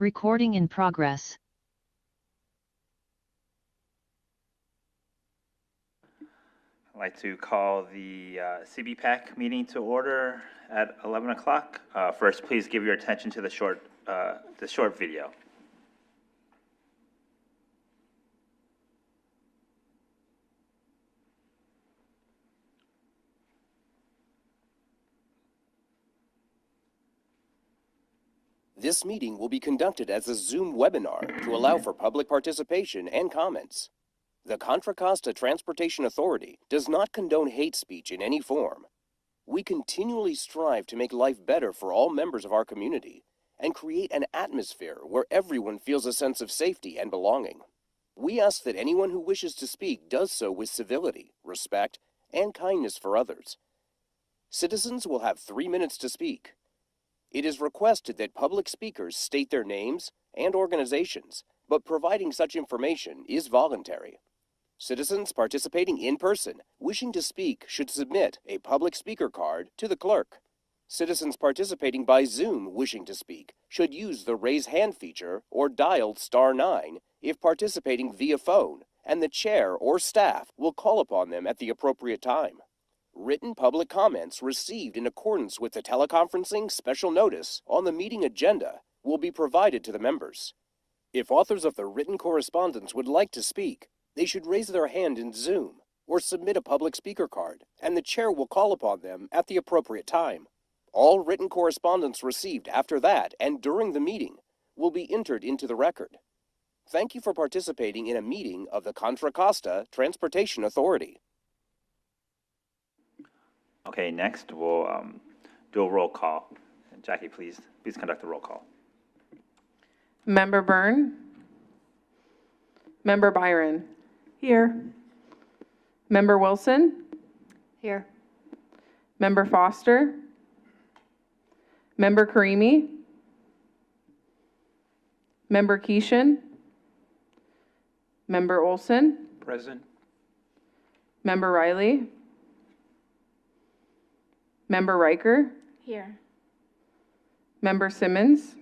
Recording in progress. I'd like to call the CBPAC meeting to order at 11 o'clock. First, please give your attention to the short video. This meeting will be conducted as a Zoom webinar to allow for public participation and comments. The Contra Costa Transportation Authority does not condone hate speech in any form. We continually strive to make life better for all members of our community and create an atmosphere where everyone feels a sense of safety and belonging. We ask that anyone who wishes to speak does so with civility, respect, and kindness for others. Citizens will have 3 minutes to speak. It is requested that public speakers state their names and organizations, but providing such information is voluntary. Citizens participating in person wishing to speak should submit a public speaker card to the clerk. Citizens participating by Zoom wishing to speak should use the raise hand feature or dial *9 if participating via phone, and the chair or staff will call upon them at the appropriate time. Written public comments received in accordance with the teleconferencing special notice on the meeting agenda will be provided to the members. If authors of the written correspondence would like to speak, they should raise their hand in Zoom or submit a public speaker card, and the chair will call upon them at the appropriate time. All written correspondence received after that and during the meeting will be entered into the record. Thank you for participating in a meeting of the Contra Costa Transportation Authority. Okay, next we'll do a roll call. Jackie, please conduct the roll call. Member Byrne. Member Byron. Here. Member Wilson. Here. Member Foster. Member Karimi. Member Keeshan. Member Olson. Present. Member Riley. Member Riker. Here. Member Simmons.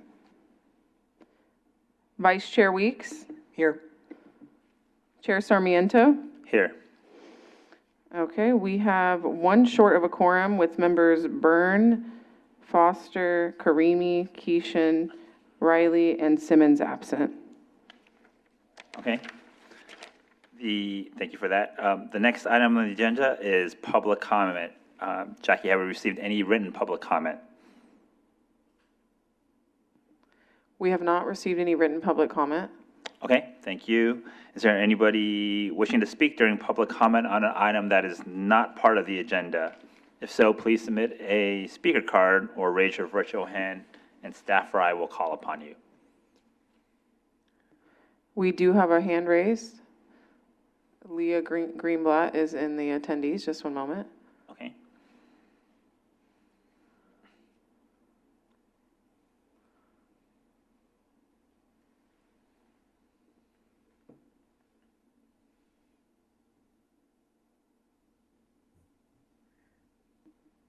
Vice Chair Weeks. Here. Chair Sarmiento. Here. Okay, we have one short of a quorum with members Byrne, Foster, Karimi, Keeshan, Riley, and Simmons absent. Okay. Thank you for that. The next item on the agenda is public comment. Jackie, have we received any written public comment? We have not received any written public comment. Okay, thank you. Is there anybody wishing to speak during public comment on an item that is not part of the agenda? If so, please submit a speaker card or raise your virtual hand, and staff or I will call upon you. We do have a hand raised. Leah Greenblatt is in the attendees. Just one moment. Okay.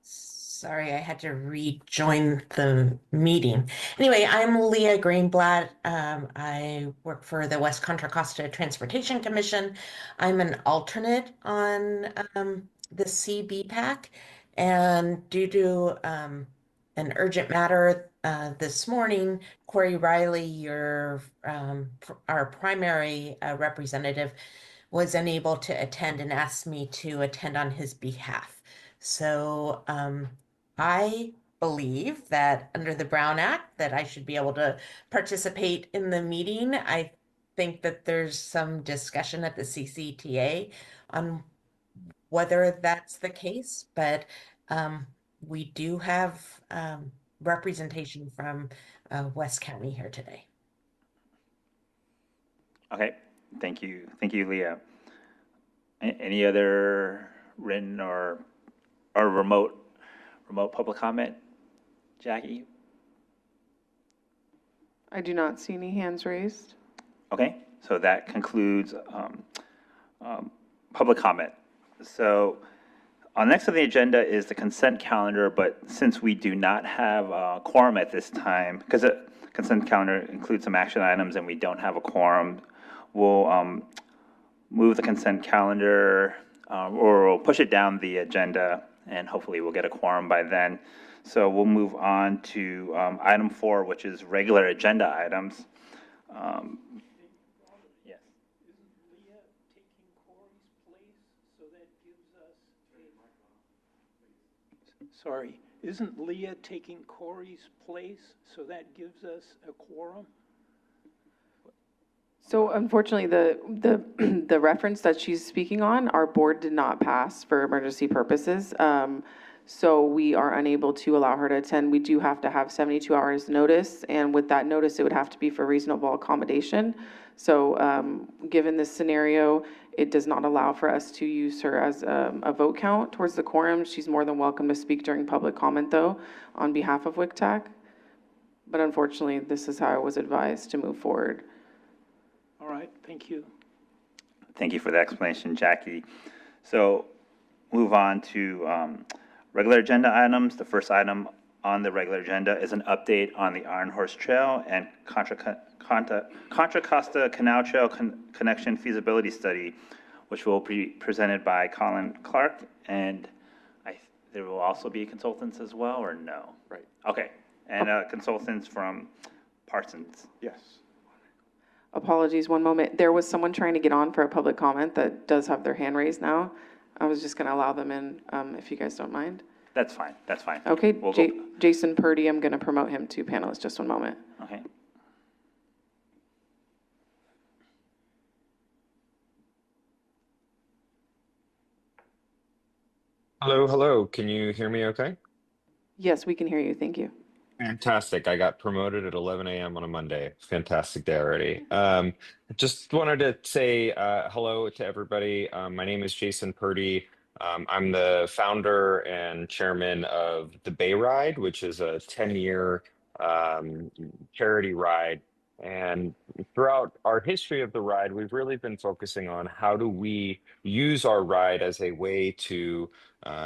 Sorry, I had to rejoin the meeting. Anyway, I'm Leah Greenblatt. I work for the West Contra Costa Transportation Commission. I'm an alternate on the CBPAC, and due to an urgent matter this morning, Corey Riley, our primary representative, was unable to attend and asked me to attend on his behalf. So I believe that under the Brown Act that I should be able to participate in the meeting. I think that there's some discussion at the CCTA on whether that's the case, but we do have representation from West County here today. Okay, thank you, Leah. Any other written or remote public comment? Jackie? I do not see any hands raised. Okay, so that concludes public comment. So next on the agenda is the consent calendar, but since we do not have a quorum at this time, because consent calendar includes some action items and we don't have a quorum, we'll move the consent calendar or we'll push it down the agenda and hopefully we'll get a quorum by then. So we'll move on to item 4, which is regular agenda items. Yes. Isn't Leah taking Corey's place, so that gives us a... Sorry, isn't Leah taking Corey's place, so that gives us a quorum? So unfortunately, the reference that she's speaking on, our board did not pass for emergency purposes. So we are unable to allow her to attend. We do have to have 72 hours notice, and with that notice, it would have to be for reasonable accommodation. So given this scenario, it does not allow for us to use her as a vote count towards the quorum. She's more than welcome to speak during public comment, though, on behalf of WCTAC. But unfortunately, this is how I was advised to move forward. All right, thank you. Thank you for the explanation, Jackie. So move on to regular agenda items. The first item on the regular agenda is an update on the Iron Horse Trail and Contra Costa Canal Trail Connection Feasibility Study, which will be presented by Colin Clark. And there will also be consultants as well, or no? Right. Okay, and consultants from Parsons. Yes. Apologies, one moment. There was someone trying to get on for a public comment that does have their hand raised now. I was just going to allow them in, if you guys don't mind. That's fine, that's fine. Okay, We'll go. Jason Purdy, I'm going to promote him to panelist. Just one moment. Okay. Hello, hello. Can you hear me okay? Yes, we can hear you. Thank you. Fantastic. I got promoted at 11 a.m. on a Monday. Fantastic day already. Just wanted to say hello to everybody. My name is Jason Purdy. I'm the founder and chairman of the Bay Ride, which is a 10-year charity ride. And throughout our history of the ride, we've really been focusing on how do we use our ride as a way to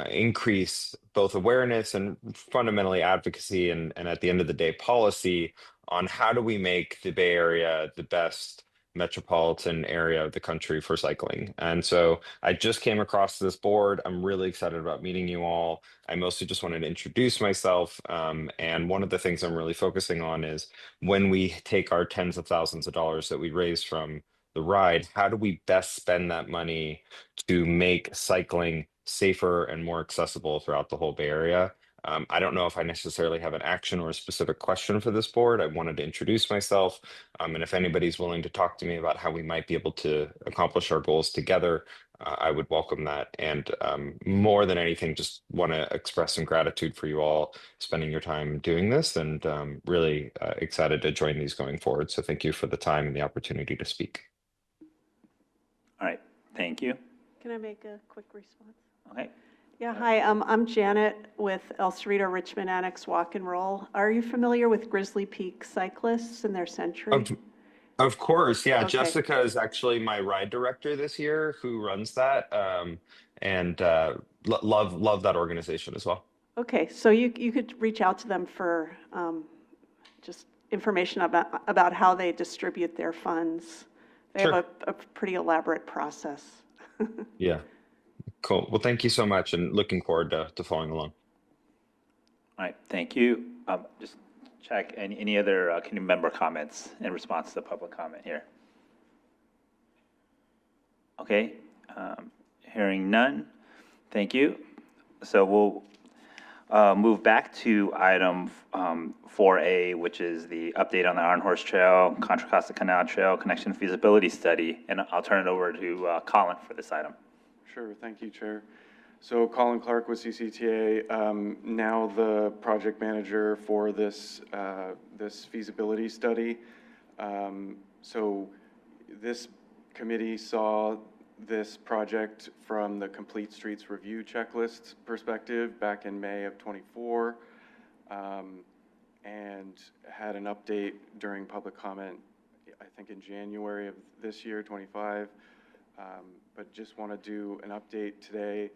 increase both awareness and fundamentally advocacy and at the end of the day policy on how do we make the Bay Area the best metropolitan area of the country for cycling. And so I just came across this board. I'm really excited about meeting you all. I mostly just wanted to introduce myself. And one of the things I'm really focusing on is when we take our tens of thousands of dollars that we raise from the ride, how do we best spend that money to make cycling safer and more accessible throughout the whole Bay Area? I don't know if I necessarily have an action or a specific question for this board. I wanted to introduce myself. And if anybody's willing to talk to me about how we might be able to accomplish our goals together, I would welcome that. And more than anything, just want to express some gratitude for you all spending your time doing this and really excited to join these going forward. So thank you for the time and the opportunity to speak. All right, thank you. Can I make a quick response? Okay. Yeah, hi, I'm Janet with El Cerrito Richmond Annex Walk and Roll. Are you familiar with Grizzly Peak Cyclists and their century? Of course, yeah. Okay. Jessica is actually my ride director this year who runs that. And love that organization as well. Okay, so you could reach out to them for just information about how they distribute their funds. They Sure. have a pretty elaborate process. Yeah. Cool. Well, thank you so much and looking forward to following along. All right, thank you. Just check any other committee member comments in response to the public comment here. Okay, hearing none. Thank you. So we'll move back to item 4A, which is the update on the Iron Horse Trail, Contra Costa Canal Trail Connection Feasibility Study. And I'll turn it over to Colin for this item. Sure, thank you, Chair. So Colin Clark with CCTA, now the project manager for this feasibility study. So this committee saw this project from the Complete Streets Review Checklist perspective back in May of '24, and had an update during public comment, I think in January of this year, '25. But just want to do an update today,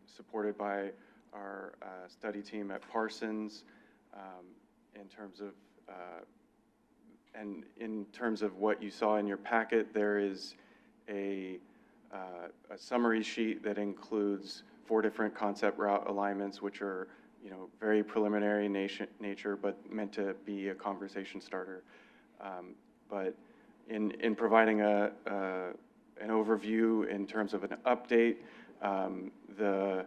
supported by our study team at Parsons, in terms of and in terms of what you saw in your packet, there is a summary sheet that includes 4 different concept route alignments, which are, you know, very preliminary nature, but meant to be a conversation starter. But in providing an overview in terms of an update, the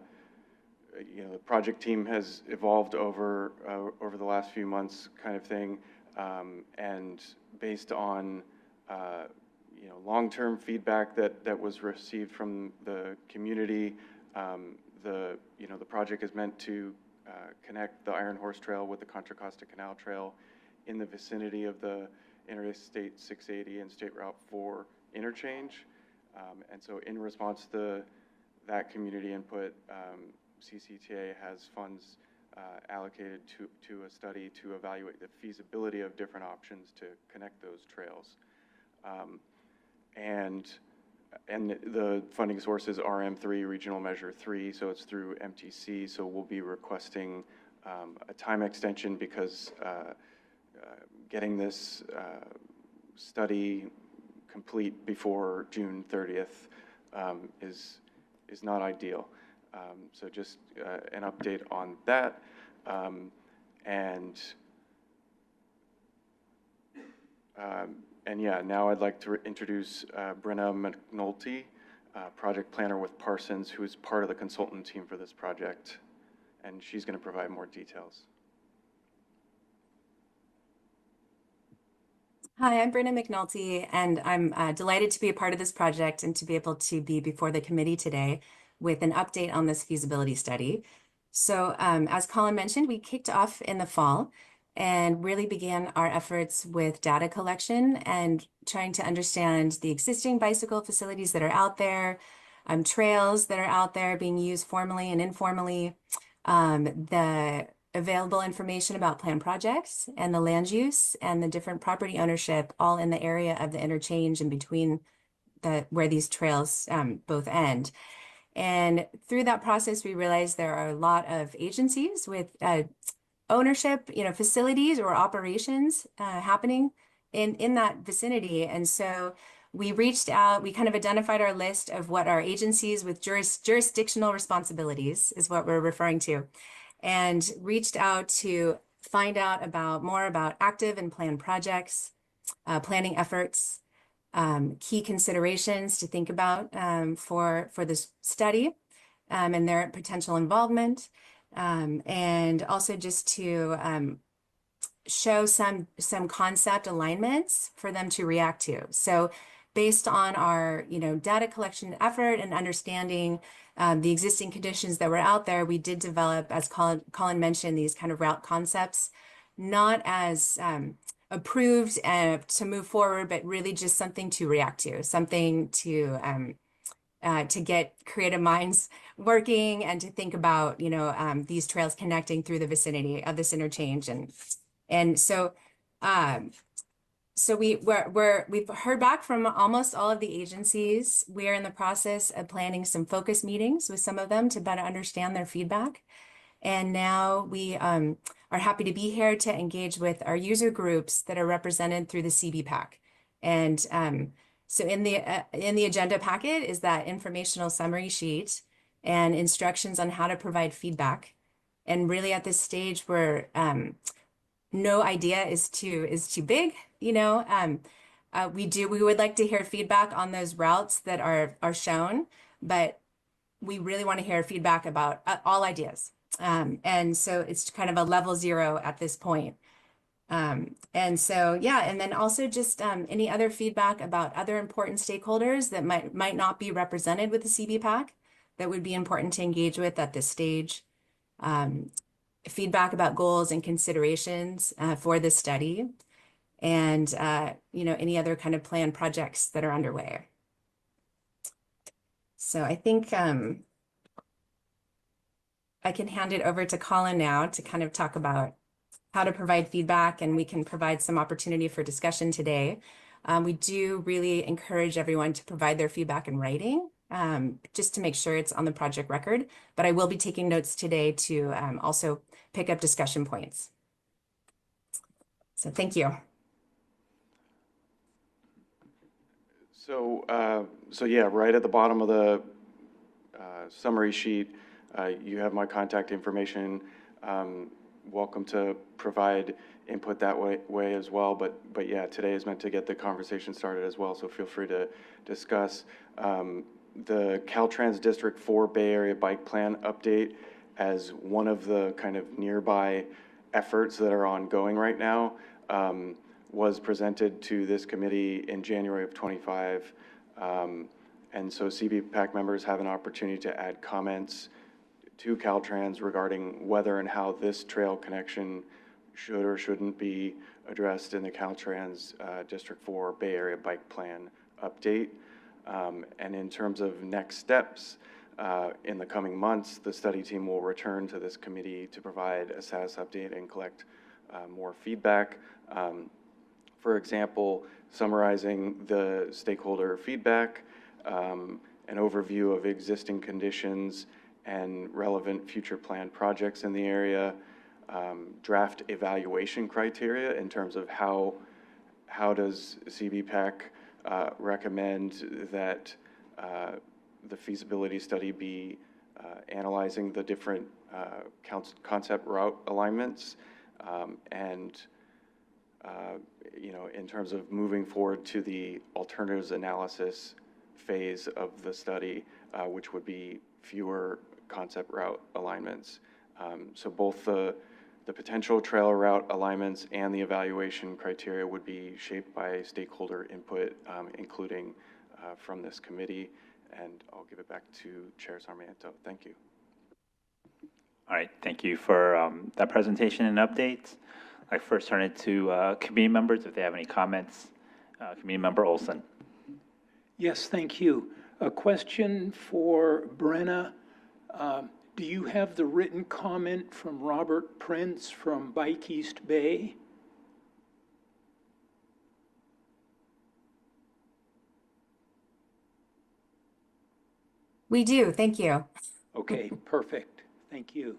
project team has evolved over the last few months, kind of thing, and based on long-term feedback that was received from the community, the project is meant to connect the Iron Horse Trail with the Contra Costa Canal Trail in the vicinity of the Interstate 680 and State Route 4 interchange. And so in response to that community input, CCTA has funds allocated to a study to evaluate the feasibility of different options to connect those trails. And the funding source is RM3, Regional Measure 3, so it's through MTC, so we'll be requesting a time extension because getting this study complete before June 30th is is not ideal. So just an update on that. And yeah, now I'd like to introduce Brenna McNulty, project planner with Parsons, who is part of the consultant team for this project, and she's going to provide more details. Hi, I'm Brenna McNulty, and I'm delighted to be a part of this project and to be able to be before the committee today with an update on this feasibility study. So as Colin mentioned, we kicked off in the fall and really began our efforts with data collection and trying to understand the existing bicycle facilities that are out there, trails that are out there being used formally and informally, the available information about planned projects and the land use and the different property ownership all in the area of the interchange in between where these trails both end. And through that process, we realized there are a lot of agencies with ownership, facilities or operations happening in that vicinity. And so we reached out, we kind of identified our list of what our agencies with jurisdictional responsibilities is what we're referring to, and reached out to find out more about active and planned projects, planning efforts, key considerations to think about for this study and their potential involvement, and also just to show some concept alignments for them to react to. So based on our data collection effort and understanding the existing conditions that were out there, we did develop, as Colin mentioned, these kind of route concepts, not as approved to move forward, but really just something to react to, something to get creative minds working and to think about, these trails connecting through the vicinity of this interchange. And so we've heard back from almost all of the agencies. We're in the process of planning some focus meetings with some of them to better understand their feedback. And now we are happy to be here to engage with our user groups that are represented through the CB PAC. And so in the agenda packet is that informational summary sheet and instructions on how to provide feedback. And really at this stage where no idea is too big, we would like to hear feedback on those routes that are shown, but we really want to hear feedback about all ideas. And so it's kind of a level 0 at this point. And so, yeah, and then also just any other feedback about other important stakeholders that might not be represented with the CB PAC that would be important to engage with at this stage. Feedback about goals and considerations for this study, and any other kind of planned projects that are underway. So I think I can hand it over to Colin now to kind of talk about how to provide feedback, and we can provide some opportunity for discussion today. We do really encourage everyone to provide their feedback in writing, just to make sure it's on the project record, but I will be taking notes today to also pick up discussion points. So thank you. So yeah, right at the bottom of the summary sheet, you have my contact information. Welcome to provide input that way as well. But yeah, today is meant to get the conversation started as well. So feel free to discuss the Caltrans District 4 Bay Area Bike Plan update as one of the kind of nearby efforts that are ongoing right now. Was presented to this committee in January of 25. And so CBPAC members have an opportunity to add comments to Caltrans regarding whether and how this trail connection should or shouldn't be addressed in the Caltrans District 4 Bay Area Bike Plan update. And in terms of next steps, in the coming months, the study team will return to this committee to provide a status update and collect more feedback. For example, summarizing the stakeholder feedback, an overview of existing conditions and relevant future planned projects in the area, draft evaluation criteria in terms of how does CBPAC recommend that the feasibility study be analyzing the different concept route alignments, and you know, in terms of moving forward to the alternatives analysis phase of the study, which would be fewer concept route alignments. So both the potential trail route alignments and the evaluation criteria would be shaped by stakeholder input, including from this committee. And I'll give it back to Chair Sarmiento. Thank you. All right, thank you for that presentation and updates. I first turn it to committee members if they have any comments. Committee Member Olson. Yes, thank you. A question for Brenna. Do you have the written comment from Robert Prince from Bike East Bay? We do, thank you. Okay, perfect. Thank you.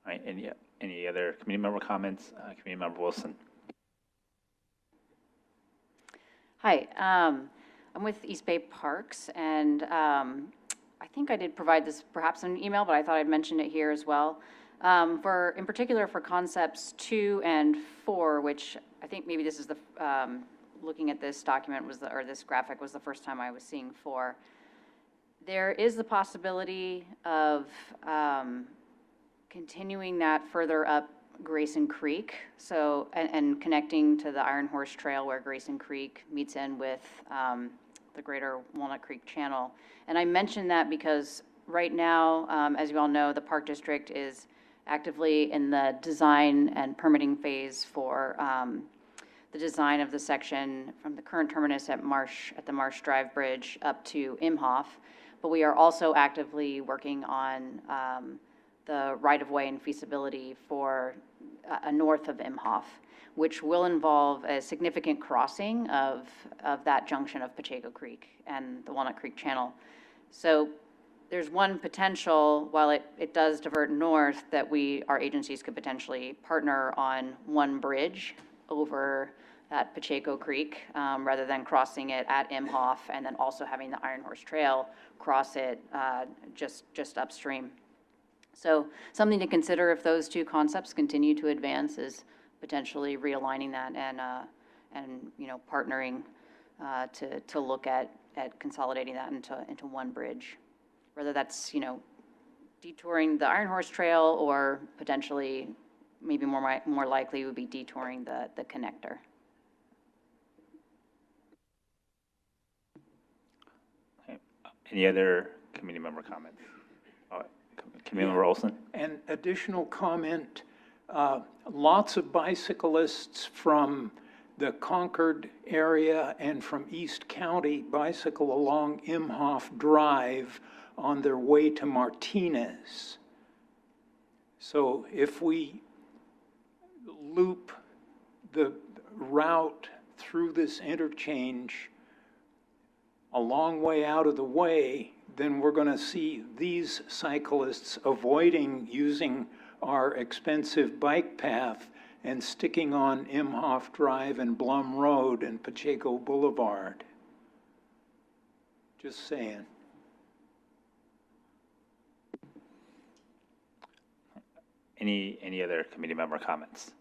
All right, any other committee member comments? Committee Member Wilson. Hi, I'm with East Bay Parks, and I think I did provide this perhaps in an email, but I thought I'd mention it here as well. In particular for concepts 2 and 4, which I think maybe this is the, looking at this document or this graphic was the first time I was seeing 4. There is the possibility of continuing that further up Grayson Creek, so and connecting to the Iron Horse Trail where Grayson Creek meets in with the Greater Walnut Creek Channel. And I mention that because right now, as you all know, the Park District is actively in the design and permitting phase for the design of the section from the current terminus at the Marsh Drive Bridge up to Imhoff. But we are also actively working on the right-of-way and feasibility for north of Imhoff, which will involve a significant crossing of that junction of Pacheco Creek and the Walnut Creek Channel. So there's one potential, while it does divert north, that our agencies could potentially partner on one bridge over at Pacheco Creek, rather than crossing it at Imhoff and then also having the Iron Horse Trail cross it just upstream. So something to consider if those two concepts continue to advance is potentially realigning that and you know, partnering to look at consolidating that into one bridge, whether that's, you know, detouring the Iron Horse Trail or potentially maybe more likely would be detouring the connector. Okay. Any other committee member comments? Committee Member Olson. An additional comment, lots of bicyclists from the Concord area and from East County bicycle along Imhoff Drive on their way to Martinez. So if we loop the route through this interchange a long way out of the way, then we're going to see these cyclists avoiding using our expensive bike path and sticking on Imhoff Drive and Blum Road and Pacheco Boulevard. Just saying. Any other committee member comments?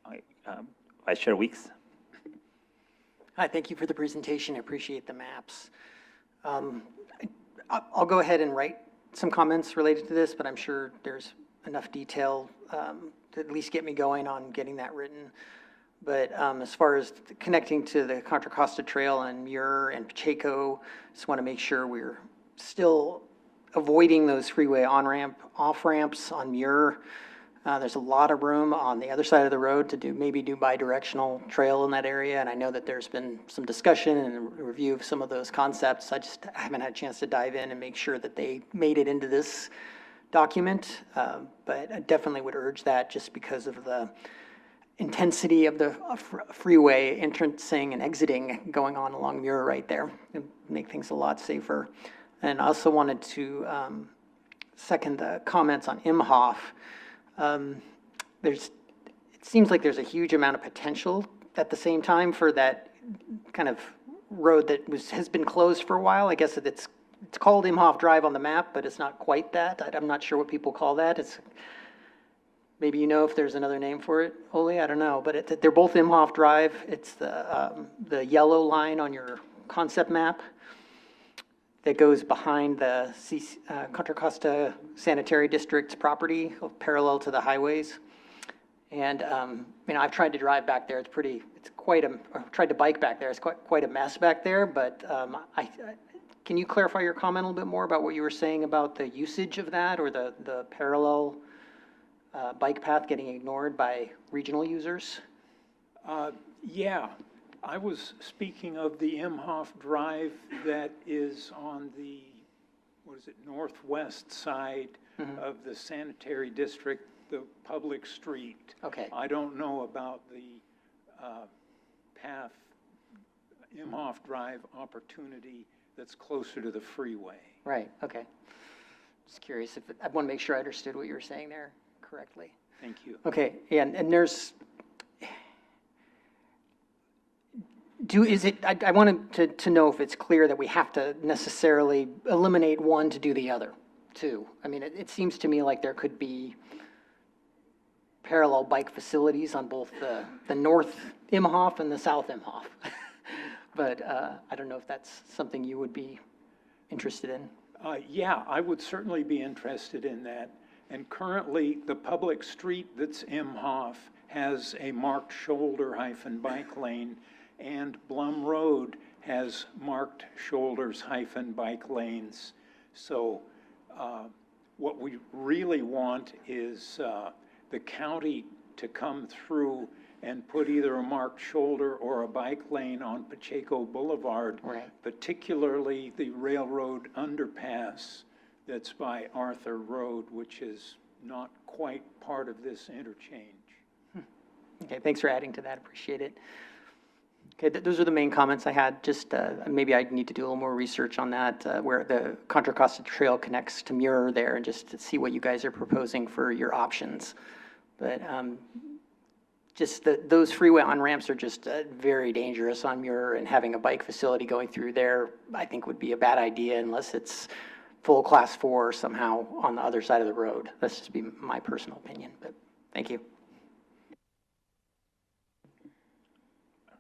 All right, Vice Chair Weeks. Hi, thank you for the presentation. I appreciate the maps. I'll go ahead and write some comments related to this, but I'm sure there's enough detail to at least get me going on getting that written. But as far as connecting to the Contra Costa Trail and Muir and Pacheco, just want to make sure we're still avoiding those freeway on-ramp, off-ramps on Muir. There's a lot of room on the other side of the road to maybe do bi-directional trail in that area, and I know that there's been some discussion and a review of some of those concepts. I haven't had a chance to dive in and make sure that they made it into this document, but I definitely would urge that just because of the intensity of the freeway entrancing and exiting going on along Muir right there. It'd make things a lot safer. And I also wanted to second the comments on Imhoff. It seems like there's a huge amount of potential at the same time for that kind of road that has been closed for a while. I guess it's called Imhoff Drive on the map, but it's not quite that. I'm not sure what people call that. Maybe you know if there's another name for it, Ole, I don't know. But they're both Imhoff Drive. It's the yellow line on your concept map that goes behind the Contra Costa Sanitary District's property, parallel to the highways. And, I've tried to drive back there. I've tried to bike back there. It's quite a mess back there, but can you clarify your comment a little bit more about what you were saying about the usage of that or the parallel bike path getting ignored by regional users? Yeah. I was speaking of the Imhoff Drive that is on the, northwest side of the sanitary district, the public street. Okay. I don't know about the path, Imhoff Drive opportunity that's closer to the freeway. Right, okay. Just curious I want to make sure I understood what you were saying there correctly. Thank you. Okay, and there's, I wanted to know if it's clear that we have to necessarily eliminate one to do the other, too. I mean, it seems to me like there could be parallel bike facilities on both the North Imhoff and the South Imhoff. But I don't know if that's something you would be interested in. Yeah, I would certainly be interested in that. And currently, the public street that's Imhoff has a marked shoulder-bike lane, and Blum Road has marked shoulders-bike lanes. So what we really want is the county to come through and put either a marked shoulder or a bike lane on Pacheco Boulevard, right, particularly the railroad underpass that's by Arthur Road, which is not quite part of this interchange. Okay, thanks for adding to that. Appreciate it. Okay, those are the main comments I had. Just maybe I need to do a little more research on that, where the Contra Costa Trail connects to Muir there, and just to see what you guys are proposing for your options. But just those freeway on-ramps are just very dangerous on Muir, and having a bike facility going through there, I think would be a bad idea unless it's full class 4 somehow on the other side of the road. That's just be my personal opinion, but thank you.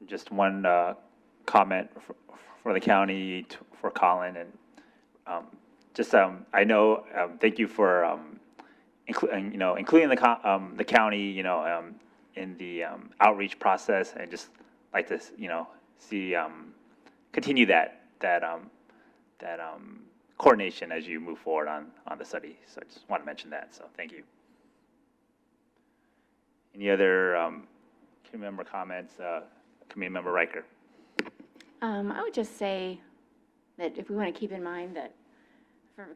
Just one comment for the county, for Colin, and I know, thank you for including the county, in the outreach process, and just like to see continue that coordination as you move forward on the study. So I just want to mention that. So thank you. Any other committee member comments? Committee member Riker. I would just say that if we want to keep in mind that for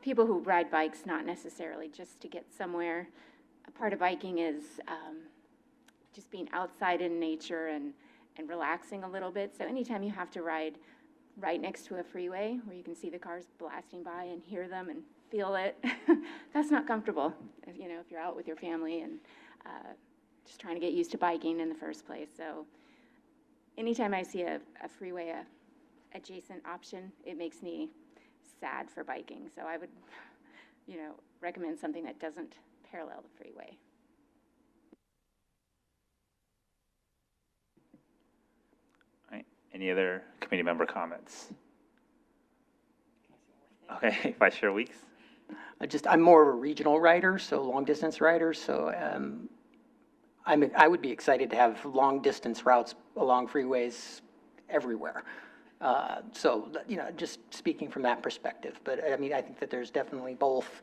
people who ride bikes, not necessarily just to get somewhere, a part of biking is just being outside in nature and relaxing a little bit. So anytime you have to ride right next to a freeway where you can see the cars blasting by and hear them and feel it, that's not comfortable, you know, if you're out with your family and just trying to get used to biking in the first place. So anytime I see a freeway adjacent option, it makes me sad for biking. So I would, you know, recommend something that doesn't parallel the freeway. All right. Any other committee member comments? Okay, Vice Chair Weeks. I'm more of a regional rider, so long distance rider. So I would be excited to have long distance routes along freeways everywhere. So, you know, just speaking from that perspective. But I mean, I think that there's definitely both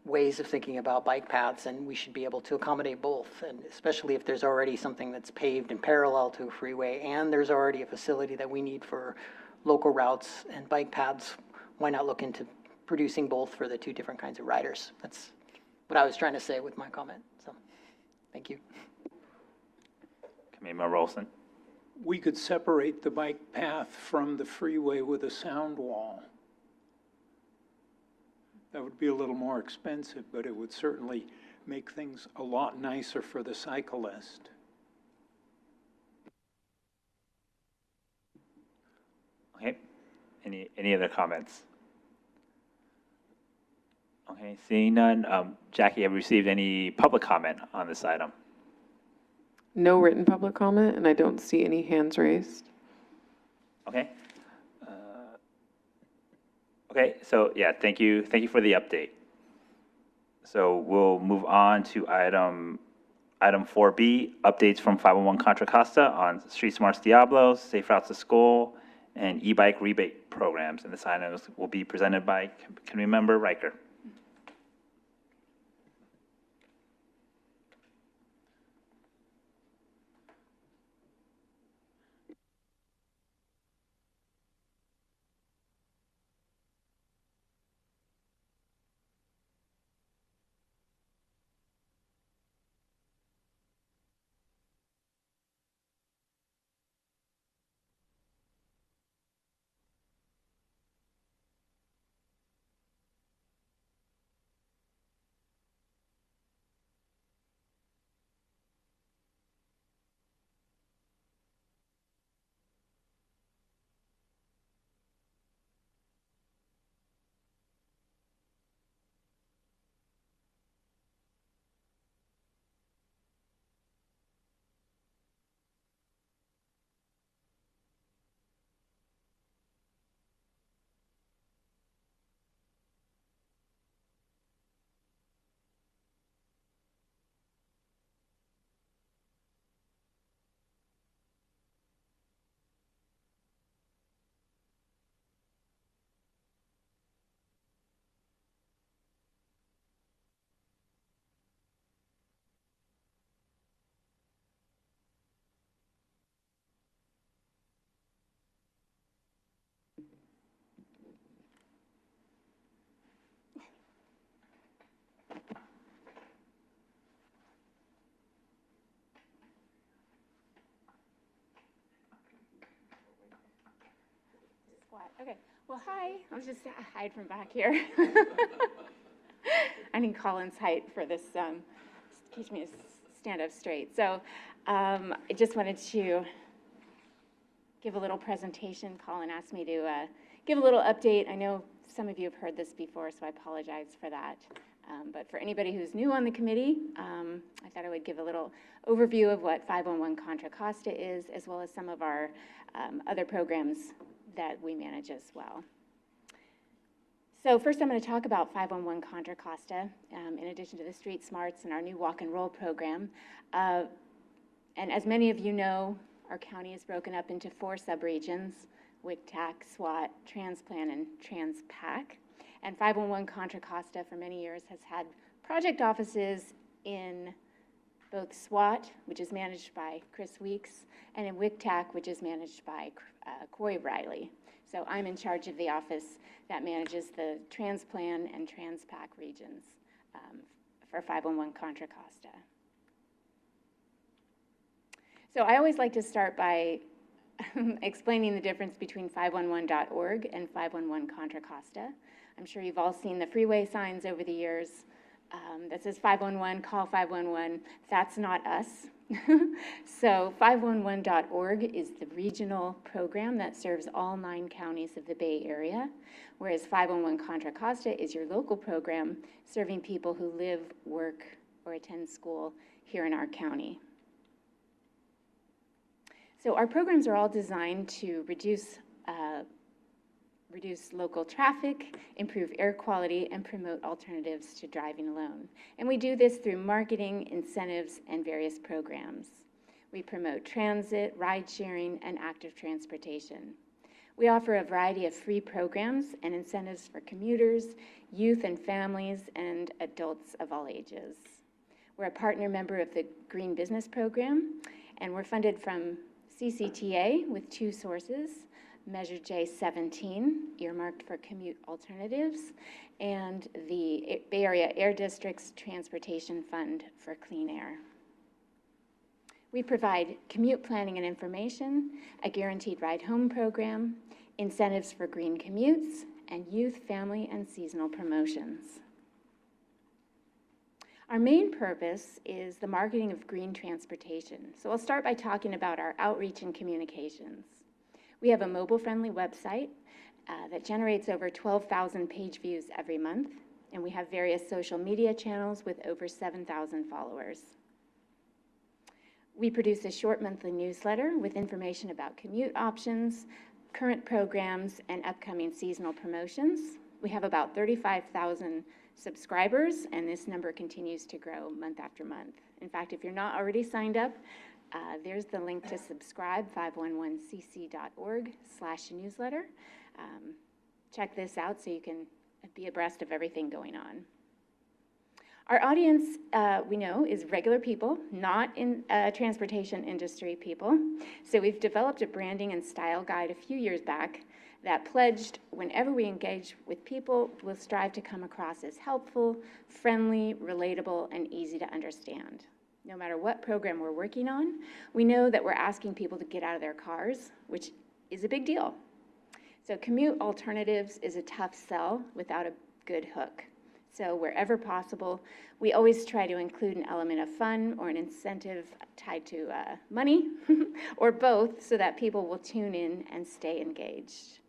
ways of thinking about bike paths, and we should be able to accommodate both. And especially if there's already something that's paved and parallel to a freeway, and there's already a facility that we need for local routes and bike paths, why not look into producing both for the two different kinds of riders? That's what I was trying to say with my comment. So, thank you. Committee Member Olson. We could separate the bike path from the freeway with a sound wall. That would be a little more expensive, but it would certainly make things a lot nicer for the cyclist. Okay, any other comments? Okay, seeing none. Jackie, have you received any public comment on this item? No written public comment, and I don't see any hands raised. Okay. Okay, so yeah, thank you for the update. So we'll move on to item 4B, updates from 501 Contra Costa on Street Smarts Diablos, Safe Routes to School, and e-bike rebate programs. And this item will be presented by Committee Member Riker. Okay, well, hi. I'll just hide from back here. I need Colin's height for this, teach me to stand up straight. So I just wanted to give a little presentation. Colin asked me to give a little update. I know some of you have heard this before, so I apologize for that. But for anybody who's new on the committee, I thought I would give a little overview of what 511 Contra Costa is, as well as some of our other programs that we manage as well. So first I'm going to talk about 511 Contra Costa, in addition to the Street Smarts and our new walk and roll program. And as many of you know, our county is broken up into 4 subregions: WICTAC, SWAT, Transplan, and TransPac. And 511 Contra Costa for many years has had project offices in both SWAT, which is managed by Chris Weeks, and in WICTAC, which is managed by Corey Riley. So I'm in charge of the office that manages the Transplan and TransPac regions for 511 Contra Costa. So I always like to start by explaining the difference between 511.org and 511 Contra Costa. I'm sure you've all seen the freeway signs over the years that says 511, call 511. That's not us. So 511.org is the regional program that serves all 9 counties of the Bay Area, whereas 511 Contra Costa is your local program serving people who live, work, or attend school here in our county. So our programs are all designed to reduce local traffic, improve air quality, and promote alternatives to driving alone. And we do this through marketing, incentives, and various programs. We promote transit, ride sharing, and active transportation. We offer a variety of free programs and incentives for commuters, youth and families, and adults of all ages. We're a partner member of the Green Business Program, and we're funded from CCTA with 2 sources, Measure J17, earmarked for commute alternatives, and the Bay Area Air District's Transportation Fund for Clean Air. We provide commute planning and information, a guaranteed ride home program, incentives for green commutes, and youth, family, and seasonal promotions. Our main purpose is the marketing of green transportation. So I'll start by talking about our outreach and communications. We have a mobile-friendly website that generates over 12,000 page views every month, and we have various social media channels with over 7,000 followers. We produce a short monthly newsletter with information about commute options, current programs, and upcoming seasonal promotions. We have about 35,000 subscribers, and this number continues to grow month after month. In fact, if you're not already signed up, there's the link to subscribe, 511cc.org/newsletter. Check this out so you can be abreast of everything going on. Our audience, we know, is regular people, not in transportation industry people. So we've developed a branding and style guide a few years back that pledged whenever we engage with people, we'll strive to come across as helpful, friendly, relatable, and easy to understand. No matter what program we're working on, we know that we're asking people to get out of their cars, which is a big deal. So commute alternatives is a tough sell without a good hook. So wherever possible, we always try to include an element of fun or an incentive tied to money, or both, so that people will tune in and stay engaged.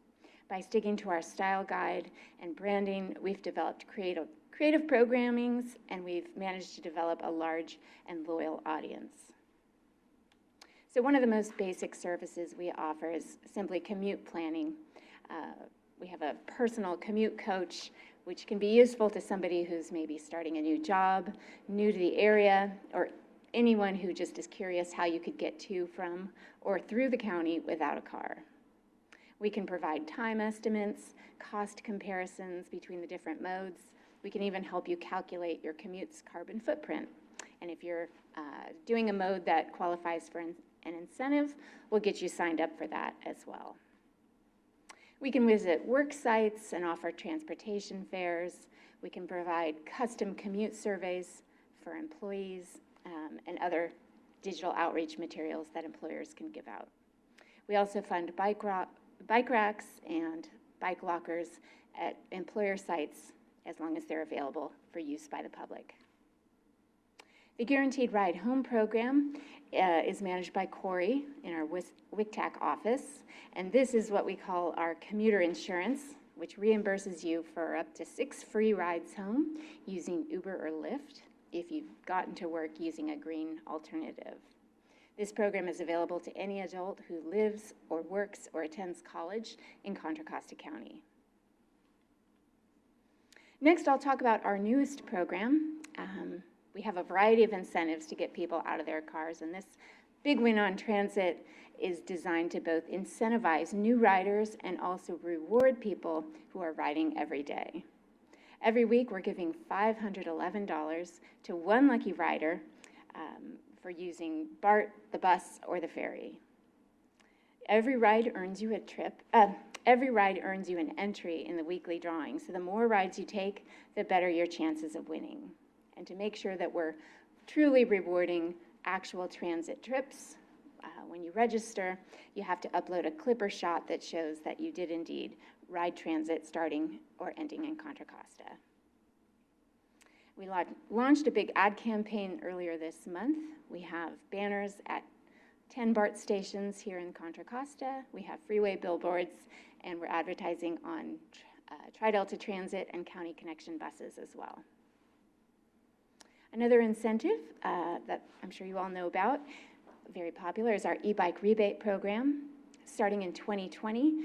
By sticking to our style guide and branding, we've developed creative programmings, and we've managed to develop a large and loyal audience. So one of the most basic services we offer is simply commute planning. We have a personal commute coach, which can be useful to somebody who's maybe starting a new job, new to the area, or anyone who just is curious how you could get to, from, or through the county without a car. We can provide time estimates, cost comparisons between the different modes. We can even help you calculate your commute's carbon footprint. And if you're doing a mode that qualifies for an incentive, we'll get you signed up for that as well. We can visit work sites and offer transportation fares. We can provide custom commute surveys for employees and other digital outreach materials that employers can give out. We also fund bike racks and bike lockers at employer sites as long as they're available for use by the public. The Guaranteed Ride Home program is managed by Corey in our WICTAC office, and this is what we call our commuter insurance, which reimburses you for up to 6 free rides home using Uber or Lyft if you've gotten to work using a green alternative. This program is available to any adult who lives or works or attends college in Contra Costa County. Next, I'll talk about our newest program. We have a variety of incentives to get people out of their cars, and this Big Win on Transit is designed to both incentivize new riders and also reward people who are riding every day. Every week, we're giving $511 to one lucky rider for using BART, the bus, or the ferry. Every ride earns you an entry in the weekly drawing. So the more rides you take, the better your chances of winning. And to make sure that we're truly rewarding actual transit trips, when you register, you have to upload a clipper shot that shows that you did indeed ride transit starting or ending in Contra Costa. We launched a big ad campaign earlier this month. We have banners at 10 BART stations here in Contra Costa. We have freeway billboards, and we're advertising on Tri-Delta Transit and County Connection buses as well. Another incentive that I'm sure you all know about, very popular, is our e-bike rebate program. Starting in 2020,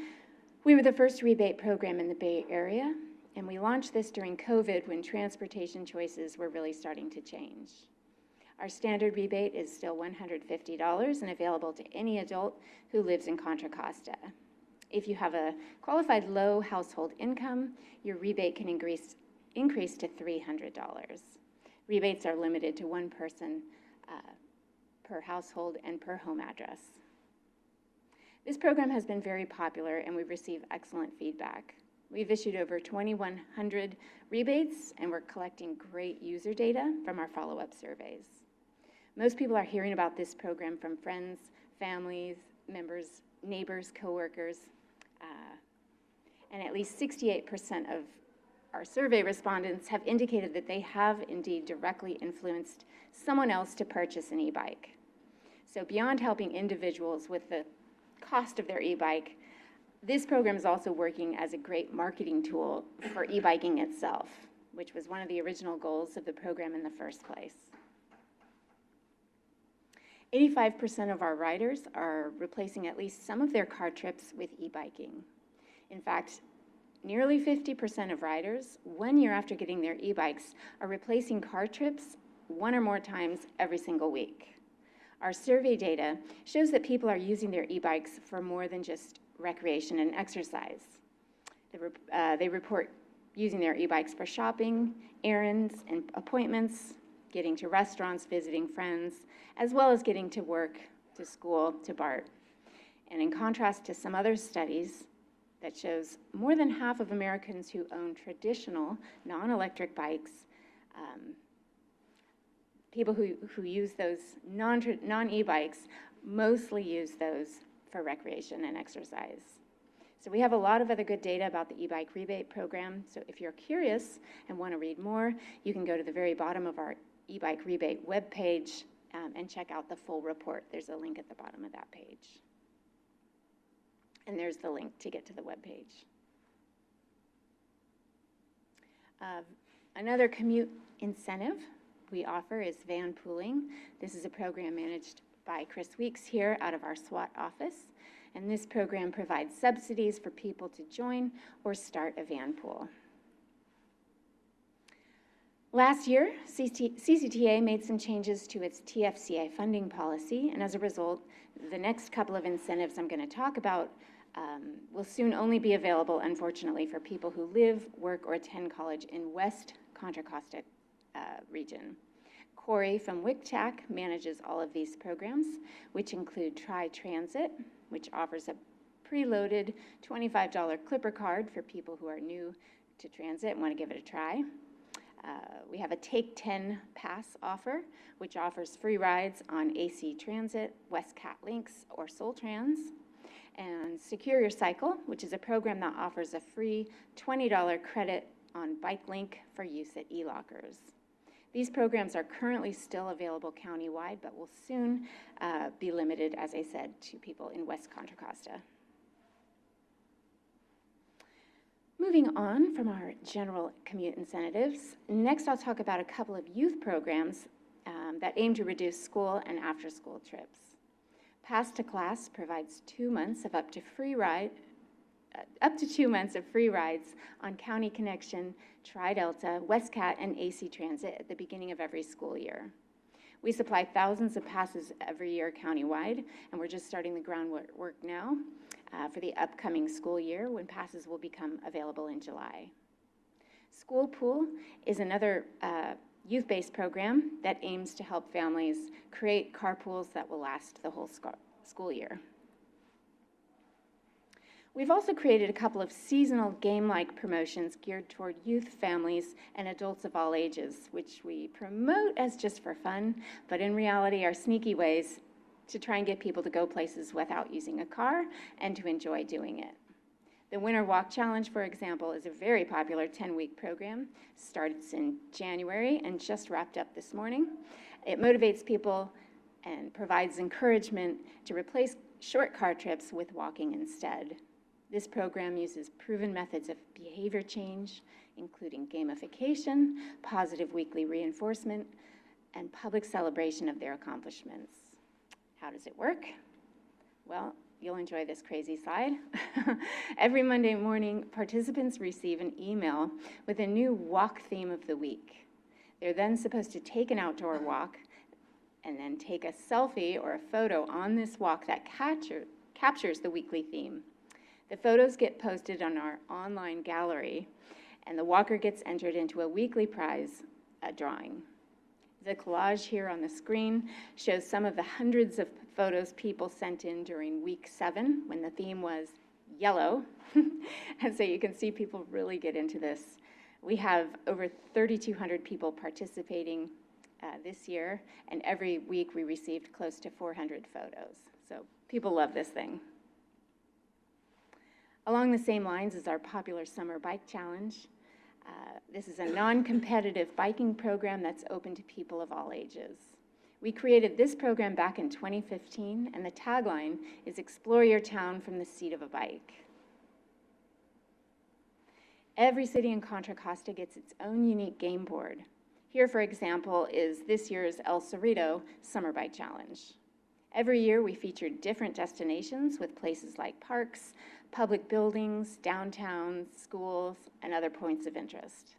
we were the first rebate program in the Bay Area, and we launched this during COVID when transportation choices were really starting to change. Our standard rebate is still $150 and available to any adult who lives in Contra Costa. If you have a qualified low household income, your rebate can increase to $300. Rebates are limited to one person per household and per home address. This program has been very popular and we've received excellent feedback. We've issued over 2,100 rebates and we're collecting great user data from our follow-up surveys. Most people are hearing about this program from friends, families, members, neighbors, coworkers, and at least 68% of our survey respondents have indicated that they have indeed directly influenced someone else to purchase an e-bike. So beyond helping individuals with the cost of their e-bike, this program is also working as a great marketing tool for e-biking itself, which was one of the original goals of the program in the first place. 85% of our riders are replacing at least some of their car trips with e-biking. In fact, nearly 50% of riders, 1 year after getting their e-bikes, are replacing car trips one or more times every single week. Our survey data shows that people are using their e-bikes for more than just recreation and exercise. They report using their e-bikes for shopping, errands, and appointments, getting to restaurants, visiting friends, as well as getting to work, to school, to BART. And in contrast to some other studies that shows more than half of Americans who own traditional non-electric bikes, people who use those non-e-bikes mostly use those for recreation and exercise. So we have a lot of other good data about the e-bike rebate program. So if you're curious and want to read more, you can go to the very bottom of our e-bike rebate webpage and check out the full report. There's a link at the bottom of that page. And there's the link to get to the webpage. Another commute incentive we offer is van pooling. This is a program managed by Chris Weeks here out of our SWAT office. And this program provides subsidies for people to join or start a van pool. Last year, CCTA made some changes to its TFCA funding policy, and as a result, the next couple of incentives I'm going to talk about will soon only be available, unfortunately, for people who live, work, or attend college in West Contra Costa region. Corey from WCTAC manages all of these programs, which include Tri-Transit, which offers a preloaded $25 Clipper card for people who are new to transit and want to give it a try. We have a Take 10 Pass offer, which offers free rides on AC Transit, WestCat Links, or Soltrans. And Secure Your Cycle, which is a program that offers a free $20 credit on Bike Link for use at e-lockers. These programs are currently still available countywide, but will soon be limited, as I said, to people in West Contra Costa. Moving on from our general commute incentives, next I'll talk about a couple of youth programs that aim to reduce school and after-school trips. Pass to Class provides 2 months of up to 2 months of free rides on County Connection, Tri-Delta, WestCat, and AC Transit at the beginning of every school year. We supply thousands of passes every year countywide, and we're just starting the groundwork now for the upcoming school year when passes will become available in July. School Pool is another youth-based program that aims to help families create carpools that will last the whole school year. We've also created a couple of seasonal game-like promotions geared toward youth, families, and adults of all ages, which we promote as just for fun, but in reality are sneaky ways to try and get people to go places without using a car and to enjoy doing it. The Winter Walk Challenge, for example, is a very popular 10-week program. Starts in January and just wrapped up this morning. It motivates people and provides encouragement to replace short car trips with walking instead. This program uses proven methods of behavior change, including gamification, positive weekly reinforcement, and public celebration of their accomplishments. How does it work? Well, you'll enjoy this crazy slide. Every Monday morning, participants receive an email with a new walk theme of the week. They're then supposed to take an outdoor walk and then take a selfie or a photo on this walk that captures the weekly theme. The photos get posted on our online gallery, and the walker gets entered into a weekly prize, a drawing. The collage here on the screen shows some of the hundreds of photos people sent in during week 7 when the theme was yellow. And so you can see people really get into this. We have over 3,200 people participating this year, and every week we received close to 400 photos. So people love this thing. Along the same lines is our popular Summer Bike Challenge. This is a non-competitive biking program that's open to people of all ages. We created this program back in 2015, and the tagline is "Explore your town from the seat of a bike." Every city in Contra Costa gets its own unique game board. Here, for example, is this year's El Cerrito Summer Bike Challenge. Every year, we feature different destinations with places like parks, public buildings, downtowns, schools, and other points of interest.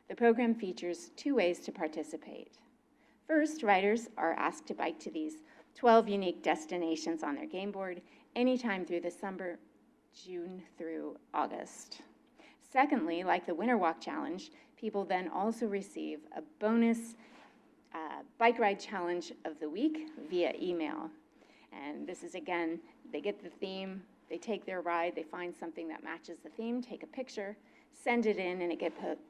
The program features 2 ways to participate. First, riders are asked to bike to these 12 unique destinations on their game board anytime through the summer, June through August. Secondly, like the Winter Walk Challenge, people then also receive a bonus bike ride challenge of the week via email. And this is, again, they get the theme, they take their ride, they find something that matches the theme, take a picture, send it in, and it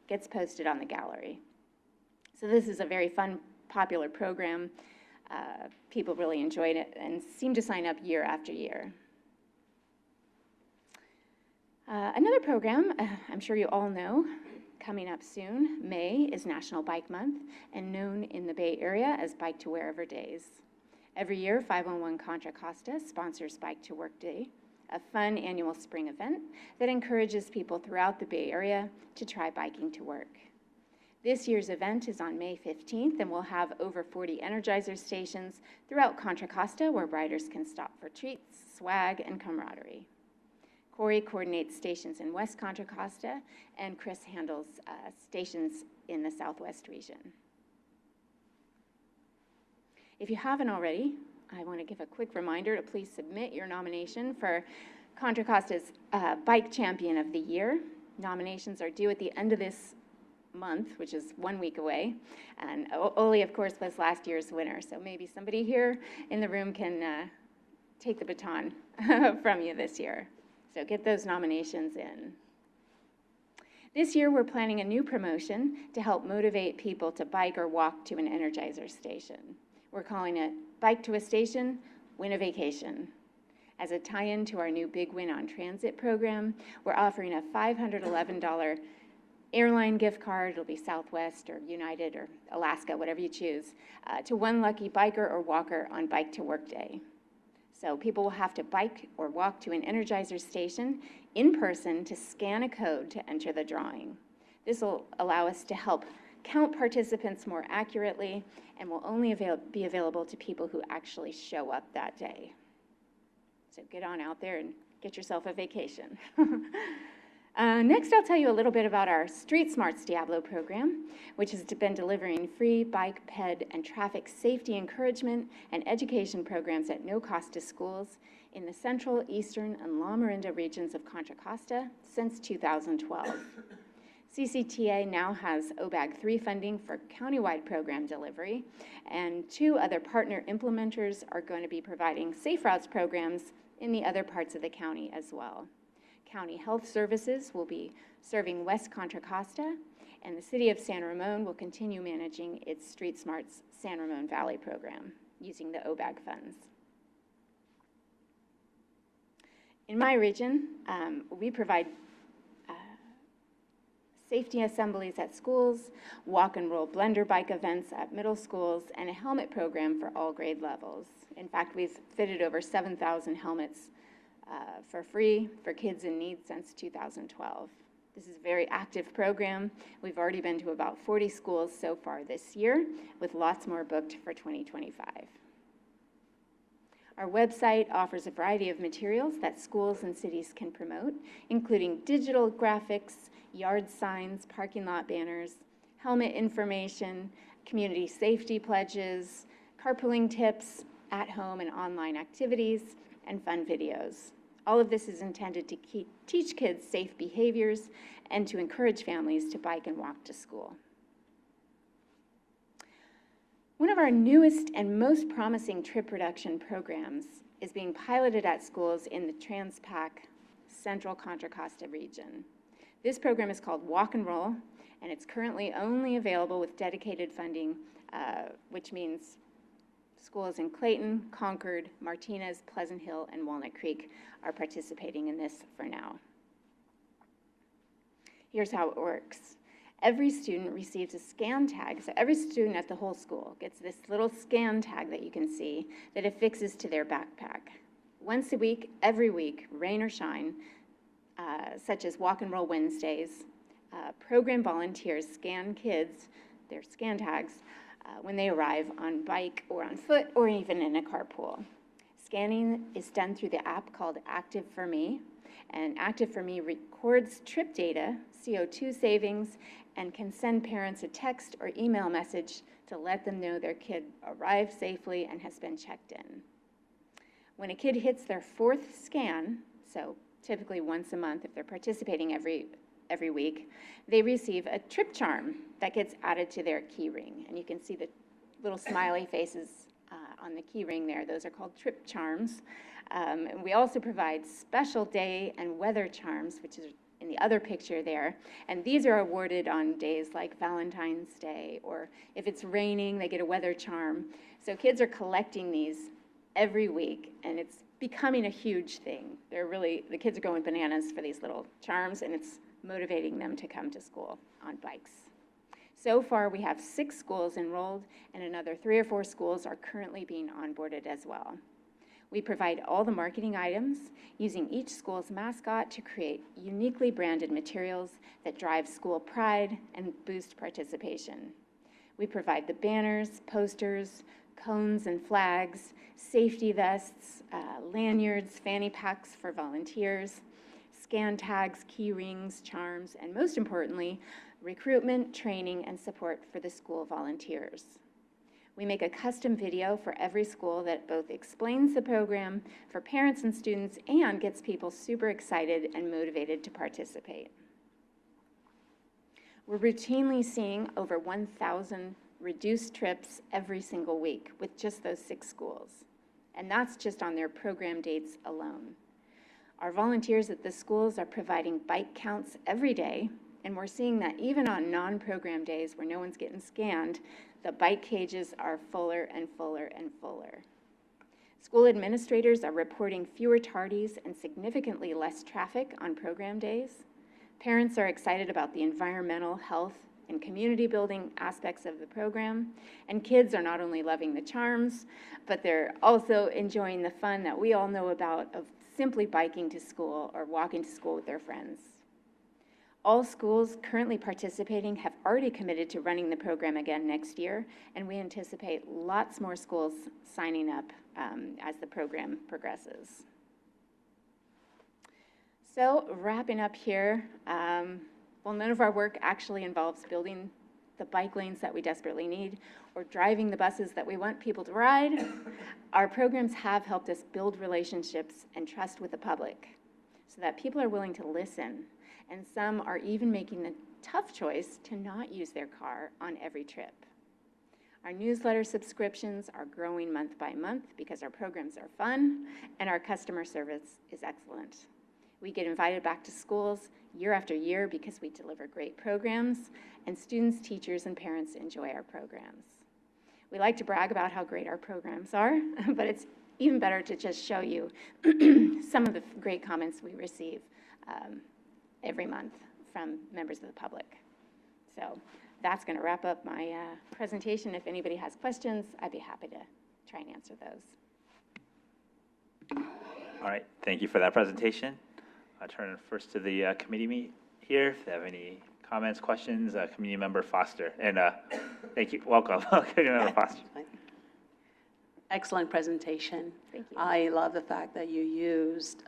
gets posted on the gallery. So this is a very fun, popular program. People really enjoyed it and seem to sign up year after year. Another program, I'm sure you all know, coming up soon, May is National Bike Month and known in the Bay Area as Bike to Wherever Days. Every year, 511 Contra Costa sponsors Bike to Work Day, a fun annual spring event that encourages people throughout the Bay Area to try biking to work. This year's event is on May 15th, and we'll have over 40 Energizer stations throughout Contra Costa where riders can stop for treats, swag, and camaraderie. Corey coordinates stations in West Contra Costa, and Chris handles stations in the Southwest region. If you haven't already, I want to give a quick reminder to please submit your nomination for Contra Costa's Bike Champion of the Year. Nominations are due at the end of this month, which is 1 week away. And Oli, of course, was last year's winner, so maybe somebody here in the room can take the baton from you this year. So get those nominations in. This year, we're planning a new promotion to help motivate people to bike or walk to an Energizer station. We're calling it Bike to a Station, Win a Vacation. As a tie-in to our new Big Win on Transit program, we're offering a $511 airline gift card. It'll be Southwest or United or Alaska, whatever you choose, to one lucky biker or walker on Bike to Work Day. So people will have to bike or walk to an Energizer station in person to scan a code to enter the drawing. This will allow us to help count participants more accurately and will only be available to people who actually show up that day. So get on out there and get yourself a vacation. Next, I'll tell you a little bit about our Street Smarts Diablo program, which has been delivering free bike, ped, and traffic safety encouragement and education programs at no cost to schools in the central, eastern, and La Miranda regions of Contra Costa since 2012. CCTA now has OBAG 3 funding for countywide program delivery, and 2 other partner implementers are going to be providing Safe Routes programs in the other parts of the county as well. County Health Services will be serving West Contra Costa, and the City of San Ramon will continue managing its Street Smarts San Ramon Valley program using the OBAG funds. In my region, we provide safety assemblies at schools, walk and roll blender bike events at middle schools, and a helmet program for all grade levels. In fact, we've fitted over 7,000 helmets for free for kids in need since 2012. This is a very active program. We've already been to about 40 schools so far this year, with lots more booked for 2025. Our website offers a variety of materials that schools and cities can promote, including digital graphics, yard signs, parking lot banners, helmet information, community safety pledges, carpooling tips, at-home and online activities, and fun videos. All of this is intended to teach kids safe behaviors and to encourage families to bike and walk to school. One of our newest and most promising trip reduction programs is being piloted at schools in the Trans-Pac Central Contra Costa region. This program is called Walk and Roll, and it's currently only available with dedicated funding, which means schools in Clayton, Concord, Martinez, Pleasant Hill, and Walnut Creek are participating in this for now. Here's how it works. Every student receives a scan tag, so every student at the whole school gets this little scan tag that you can see that affixes to their backpack. Once a week, every week, rain or shine, such as Walk and Roll Wednesdays, program volunteers scan kids, their scan tags, when they arrive on bike or on foot or even in a carpool. Scanning is done through the app called Active for Me, and Active for Me records trip data, CO2 savings, and can send parents a text or email message to let them know their kid arrived safely and has been checked in. When a kid hits their 4th scan, so typically once a month if they're participating every week, they receive a trip charm that gets added to their key ring. And you can see the little smiley faces on the key ring there. Those are called trip charms. And we also provide special day and weather charms, which is in the other picture there. And these are awarded on days like Valentine's Day, or if it's raining, they get a weather charm. So kids are collecting these every week, and it's becoming a huge thing. The kids are going bananas for these little charms, and it's motivating them to come to school on bikes. So far, we have 6 schools enrolled, and another 3 or 4 schools are currently being onboarded as well. We provide all the marketing items, using each school's mascot to create uniquely branded materials that drive school pride and boost participation. We provide the banners, posters, cones and flags, safety vests, lanyards, fanny packs for volunteers, scan tags, key rings, charms, and most importantly, recruitment, training, and support for the school volunteers. We make a custom video for every school that both explains the program for parents and students and gets people super excited and motivated to participate. We're routinely seeing over 1,000 reduced trips every single week with just those 6 schools. And that's just on their program dates alone. Our volunteers at the schools are providing bike counts every day, and we're seeing that even on non-program days where no one's getting scanned, the bike cages are fuller and fuller and fuller. School administrators are reporting fewer tardies and significantly less traffic on program days. Parents are excited about the environmental, health, and community building aspects of the program. And kids are not only loving the charms, but they're also enjoying the fun that we all know about of simply biking to school or walking to school with their friends. All schools currently participating have already committed to running the program again next year, and we anticipate lots more schools signing up as the program progresses. So wrapping up here, well, none of our work actually involves building the bike lanes that we desperately need or driving the buses that we want people to ride. Our programs have helped us build relationships and trust with the public so that people are willing to listen, and some are even making the tough choice to not use their car on every trip. Our newsletter subscriptions are growing month by month because our programs are fun and our customer service is excellent. We get invited back to schools year after year because we deliver great programs, and students, teachers, and parents enjoy our programs. We like to brag about how great our programs are, but it's even better to just show you some of the great comments we receive every month from members of the public. So that's going to wrap up my presentation. If anybody has questions, I'd be happy to try and answer those. All right, thank you for that presentation. I'll turn first to the committee meet here. If they have any comments, questions, Committee Member Foster. And thank you, welcome, Committee Member Foster. Excellent presentation. Thank you. I love the fact that you used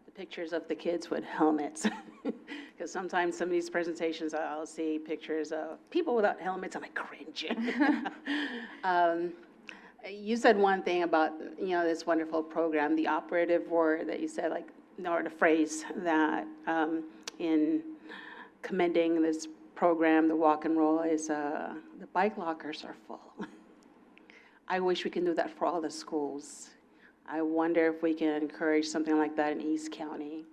the pictures of the kids with helmets. Because sometimes some of these presentations, I'll see pictures of people without helmets, and I cringe. You said one thing about, this wonderful program, the operative word that you said, like, or the phrase that in commending this program, the walk and roll, is the bike lockers are full. I wish we can do that for all the schools. I wonder if we can encourage something like that in East County.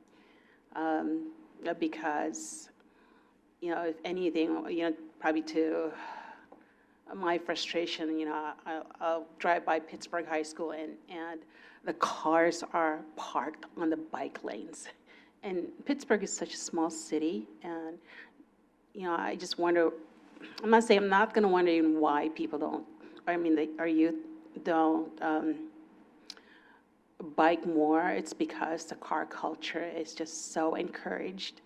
Because, if anything, probably to my frustration, I'll drive by Pittsburgh High School and the cars are parked on the bike lanes. And Pittsburgh is such a small city, and, I just wonder, I'm not going to wonder even why people don't, our youth don't bike more. It's because the car culture is just so encouraged,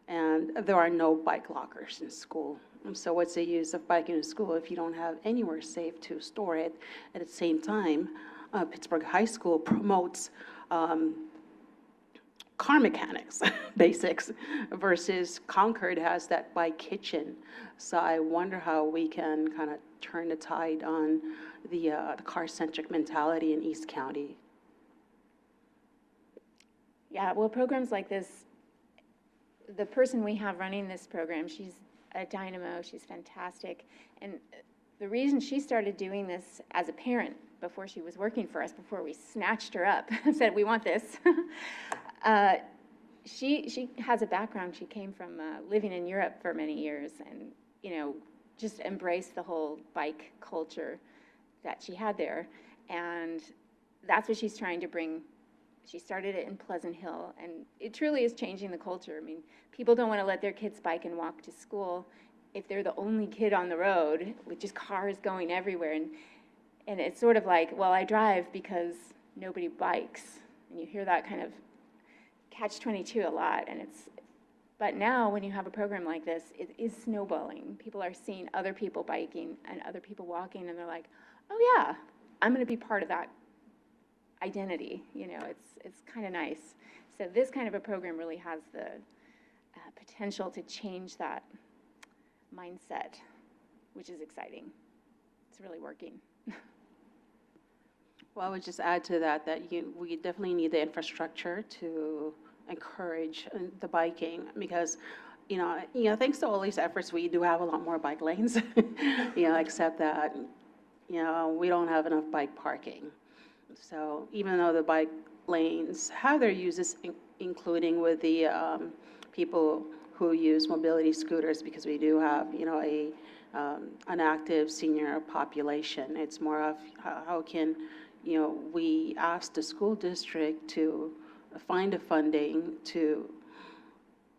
and there are no bike lockers in school. So what's the use of biking to school if you don't have anywhere safe to store it? At the same time, Pittsburgh High School promotes car mechanics basics, versus Concord has that bike kitchen. So I wonder how we can kind of turn the tide on the car-centric mentality in East County. Yeah, well, programs like this, the person we have running this program, she's a dynamo, she's fantastic. And the reason she started doing this as a parent before she was working for us, before we snatched her up and said, we want this, she has a background. She came from living in Europe for many years and, just embraced the whole bike culture that she had there. And that's what she's trying to bring. She started it in Pleasant Hill, and it truly is changing the culture. I mean, people don't want to let their kids bike and walk to school if they're the only kid on the road with just cars going everywhere. And it's sort of like, well, I drive because nobody bikes. And you hear that kind of catch-22 a lot. But now when you have a program like this, it is snowballing. People are seeing other people biking and other people walking, and they're like, oh yeah, I'm going to be part of that identity. It's kind of nice. So this kind of a program really has the potential to change that mindset, which is exciting. It's really working. Well, I would just add to that we definitely need the infrastructure to encourage the biking, because thanks to all these efforts, we do have a lot more bike lanes. Except that we don't have enough bike parking. So even though the bike lanes have their uses, including with the people who use mobility scooters, because we do have an active senior population. It's more of how can we ask the school district to find the funding to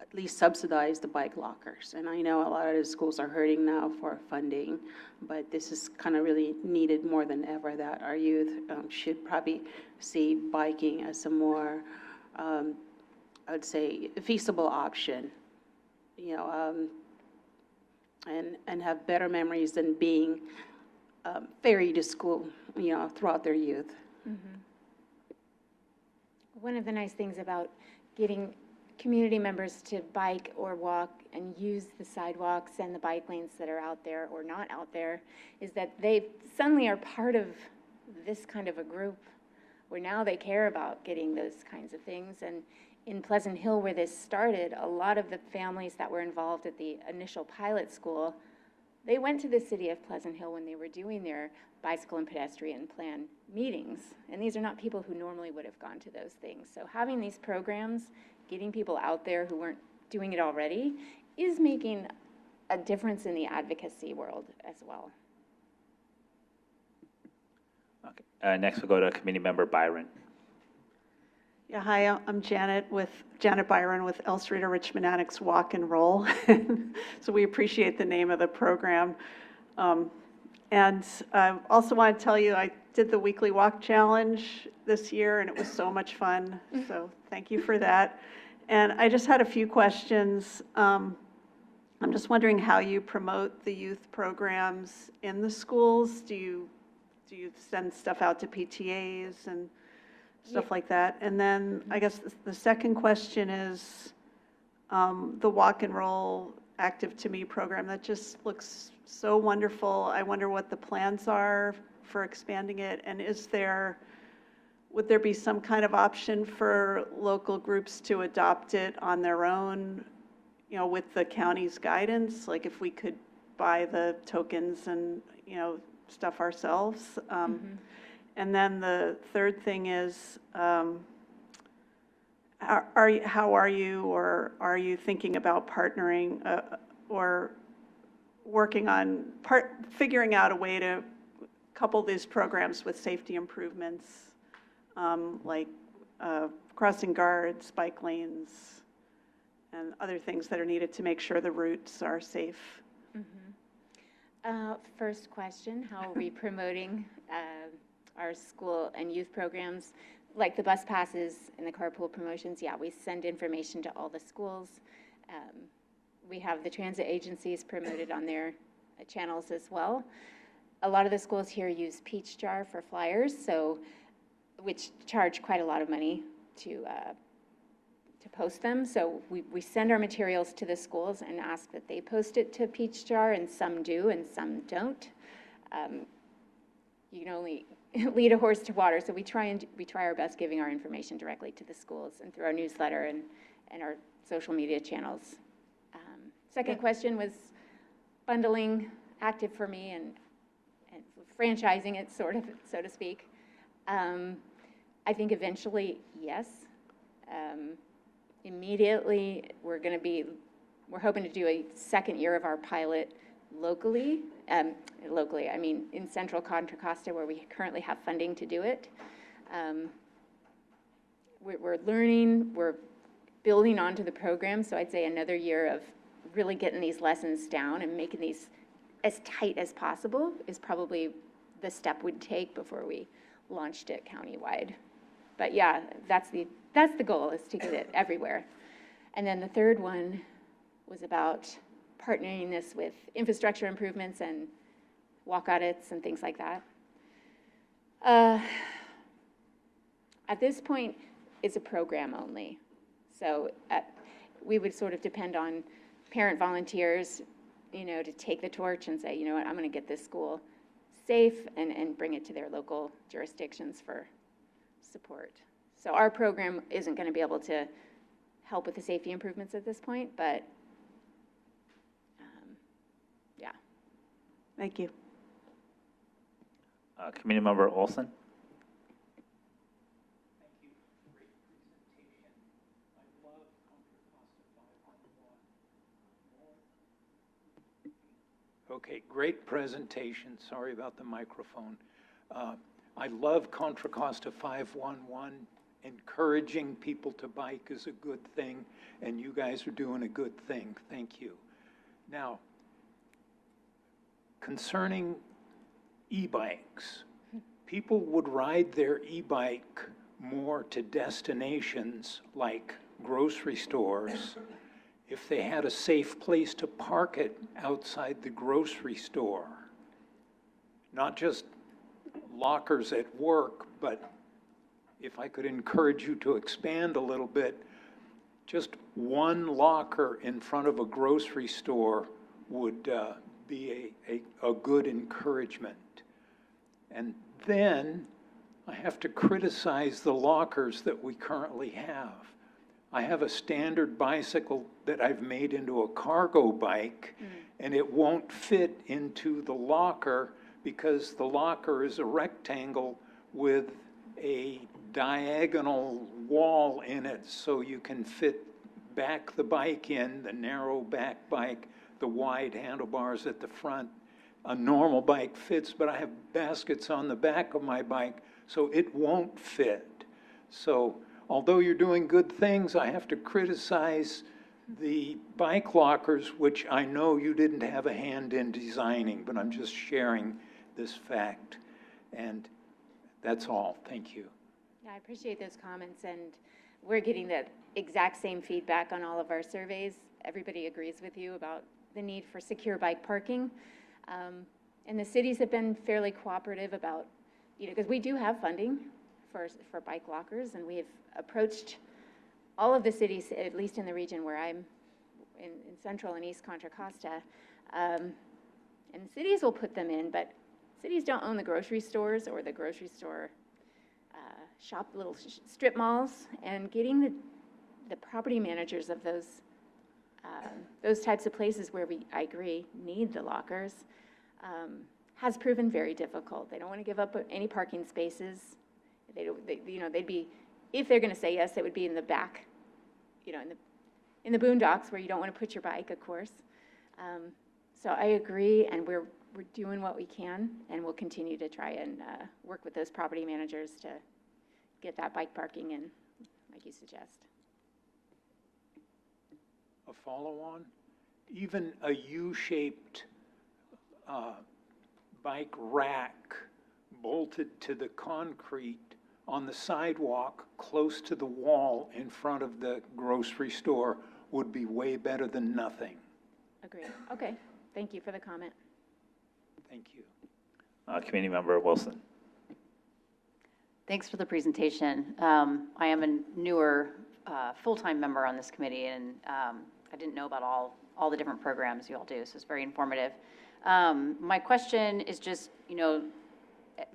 at least subsidize the bike lockers. And I know a lot of the schools are hurting now for funding, but this is kind of really needed more than ever, that our youth should probably see biking as a more, I would say, feasible option, and have better memories than being ferried to school, throughout their youth. Mm-hmm. One of the nice things about getting community members to bike or walk and use the sidewalks and the bike lanes that are out there or not out there is that they suddenly are part of this kind of a group where now they care about getting those kinds of things. And in Pleasant Hill, where this started, a lot of the families that were involved at the initial pilot school, they went to the city of Pleasant Hill when they were doing their bicycle and pedestrian plan meetings. And these are not people who normally would have gone to those things. So having these programs, getting people out there who weren't doing it already, is making a difference in the advocacy world as well. Okay, Next, we'll go to Committee Member Byron. Yeah, hi, I'm Janet Byron with El Cerrito Richmond Annex Walk and Roll. So we appreciate the name of the program. And I also want to tell you, I did the weekly walk challenge this year and it was so much fun. So thank you for that. And I just had a few questions. I'm just wondering how you promote the youth programs in the schools. Do you send stuff out to PTAs and stuff like that? And then I guess the second question is the Walk and Roll Active to Me program. That just looks so wonderful. I wonder what the plans are for expanding it, and would there be some kind of option for local groups to adopt it on their own, with the county's guidance? Like if we could buy the tokens and, stuff ourselves. And then the third thing is, how are you thinking about partnering or working on figuring out a way to couple these programs with safety improvements, like crossing guards, bike lanes, and other things that are needed to make sure the routes are safe? First question, how are we promoting our school and youth programs? Like the bus passes and the carpool promotions, yeah, we send information to all the schools. We have the transit agencies promoted on their channels as well. A lot of the schools here use Peach Jar for flyers, which charge quite a lot of money to post them. So we send our materials to the schools and ask that they post it to Peach Jar, and some do and some don't. You can only lead a horse to water, so we try our best giving our information directly to the schools and through our newsletter and our social media channels. Second question was bundling Active for Me and franchising it, sort of, so to speak. I think eventually, yes. Immediately, we're hoping to do a second year of our pilot locally. I mean in Central Contra Costa, where we currently have funding to do it. We're learning, we're building onto the program, so I'd say another year of really getting these lessons down and making these as tight as possible is probably the step we'd take before we launched it countywide. But yeah, that's the goal, is to get it everywhere. And then the third one was about partnering this with infrastructure improvements and walk audits and things like that. At this point, it's a program only. So we would sort of depend on parent volunteers, to take the torch and say, what, I'm going to get this school safe and bring it to their local jurisdictions for support. So our program isn't going to be able to help with the safety improvements at this point, but yeah. Thank you. Committee Member Olson. Okay, great presentation. Sorry about the microphone. I love Contra Costa 511. Encouraging people to bike is a good thing, and you guys are doing a good thing. Thank you. Now, concerning e-bikes, people would ride their e-bike more to destinations like grocery stores if they had a safe place to park it outside the grocery store. Not just lockers at work, but if I could encourage you to expand a little bit, just one locker in front of a grocery store would be a good encouragement. And then I have to criticize the lockers that we currently have. I have a standard bicycle that I've made into a cargo bike, and it won't fit into the locker because the locker is a rectangle with a diagonal wall in it, so you can fit back the bike in, the narrow back bike, the wide handlebars at the front. a normal bike fits, but I have baskets on the back of my bike, so it won't fit. So although you're doing good things, I have to criticize the bike lockers, which I know you didn't have a hand in designing, but I'm just sharing this fact. And that's all. Thank you. Yeah, I appreciate those comments, and we're getting the exact same feedback on all of our surveys. Everybody agrees with you about the need for secure bike parking. And the cities have been fairly cooperative about, because we do have funding for bike lockers, and we have approached all of the cities, at least in the region where I'm in Central and East Contra Costa, and cities will put them in, but cities don't own the grocery stores or the grocery store little strip malls, and getting the property managers of those types of places where I agree, need the lockers, has proven very difficult. They don't want to give up any parking spaces. They'd be, if they're going to say yes, it would be in the back, in the boondocks where you don't want to put your bike, of course. So I agree, and we're doing what we can, and we'll continue to try and work with those property managers to get that bike parking in, like you suggest. A follow-on, even a U-shaped bike rack bolted to the concrete on the sidewalk close to the wall in front of the grocery store would be way better than nothing. Agreed. Okay. Thank you for the comment. Thank you. Committee Member Wilson. Thanks for the presentation. I am a newer full-time member on this committee, and I didn't know about all the different programs you all do, so it's very informative. My question is just,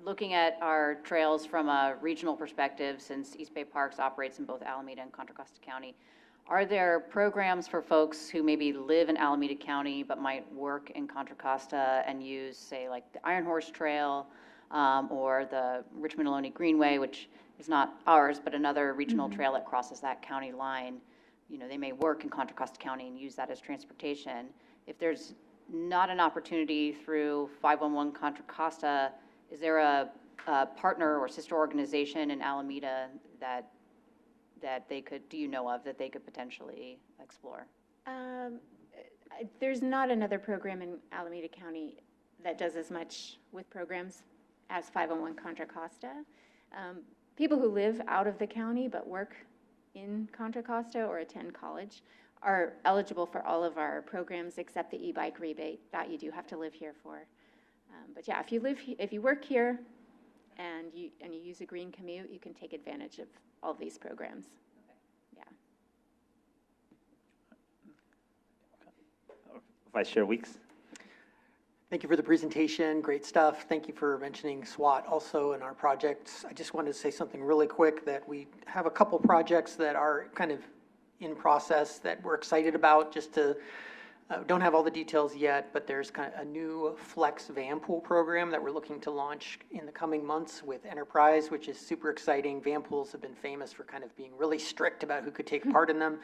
looking at our trails from a regional perspective, since East Bay Parks operates in both Alameda and Contra Costa County, are there programs for folks who maybe live in Alameda County but might work in Contra Costa and use, say, like the Iron Horse Trail or the Richmond-Ohlone Greenway, which is not ours, but another regional trail that crosses that county line? They may work in Contra Costa County and use that as transportation. If there's not an opportunity through 511 Contra Costa, is there a partner or sister organization in Alameda that they could, do you know of, that they could potentially explore? There's not another program in Alameda County that does as much with programs as 501 Contra Costa. People who live out of the county but work in Contra Costa or attend college are eligible for all of our programs except the e-bike rebate that you do have to live here for. But yeah, if you work here and you use a green commute, you can take advantage of all of these programs. Yeah. Vice Chair Weeks. Thank you for the presentation. Great stuff. Thank you for mentioning SWAT also in our projects. I just wanted to say something really quick, that we have a couple projects that are kind of in process that we're excited about. Just to don't have all the details yet, but there's kind of a new flex van pool program that we're looking to launch in the coming months with Enterprise, which is super exciting. Van pools have been famous for kind of being really strict about who could take part in them.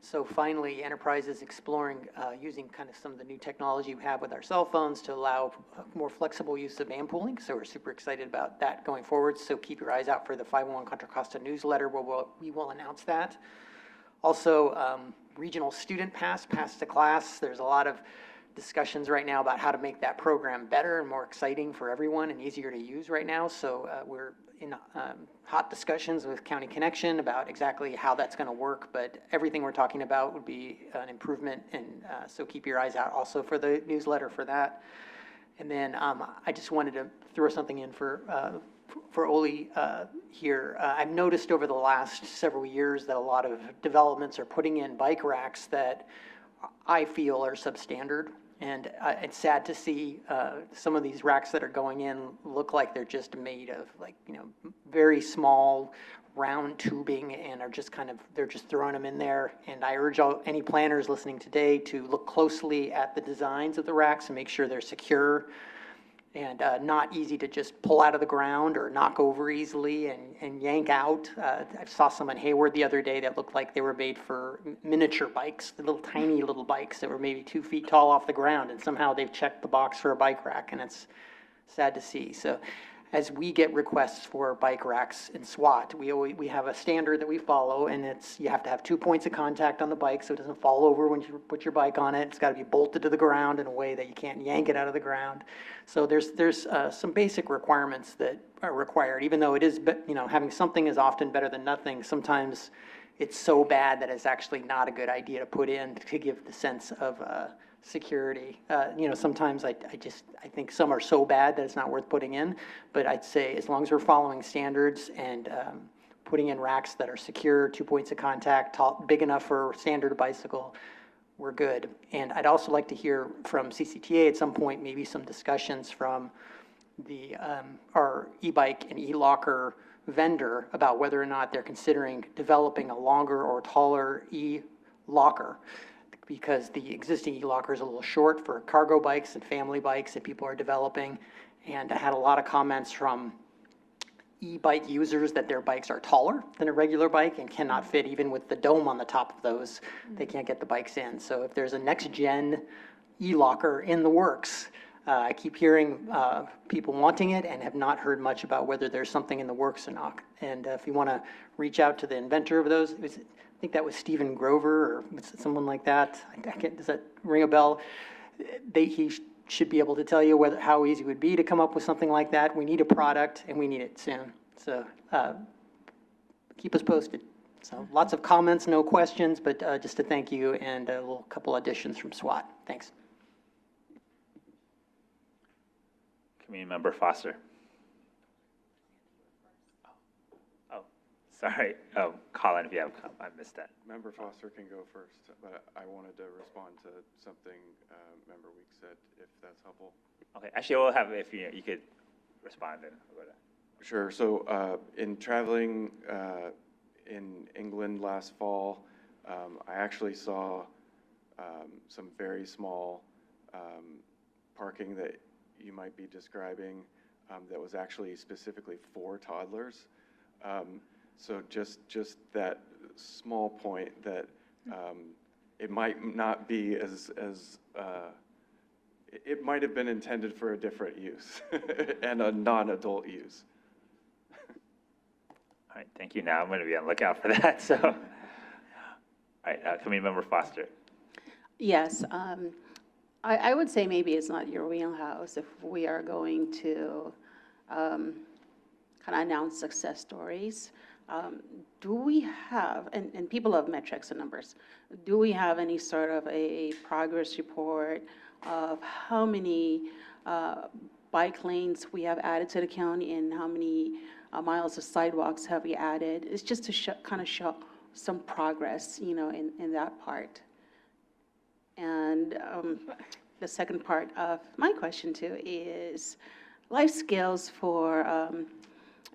So finally, Enterprise is exploring using kind of some of the new technology we have with our cell phones to allow more flexible use of van pooling. So we're super excited about that going forward. So keep your eyes out for the 501 Contra Costa newsletter where we will announce that. Also, regional student pass to class. There's a lot of discussions right now about how to make that program better and more exciting for everyone and easier to use right now. So we're in hot discussions with County Connection about exactly how that's going to work, but everything we're talking about would be an improvement, and so keep your eyes out also for the newsletter for that. And then I just wanted to throw something in for Oli here. I've noticed over the last several years that a lot of developments are putting in bike racks that I feel are substandard. And it's sad to see some of these racks that are going in look like they're just made of very small round tubing and are just they're just throwing them in there. And I urge any planners listening today to look closely at the designs of the racks and make sure they're secure and not easy to just pull out of the ground or knock over easily and yank out. I saw some in Hayward the other day that looked like they were made for miniature bikes, the little tiny little bikes that were maybe 2 feet tall off the ground, and somehow they've checked the box for a bike rack, and it's sad to see. So as we get requests for bike racks in SWAT, we have a standard that we follow, and it's you have to have 2 points of contact on the bike so it doesn't fall over when you put your bike on it. It's got to be bolted to the ground in a way that you can't yank it out of the ground. So there's some basic requirements that are required, even though it is, having something is often better than nothing. Sometimes it's so bad that it's actually not a good idea to put in to give the sense of security. Sometimes I think some are so bad that it's not worth putting in, but I'd say as long as we're following standards and putting in racks that are secure, 2 points of contact, tall, big enough for a standard bicycle, we're good. And I'd also like to hear from CCTA at some point, maybe some discussions from our e-bike and e-locker vendor about whether or not they're considering developing a longer or taller e-locker, because the existing e-locker is a little short for cargo bikes and family bikes that people are developing. And I had a lot of comments from e-bike users that their bikes are taller than a regular bike and cannot fit even with the dome on the top of those. They can't get the bikes in. So if there's a next-gen e-locker in the works, I keep hearing people wanting it and have not heard much about whether there's something in the works or not. And if you want to reach out to the inventor of those, I think that was Stephen Grover or someone like that. Does that ring a bell? He should be able to tell you how easy it would be to come up with something like that. We need a product and we need it soon. So keep us posted. So lots of comments, no questions, but just to thank you and a little couple additions from SWAT. Thanks. Community Member Foster. Oh, sorry. Oh, Colin, if you have, I missed that. Member Foster can go first, but I wanted to respond to something Member Weeks said, if that's helpful. Okay, actually, we'll have, if you could respond then. Sure. So in traveling in England last fall, I actually saw some very small parking that you might be describing that was actually specifically for toddlers. So just that small point that it might not be it might have been intended for a different use and a non-adult use. All right, thank you. Now I'm going to be on the lookout for that. So, all right, Community Member Foster. Yes, I would say maybe it's not your wheelhouse if we are going to kind of announce success stories. Do we have, and people love metrics and numbers, do we have any sort of a progress report of how many bike lanes we have added to the county and how many miles of sidewalks have we added? It's just to kind of show some progress, in that part. And the second part of my question too is life skills for,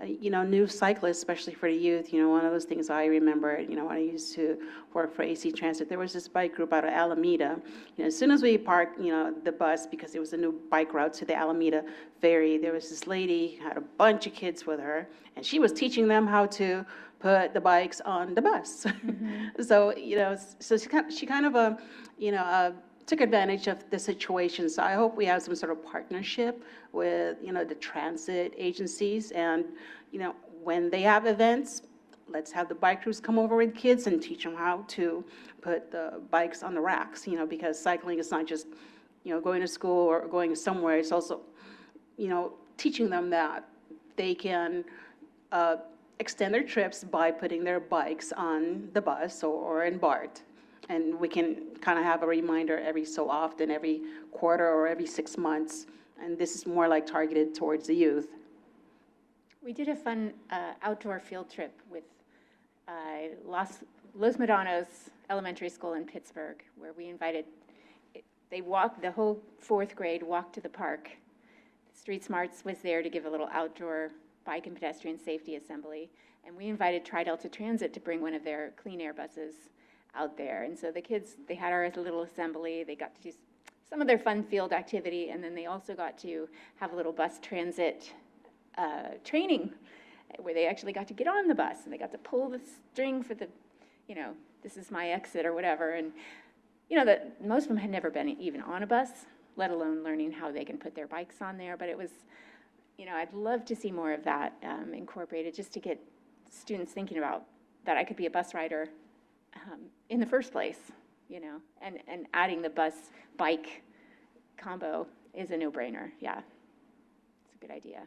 new cyclists, especially for the youth. One of those things I remember, when I used to work for AC Transit, there was this bike group out of Alameda. As soon as we parked, the bus, because it was a new bike route to the Alameda ferry, there was this lady, had a bunch of kids with her, and she was teaching them how to put the bikes on the bus. Mm-hmm. So, so she kind of, took advantage of the situation. So I hope we have some sort of partnership with, the transit agencies. And, when they have events, let's have the bike crews come over with kids and teach them how to put the bikes on the racks, because cycling is not just, going to school or going somewhere. It's also, teaching them that they can extend their trips by putting their bikes on the bus or in BART. And we can kind of have a reminder every so often, every quarter or every 6 months. And this is more like targeted towards the youth. We did a fun outdoor field trip with Los Medanos Elementary School in Pittsburgh, where we invited, the whole 4th grade walked to the park. Street Smarts was there to give a little outdoor bike and pedestrian safety assembly. And we invited Tri-Delta Transit to bring one of their clean air buses out there. And so the kids, they had our little assembly. They got to do some of their fun field activity, and then they also got to have a little bus transit training where they actually got to get on the bus and they got to pull the string for the, this is my exit or whatever. And, that most of them had never been even on a bus, let alone learning how they can put their bikes on there. But it was, I'd love to see more of that incorporated, just to get students thinking about that I could be a bus rider in the first place, and adding the bus-bike combo is a no-brainer. Yeah, it's a good idea.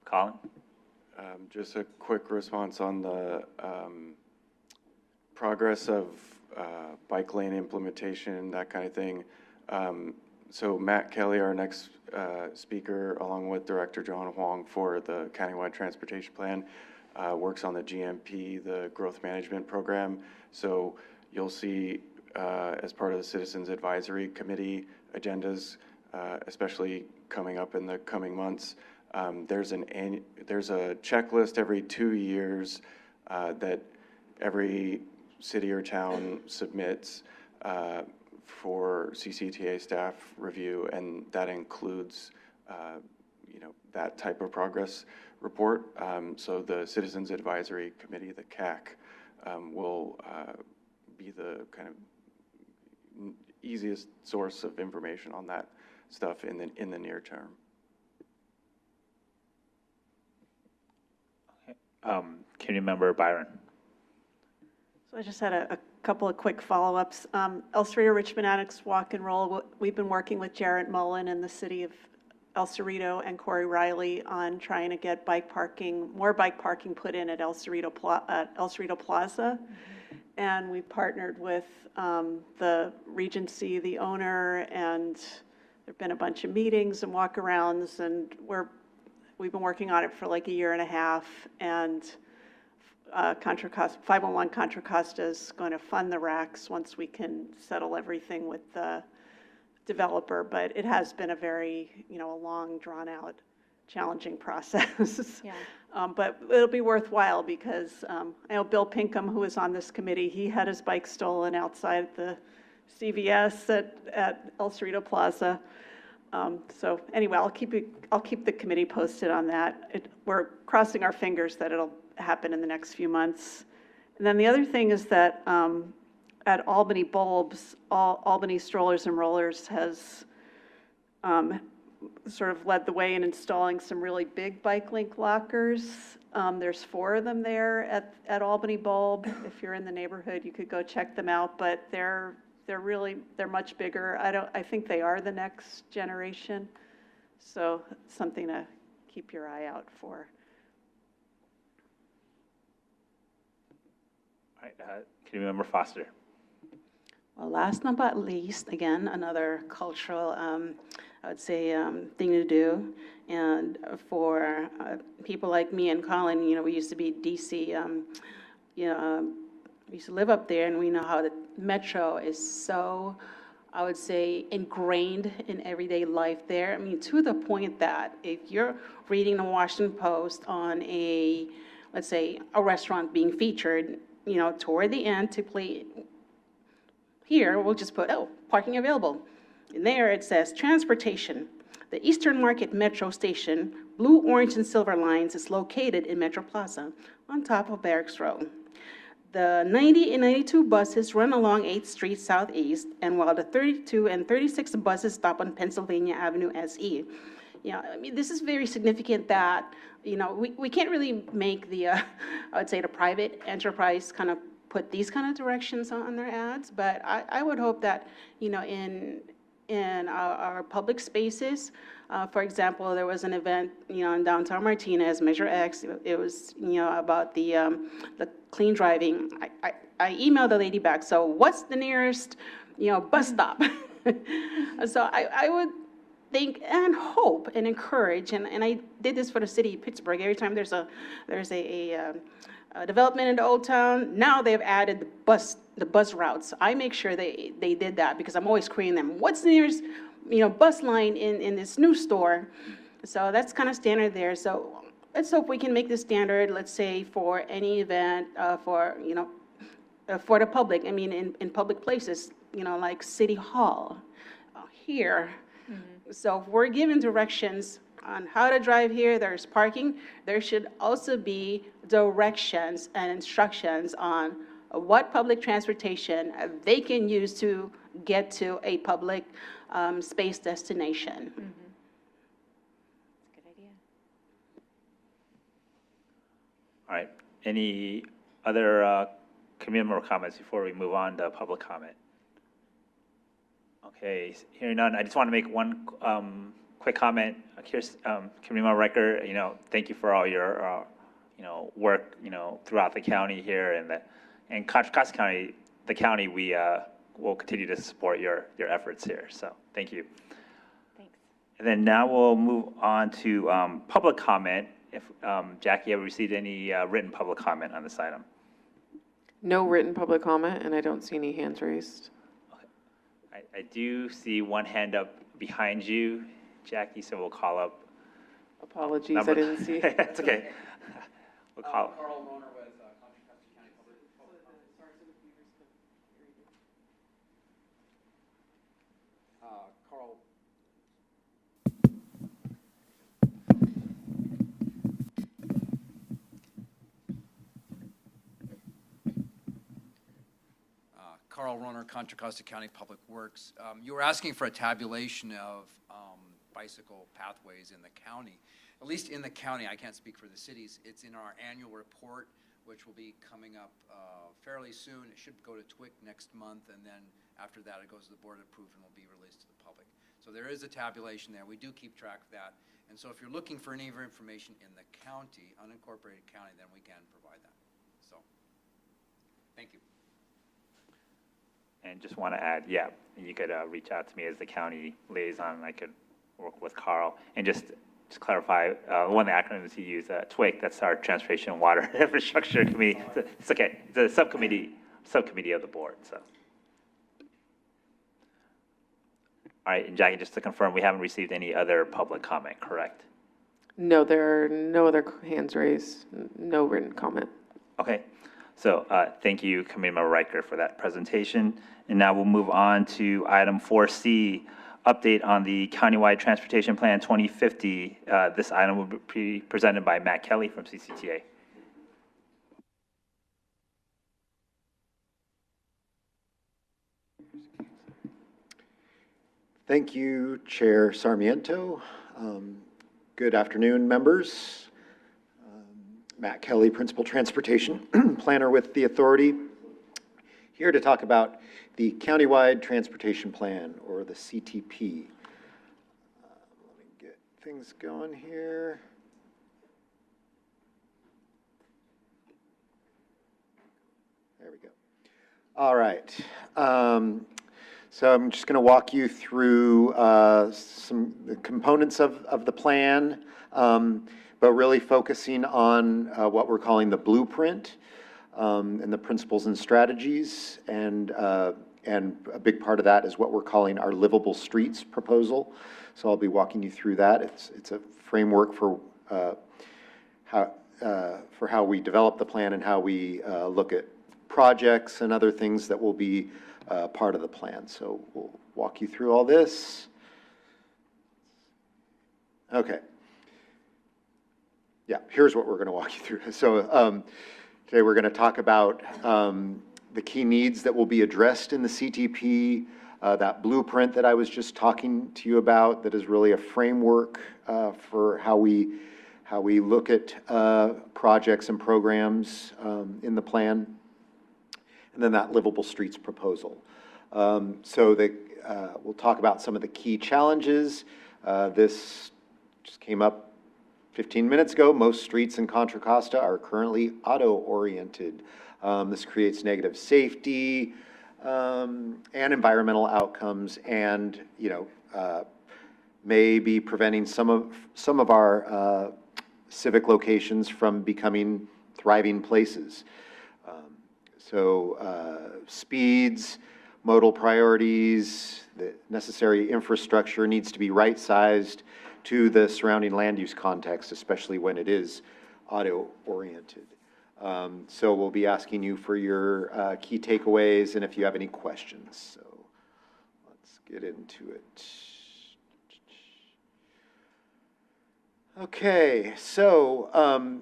Colin? Just a quick response on the progress of bike lane implementation, that kind of thing. So Matt Kelly, our next speaker, along with Director John Huang for the Countywide Transportation Plan, works on the GMP, the Growth Management Program. So you'll see as part of the Citizens Advisory Committee agendas, especially coming up in the coming months, there's a checklist every 2 years that every city or town submits for CCTA staff review, and that includes that type of progress report. So the Citizens Advisory Committee, the CAC, will be the kind of easiest source of information on that stuff in the near term. Community Member Byron. So I just had a couple of quick follow-ups. El Cerrito Richmond Annex Walk and Roll, we've been working with Jarrett Mullen and the city of El Cerrito and Corey Riley on trying to get more bike parking put in at El Cerrito Plaza. Mm-hmm. And we partnered with the Regency, the owner, and there've been a bunch of meetings and walk-arounds, and we've been working on it for like a year and a half, and 511 Contra Costa is going to fund the racks once we can settle everything with the developer. But it has been a very, a long, drawn-out, challenging process. Yeah. But it'll be worthwhile because I know Bill Pinkham, who is on this committee, he had his bike stolen outside the CVS at El Cerrito Plaza. So anyway, I'll keep the committee posted on that. We're crossing our fingers that it'll happen in the next few months. And then the other thing is that at Albany Bulbs, Albany Strollers and Rollers has sort of led the way in installing some really big bike link lockers. There's 4 of them there at Albany Bulb. If you're in the neighborhood, you could go check them out, but they're much bigger. I think they are the next generation. So something to keep your eye out for. All right, Community Member Foster. Well, last but not least, again, another cultural, I would say, thing to do. And for people like me and Colin, we used to be DC, we used to live up there, and we know how the metro is so, I would say, ingrained in everyday life there. I mean, to the point that if you're reading the Washington Post on let's say, a restaurant being featured, toward the end to play, here, we'll just put, parking available. And there it says, transportation. The Eastern Market Metro Station, blue, orange, and silver lines, is located in Metro Plaza on top of Barracks Road. The 90 and 92 buses run along 8th Street Southeast, and while the 32 and 36 buses stop on Pennsylvania Avenue SE. I mean, this is very significant that, we can't really make I would say the private enterprise kind of put these kind of directions on their ads, but I would hope that, in our public spaces, for example, there was an event, in downtown Martinez, Measure X. It was, about the clean driving. I emailed the lady back. So what's the nearest, bus stop? So I would think and hope and encourage, and I did this for the city of Pittsburgh. Every time there's a development in the Old Town, now they've added the bus routes. I make sure they did that because I'm always querying them. What's the nearest, bus line in this new store? So that's kind of standard there. So let's hope we can make this standard, let's say, for any event, for, for the public. I mean, in public places, like City Hall, here. So if we're given directions on how to drive here, there's parking, there should also be directions and instructions on what public transportation they can use to get to a public space destination. That's a good idea. All right. Any other community member comments before we move on to public comment? Okay, hearing none, I just want to make one quick comment. Here's community member Riker, thank you for all your work, throughout the county here and Contra Costa County, the county, we will continue to support your efforts here. So thank you. Thanks. And then now we'll move on to public comment. If Jackie, have we received any written public comment on this item? No written public comment, and I don't see any hands raised. I do see one hand up behind you, Jackie, so we'll call up. Apologies, I didn't see. It's okay. We'll call. Carl Roner with Contra Costa County Public. Carl. Carl Roner, Contra Costa County Public Works. You were asking for a tabulation of bicycle pathways in the county. At least in the county, I can't speak for the cities. It's in our annual report, which will be coming up fairly soon. It should go to TWIC next month, and then after that, it goes to the board approved and will be released to the public. So there is a tabulation there. We do keep track of that. And so if you're looking for any information in the county, unincorporated county, then we can provide that. So, thank you. And just want to add, yeah, you could reach out to me as the county liaison, and I could work with Carl. And just clarify, one of the acronyms he used, TWIC, that's our Transportation and Water Infrastructure Committee. It's okay, it's a subcommittee of the board, so. All right, and Jackie, just to confirm, we haven't received any other public comment, correct? No, there are no other hands raised, no written comment. Okay, so thank you, Committee Member Riker, for that presentation. And now we'll move on to item 4C, update on the Countywide Transportation Plan 2050. This item will be presented by Matt Kelly from CCTA. Thank you, Chair Sarmiento. Good afternoon, members. Matt Kelly, Principal Transportation Planner with the Authority, here to talk about the Countywide Transportation Plan, or the CTP. Let me get things going here. There we go. All right. So I'm just going to walk you through some components of the plan, but really focusing on what we're calling the blueprint and the principles and strategies. And a big part of that is what we're calling our livable streets proposal. So I'll be walking you through that. It's a framework for how we develop the plan and how we look at projects and other things that will be part of the plan. So we'll walk you through all this. Okay. Yeah, here's what we're going to walk you through. So today we're going to talk about the key needs that will be addressed in the CTP, that blueprint that I was just talking to you about, that is really a framework for how we look at projects and programs in the plan. And then that livable streets proposal. So we'll talk about some of the key challenges. This just came up 15 minutes ago. Most streets in Contra Costa are currently auto-oriented. This creates negative safety and environmental outcomes, and may be preventing some of our civic locations from becoming thriving places. So speeds, modal priorities, the necessary infrastructure needs to be right-sized to the surrounding land use context, especially when it is auto-oriented. So we'll be asking you for your key takeaways and if you have any questions. So let's get into it. Okay, so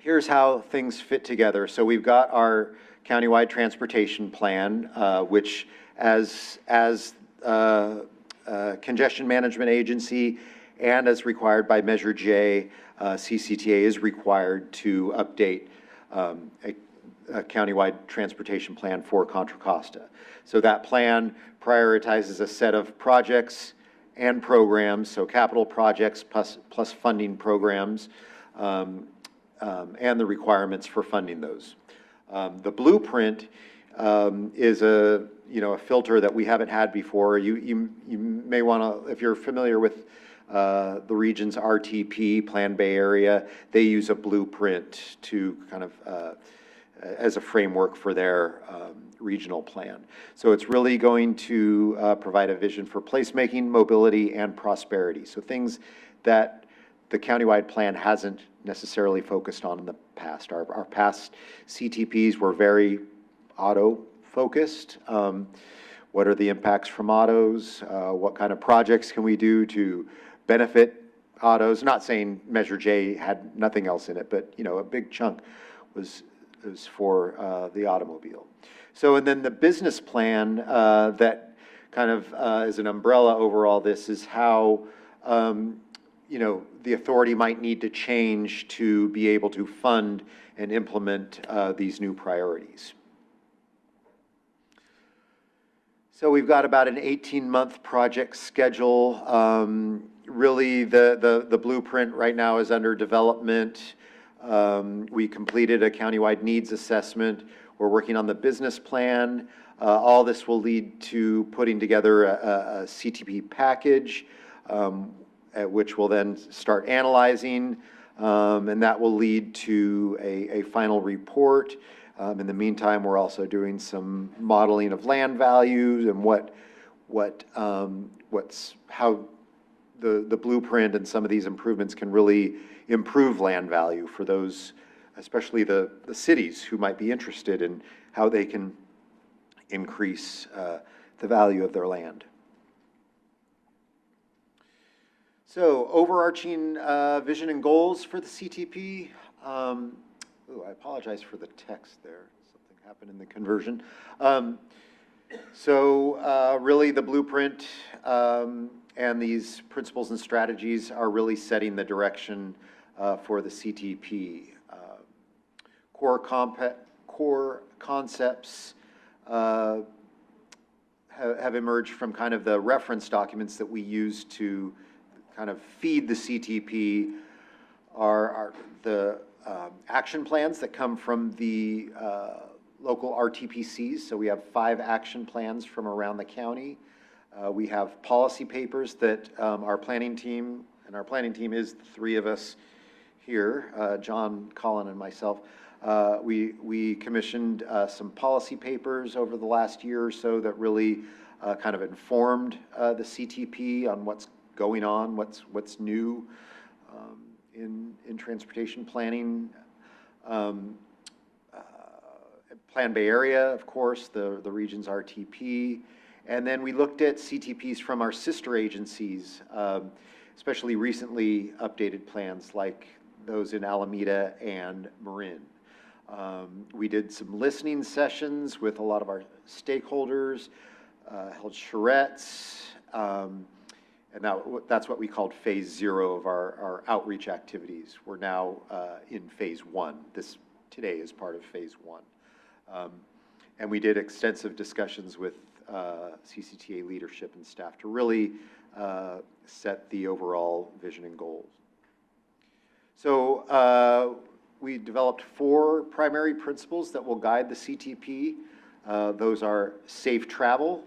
here's how things fit together. So we've got our countywide transportation plan, which as congestion management agency and as required by Measure J, CCTA is required to update a countywide transportation plan for Contra Costa. So that plan prioritizes a set of projects and programs, so capital projects plus funding programs, and the requirements for funding those. The blueprint is a filter that we haven't had before. You may want to, if you're familiar with the region's RTP, Plan Bay Area, they use a blueprint to kind of as a framework for their regional plan. So it's really going to provide a vision for placemaking, mobility, and prosperity. So things that the countywide plan hasn't necessarily focused on in the past. Our past CTPs were very auto-focused. What are the impacts from autos? What kind of projects can we do to benefit autos? Not saying Measure J had nothing else in it, but a big chunk was for the automobile. So, and then the business plan that kind of is an umbrella over all this is how the authority might need to change to be able to fund and implement these new priorities. So we've got about an 18-month project schedule. Really, the blueprint right now is under development. We completed a countywide needs assessment. We're working on the business plan. All this will lead to putting together a CTP package, which we'll then start analyzing, and that will lead to a final report. In the meantime, we're also doing some modeling of land values and how the blueprint and some of these improvements can really improve land value for those, especially the cities who might be interested in how they can increase the value of their land. So overarching vision and goals for the CTP. I apologize for the text there. Something happened in the conversion. Really the blueprint and these principles and strategies are really setting the direction for the CTP. Core concepts have emerged from kind of the reference documents that we use to kind of feed the CTP are the action plans that come from the local RTPCs. So we have 5 action plans from around the county. We have policy papers that our planning team, and our planning team is the 3 of us here, John, Colin, and myself. We commissioned some policy papers over the last year or so that really kind of informed the CTP on what's going on, what's new in transportation planning. Plan Bay Area, of course, the region's RTP. And then we looked at CTPs from our sister agencies, especially recently updated plans like those in Alameda and Marin. We did some listening sessions with a lot of our stakeholders, held charrettes, and that's what we called phase 0 of our outreach activities. We're now in phase 1. This today is part of phase 1. And we did extensive discussions with CCTA leadership and staff to really set the overall vision and goals. So we developed 4 primary principles that will guide the CTP. Those are safe travel.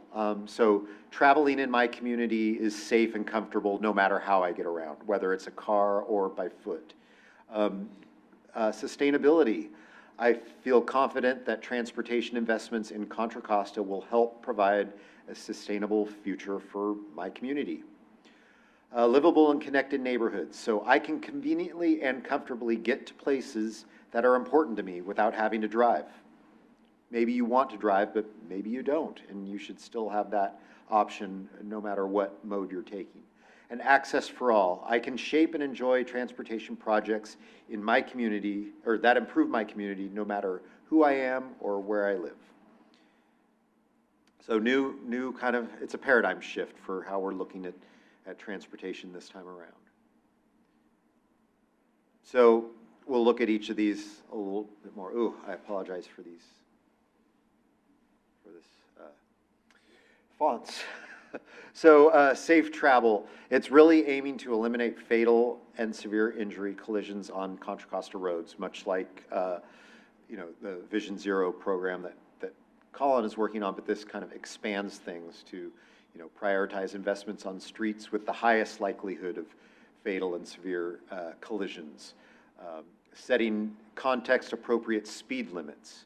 So traveling in my community is safe and comfortable no matter how I get around, whether it's a car or by foot. Sustainability. I feel confident that transportation investments in Contra Costa will help provide a sustainable future for my community. Livable and connected neighborhoods, so I can conveniently and comfortably get to places that are important to me without having to drive. Maybe you want to drive, but maybe you don't, and you should still have that option no matter what mode you're taking. And access for all. I can shape and enjoy transportation projects in my community, or that improve my community, no matter who I am or where I live. So new kind of, it's a paradigm shift for how we're looking at transportation this time around. So we'll look at each of these a little bit more. Ooh, I apologize for this fonts. So safe travel, it's really aiming to eliminate fatal and severe injury collisions on Contra Costa roads, much like you know, the Vision Zero program that Colin is working on, but this kind of expands things to, you know, prioritize investments on streets with the highest likelihood of fatal and severe collisions. Setting context-appropriate speed limits.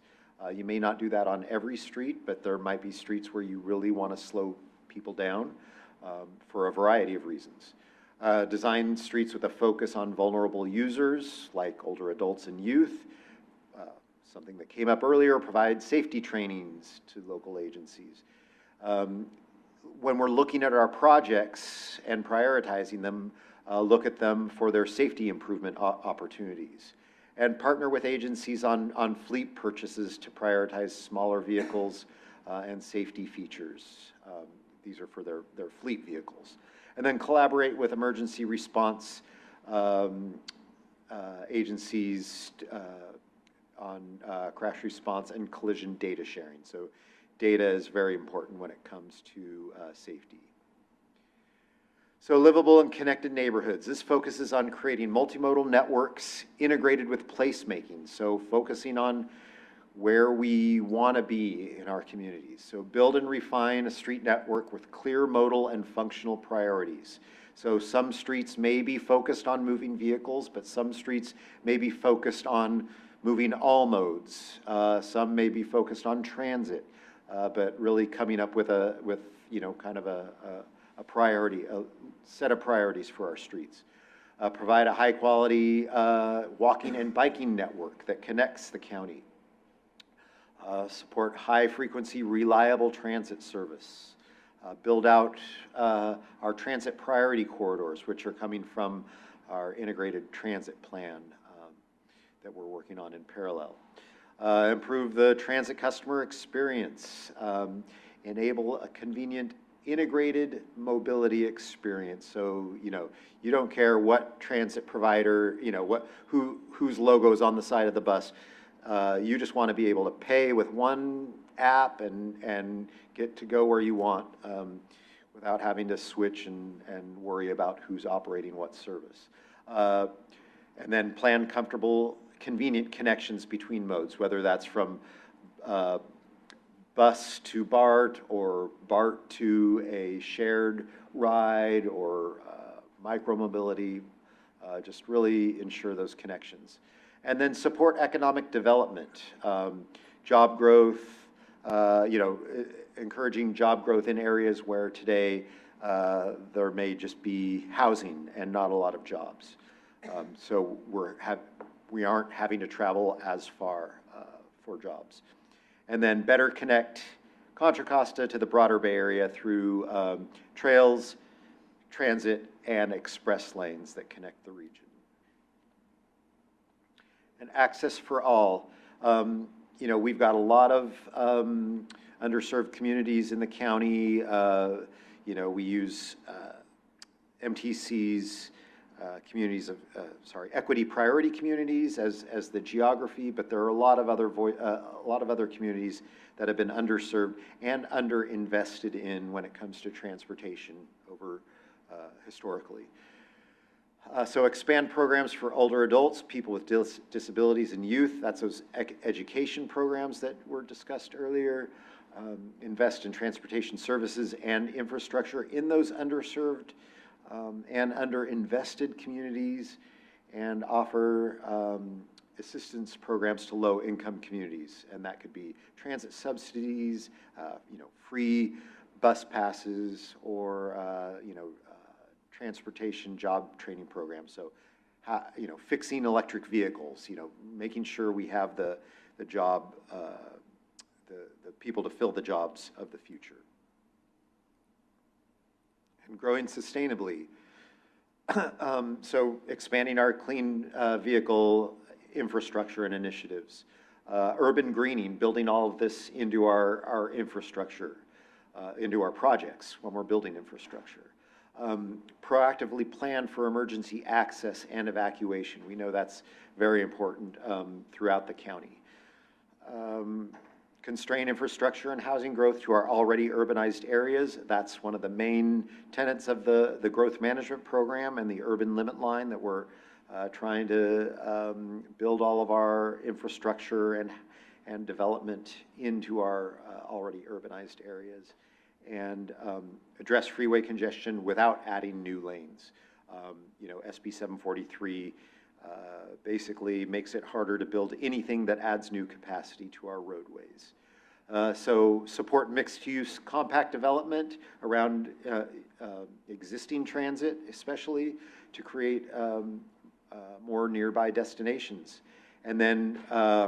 You may not do that on every street, but there might be streets where you really want to slow people down for a variety of reasons. Design streets with a focus on vulnerable users like older adults and youth. Something that came up earlier, provide safety trainings to local agencies. When we're looking at our projects and prioritizing them, look at them for their safety improvement opportunities. And partner with agencies on fleet purchases to prioritize smaller vehicles and safety features. These are for their fleet vehicles. And then collaborate with emergency response agencies on crash response and collision data sharing. So data is very important when it comes to safety. So livable and connected neighborhoods. This focuses on creating multimodal networks integrated with placemaking. So focusing on where we want to be in our communities. So build and refine a street network with clear modal and functional priorities. So some streets may be focused on moving vehicles, but some streets may be focused on moving all modes. Some may be focused on transit, but really coming up with you know, kind of a priority, a set of priorities for our streets. Provide a high quality walking and biking network that connects the county. Support high frequency, reliable transit service. Build out our transit priority corridors, which are coming from our integrated transit plan that we're working on in parallel. Improve the transit customer experience. Enable a convenient integrated mobility experience. So, you know, you don't care what transit provider, you know, whose logo is on the side of the bus. You just want to be able to pay with one app and get to go where you want without having to switch and worry about who's operating what service. And then plan comfortable, convenient connections between modes, whether that's from bus to BART or BART to a shared ride or micromobility. Just really ensure those connections. And then support economic development, job growth, you know, encouraging job growth in areas where today there may just be housing and not a lot of jobs. So we aren't having to travel as far for jobs. And then better connect Contra Costa to the broader Bay Area through trails, transit, and express lanes that connect the region. And access for all. You know, we've got a lot of underserved communities in the county. You know, we use MTC's communities of, equity priority communities as the geography, but there are a lot of other communities that have been underserved and underinvested in when it comes to transportation over historically. So expand programs for older adults, people with disabilities, and youth. That's those education programs that were discussed earlier. Invest in transportation services and infrastructure in those underserved and underinvested communities, and offer assistance programs to low-income communities. And that could be transit subsidies, you know, free bus passes, or you know, transportation job training program. So, you know, fixing electric vehicles, you know, making sure we have the job, the people to fill the jobs of the future. And growing sustainably. So expanding our clean vehicle infrastructure and initiatives. Urban greening, building all of this into our infrastructure, into our projects when we're building infrastructure. Proactively plan for emergency access and evacuation. We know that's very important throughout the county. Constrain infrastructure and housing growth to our already urbanized areas. That's one of the main tenets of the growth management program and the urban limit line that we're trying to build all of our infrastructure and development into our already urbanized areas, and address freeway congestion without adding new lanes. You know, SB 743 basically makes it harder to build anything that adds new capacity to our roadways. So support mixed-use compact development around existing transit, especially to create more nearby destinations. And then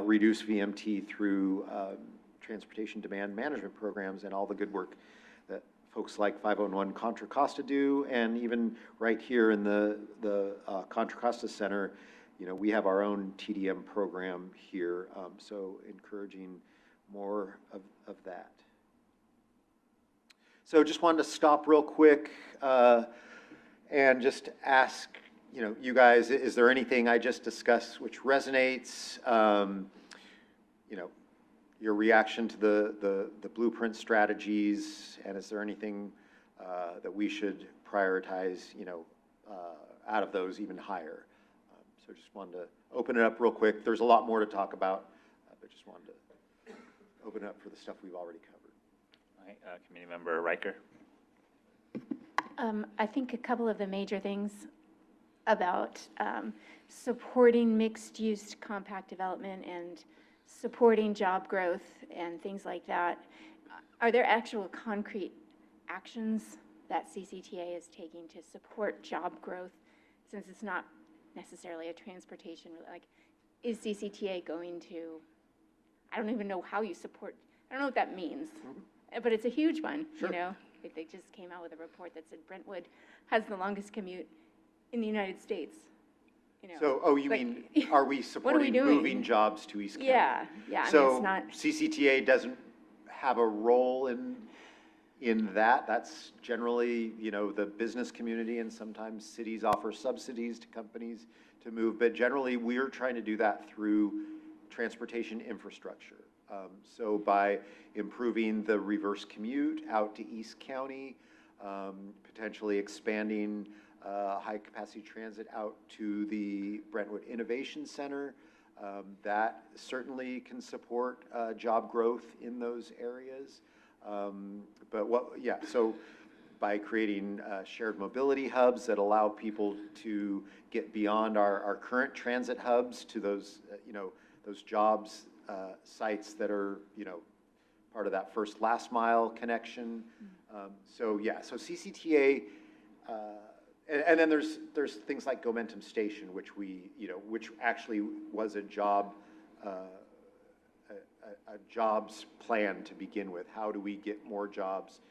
reduce VMT through transportation demand management programs and all the good work that folks like 501 Contra Costa do, and even right here in the Contra Costa Center, you know, we have our own TDM program here, so encouraging more of that. So just wanted to stop real quick and just ask, you know, you guys, is there anything I just discussed which resonates? You know, your reaction to the blueprint strategies, and is there anything that we should prioritize, you know, out of those even higher? So just wanted to open it up real quick. There's a lot more to talk about, but just wanted to open it up for the stuff we've already covered. All right, Committee Member Riker. I think a couple of the major things about supporting mixed-use compact development and supporting job growth and things like that. Are there actual concrete actions that CCTA is taking to support job growth, since it's not necessarily a transportation, like, is CCTA going to, I don't even know how you support, I don't know what that means, but it's a huge one, Sure. You know? They just came out with a report that said Brentwood has the longest commute in the United States. You know, So, oh, you mean, are we supporting doing? moving jobs to East County? Yeah, yeah, I mean, So it's not, CCTA doesn't have a role in that. That's generally, you know, the business community, and sometimes cities offer subsidies to companies to move. But generally, we're trying to do that through transportation infrastructure. So by improving the reverse commute out to East County, potentially expanding high-capacity transit out to the Brentwood Innovation Center, that certainly can support job growth in those areas. So by creating shared mobility hubs that allow people to get beyond our current transit hubs to those, you know, those jobs sites that are, you know, part of that first last mile connection. So CCTA, and then there's things like Gomentum Station, which which actually was a job, a jobs plan to begin with. How do we get more jobs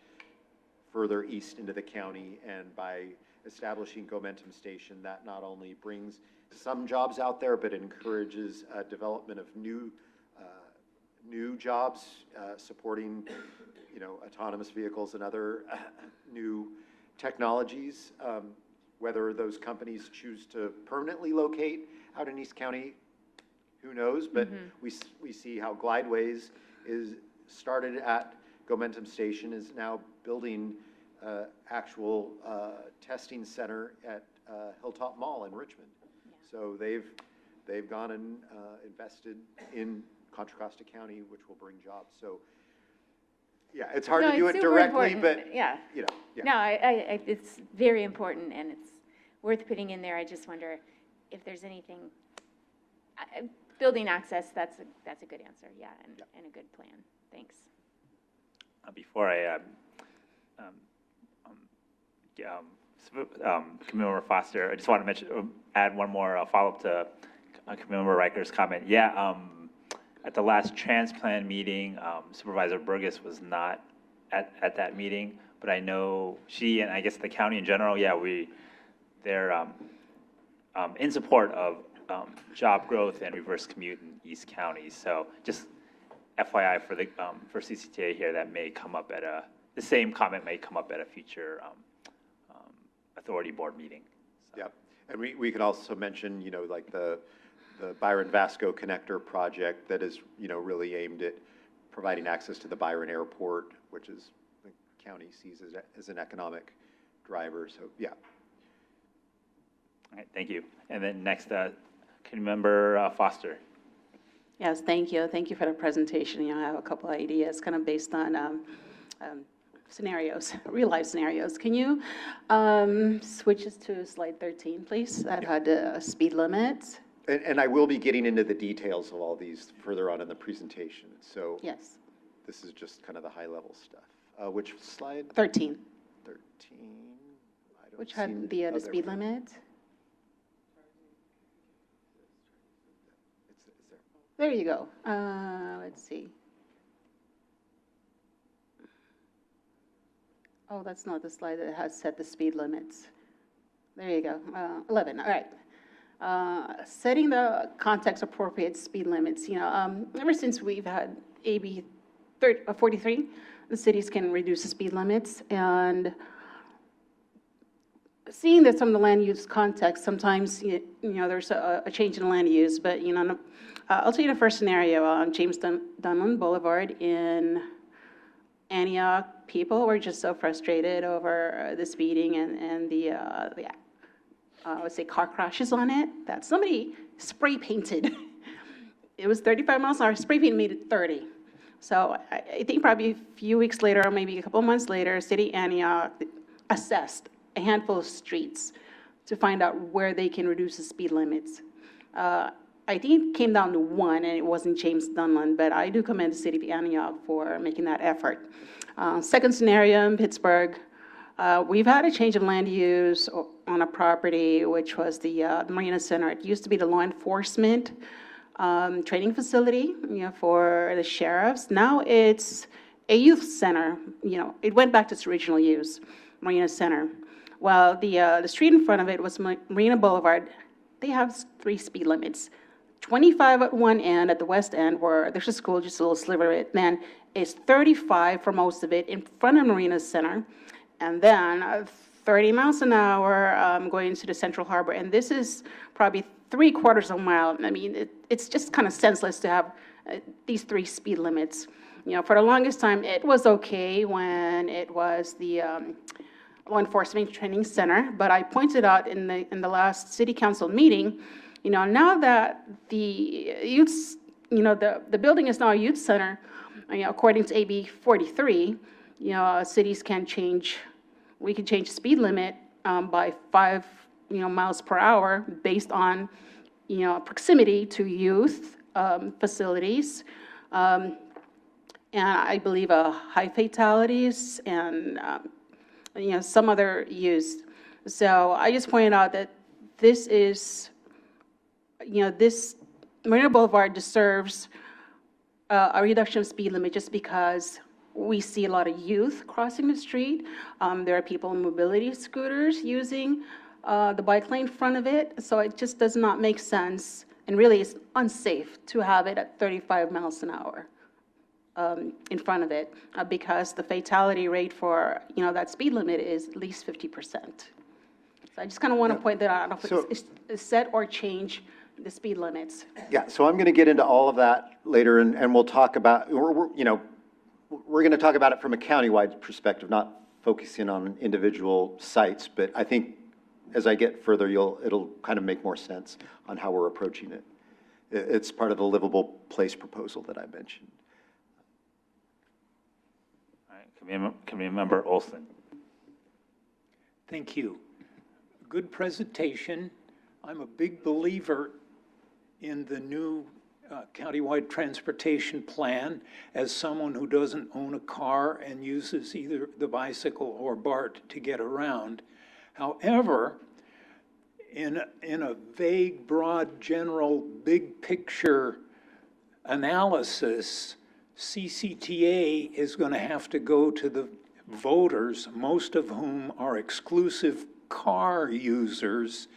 further east into the county? And by establishing Gomentum Station, that not only brings some jobs out there, but encourages development of new jobs, supporting, you know, autonomous vehicles and other new technologies. Whether those companies choose to permanently locate out in East County, who knows? But we see how Glideways is started at Gomentum Station, is now building actual testing center at Hilltop Mall in Richmond. Yeah. So they've gone and invested in Contra Costa County, which will bring jobs. So yeah, it's hard to do it directly, but yeah. You know, yeah. No, it's very important, and it's worth putting in there. I just wonder if there's anything, building access, that's a good answer, yeah, and a good plan. Thanks. Before I Committeemember Foster, I just want to mention, add one more follow-up to Committeemember Riker's comment. Yeah, at the last transplant meeting, Supervisor Burgess was not at that meeting, but I know she and I guess the county in general, yeah, they're in support of job growth and reverse commute in East County. So just FYI for the for CCTA here, that may come up at the same comment may come up at a future authority board meeting. So. Yep, and we could also mention, like the Byron Vasco Connector project that is, really aimed at providing access to the Byron Airport, which is the county sees as an economic driver. So yeah. All right, thank you. And then next, Committeemember Foster. Yes, thank you. Thank you for the presentation. I have a couple of ideas kind of based on scenarios, real life scenarios. Can you switch us to slide 13, please? That had speed limits. And I will be getting into the details of all these further on in the presentation. So Yes. This is just kind of the high level stuff. Which slide? 13. 13. Which had the speed limit. There you go. Let's see. Oh, that's not the slide that has set the speed limits. There you go. 11. All right. Setting the context appropriate speed limits. Ever since we've had AB 43, the cities can reduce the speed limits, and seeing that some of the land use context, sometimes there's a change in land use, but I'll tell you the first scenario on James Dunlin Boulevard in Antioch. People were just so frustrated over the speeding and the I would say car crashes on it that somebody spray painted. It was 35 miles an hour. Spray paint made it 30. So I think probably a few weeks later, or maybe a couple months later, City Antioch assessed a handful of streets to find out where they can reduce the speed limits. I think it came down to one, and it wasn't James Dunlin, but I do commend the City of Antioch for making that effort. Second scenario in Pittsburgh, we've had a change of land use on a property, which was the Marina Center. It used to be the law enforcement training facility, for the sheriffs. Now it's a youth center. It went back to its original use, Marina Center. Well, the street in front of it was Marina Boulevard. They have 3 speed limits. 25 at one end, at the west end, where there's a school, just a little sliver of it. Then it's 35 for most of it in front of Marina Center. And then 30 miles an hour going to the Central Harbor. And this is probably 3/4 of a mile. I mean, it's just kind of senseless to have these 3 speed limits. For the longest time, it was okay when it was the law enforcement training center. But I pointed out in the last city council meeting, now that the youth, the building is now a youth center, according to AB 43, cities can change, we can change the speed limit by 5, miles per hour based on, proximity to youth facilities. And I believe high fatalities and, some other use. So I just pointed out that this is, this Marina Boulevard deserves a reduction of speed limit just because we see a lot of youth crossing the street. There are people in mobility scooters using the bike lane in front of it. So it just does not make sense. And really it's unsafe to have it at 35 miles an hour in front of it because the fatality rate for, that speed limit is at least 50%. So I just kind of want to point that out. I don't know if it's set or change the speed limits. Yeah, so I'm going to get into all of that later, and we'll talk about, we're going to talk about it from a countywide perspective, not focusing on individual sites, but I think as I get further, it'll kind of make more sense on how we're approaching it. It's part of the livable place proposal that I mentioned. All right, Committeemember Olson. Thank you. Good presentation. I'm a big believer in the new countywide transportation plan as someone who doesn't own a car and uses either the bicycle or BART to get around. However, in a vague, broad, general, big picture analysis, CCTA is going to have to go to the voters, most of whom are exclusive car users,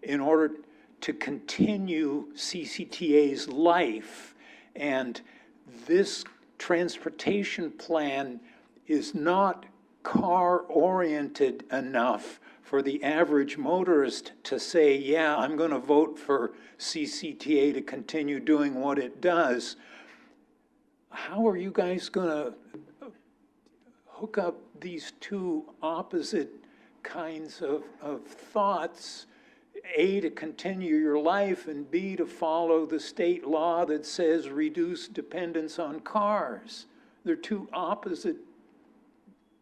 in order to continue CCTA's life. And this transportation plan is not car-oriented enough for the average motorist to say, yeah, I'm going to vote for CCTA to continue doing what it does. How are you guys going to hook up these two opposite kinds of thoughts? A, to continue your life, and B, to follow the state law that says reduce dependence on cars. They're two opposite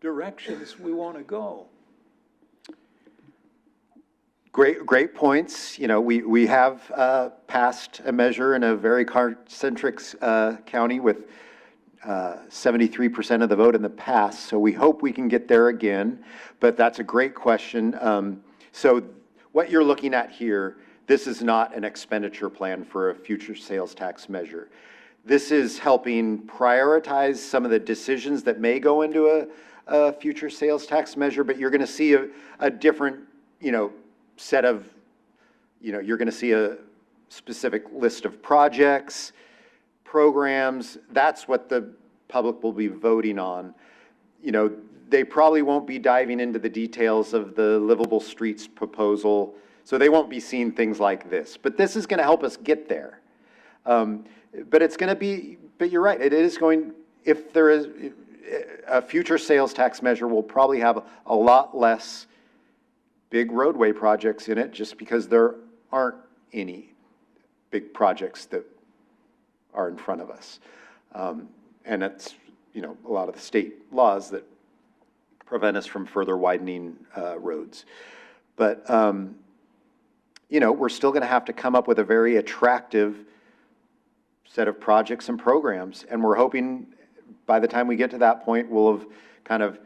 directions we want to go. Great points. You know, we have passed a measure in a very car-centric county with 73% of the vote in the past, so we hope we can get there again, but that's a great question. So what you're looking at here, this is not an expenditure plan for a future sales tax measure. This is helping prioritize some of the decisions that may go into a future sales tax measure, but you're going to see a different, set of, you're going to see a specific list of projects, programs. That's what the public will be voting on. They probably won't be diving into the details of the livable streets proposal, so they won't be seeing things like this. But this is going to help us get there. But it's going to be, but you're right, it is going, if there is a future sales tax measure, will probably have a lot less big roadway projects in it, just because there aren't any big projects that are in front of us. And that's, a lot of the state laws that prevent us from further widening roads. But, we're still going to have to come up with a very attractive set of projects and programs. And we're hoping by the time we get to that point, we'll have kind of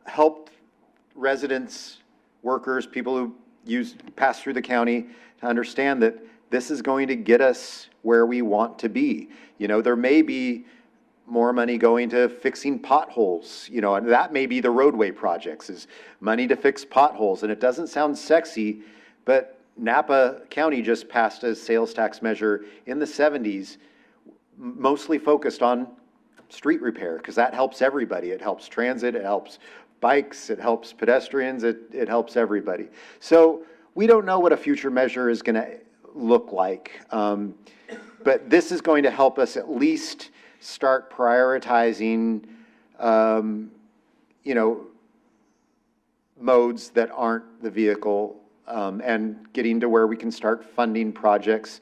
helped residents, workers, people who pass through the county to understand that this is going to get us where we want to be. There may be more money going to fixing potholes, and that may be the roadway projects, is money to fix potholes. And it doesn't sound sexy, but Napa County just passed a sales tax measure in the 70s, mostly focused on street repair, because that helps everybody. It helps transit, it helps bikes, it helps pedestrians, it helps everybody. So we don't know what a future measure is going to look like, but this is going to help us at least start prioritizing, modes that aren't the vehicle, and getting to where we can start funding projects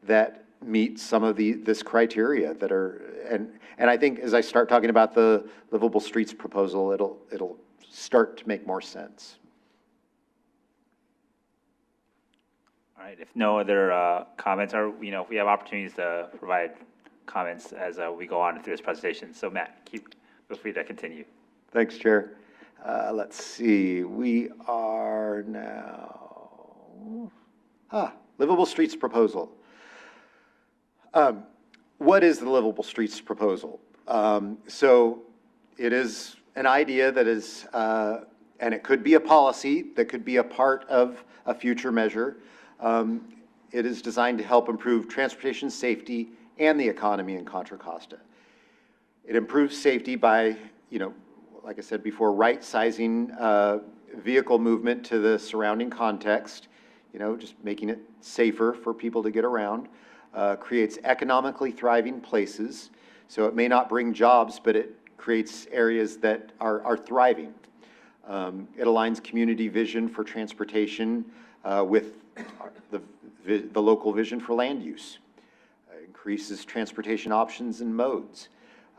that meet some of this criteria that are, and I think as I start talking about the livable streets proposal, it'll start to make more sense. All right, if no other comments, or if we have opportunities to provide comments as we go on through this presentation. So Matt, feel free to continue. Thanks, Chair. Let's see, we are now, livable streets proposal. What is the livable streets proposal? So it is an idea that is, and it could be a policy that could be a part of a future measure. It is designed to help improve transportation safety and the economy in Contra Costa. It improves safety by, like I said before, right-sizing vehicle movement to the surrounding context, just making it safer for people to get around. Creates economically thriving places. So it may not bring jobs, but it creates areas that are thriving. It aligns community vision for transportation with the local vision for land use. Increases transportation options and modes.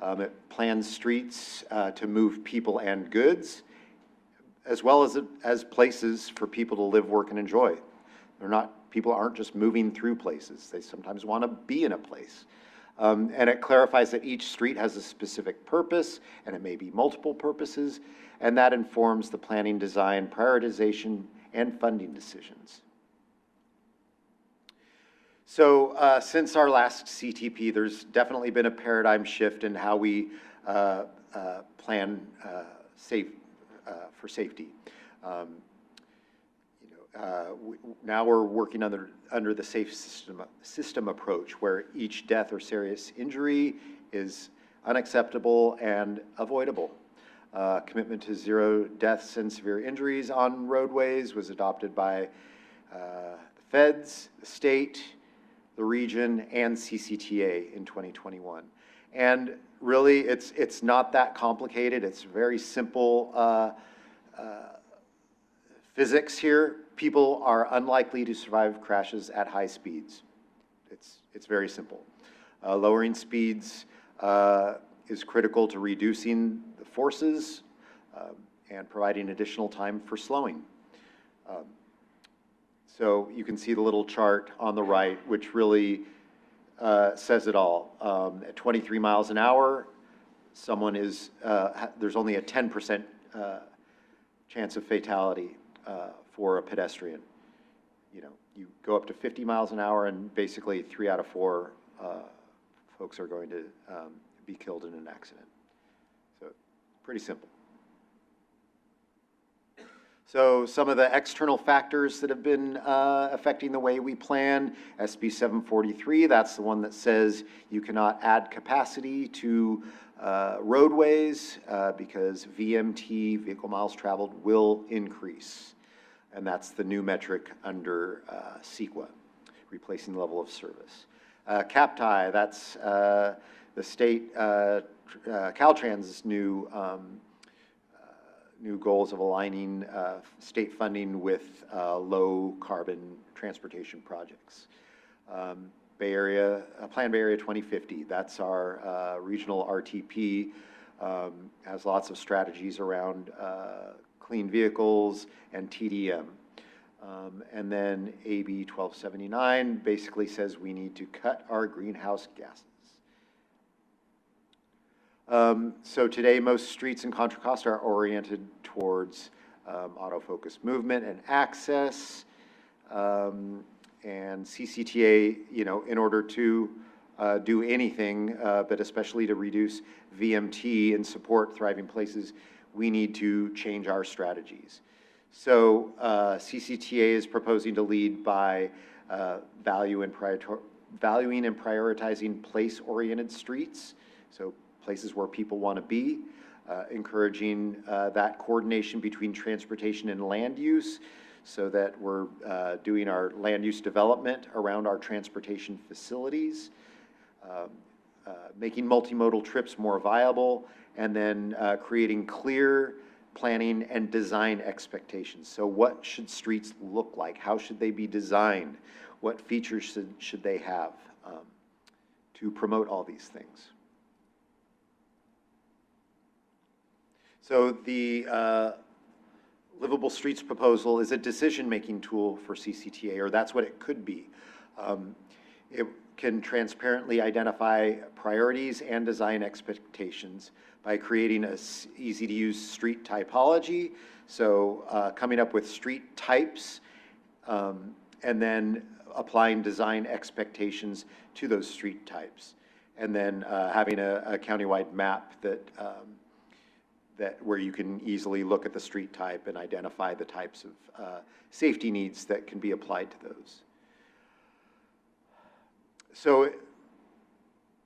It plans streets to move people and goods, as well as places for people to live, work, and enjoy. People aren't just moving through places. They sometimes want to be in a place. And it clarifies that each street has a specific purpose, and it may be multiple purposes, and that informs the planning, design, prioritization, and funding decisions. So since our last CTP, there's definitely been a paradigm shift in how we plan for safety. Now we're working under the safe system approach, where each death or serious injury is unacceptable and avoidable. Commitment to zero deaths and severe injuries on roadways was adopted by the feds, the state, the region, and CCTA in 2021. And really, it's not that complicated. It's very simple physics here. People are unlikely to survive crashes at high speeds. It's very simple. Lowering speeds is critical to reducing the forces and providing additional time for slowing. So you can see the little chart on the right, which really says it all. At 23 miles an hour, someone is, there's only a 10% chance of fatality for a pedestrian. You go up to 50 miles an hour, and basically 3 out of 4 folks are going to be killed in an accident. So pretty simple. So some of the external factors that have been affecting the way we plan, SB 743, that's the one that says you cannot add capacity to roadways because VMT, vehicle miles traveled, will increase. And that's the new metric under CEQA, replacing level of service. CAPTI, that's the state, Caltrans's new goals of aligning state funding with low carbon transportation projects. Bay Area, Plan Bay Area 2050, that's our regional RTP, has lots of strategies around clean vehicles and TDM. And then AB 1279 basically says we need to cut our greenhouse gases. So today, most streets in Contra Costa are oriented towards autofocus movement and access. And CCTA, in order to do anything, but especially to reduce VMT and support thriving places, we need to change our strategies. So CCTA is proposing to lead by valuing and prioritizing place-oriented streets. So places where people want to be, encouraging that coordination between transportation and land use so that we're doing our land use development around our transportation facilities, making multimodal trips more viable, and then creating clear planning and design expectations. So what should streets look like? How should they be designed? What features should they have to promote all these things? So the Livable Streets proposal is a decision-making tool for CCTA, or that's what it could be. It can transparently identify priorities and design expectations by creating a easy-to-use street typology, so coming up with street types, and then applying design expectations to those street types, and then having a countywide map that where you can easily look at the street type and identify the types of safety needs that can be applied to those. So,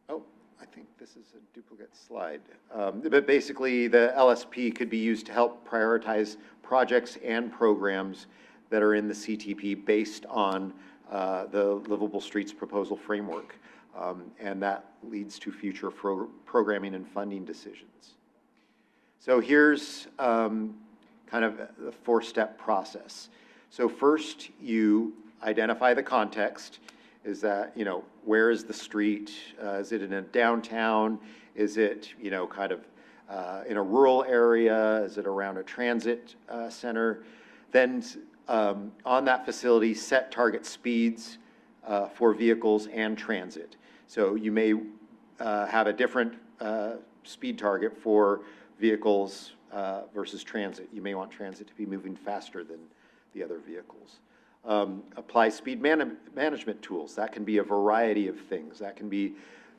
I think this is a duplicate slide. But basically, the LSP could be used to help prioritize projects and programs that are in the CTP based on the Livable Streets proposal framework. And that leads to future programming and funding decisions. So here's kind of the 4-step process. So first, you identify the context. Is that, where is the street? Is it in a downtown? Is it, kind of in a rural area? Is it around a transit center? Then on that facility, set target speeds for vehicles and transit. So you may have a different speed target for vehicles versus transit. You may want transit to be moving faster than the other vehicles. Apply speed management tools. That can be a variety of things. That can be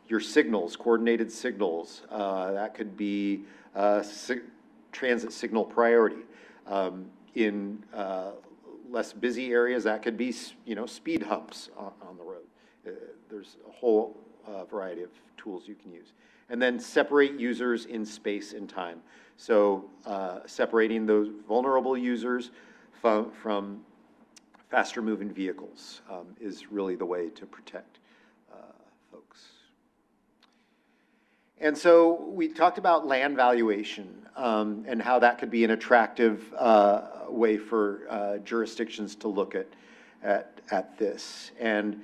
your signals, coordinated signals. That could be transit signal priority. In less busy areas, that could be, speed humps on the road. There's a whole variety of tools you can use. And then separate users in space and time. So separating those vulnerable users from faster moving vehicles is really the way to protect folks. And so we talked about land valuation and how that could be an attractive way for jurisdictions to look at this. And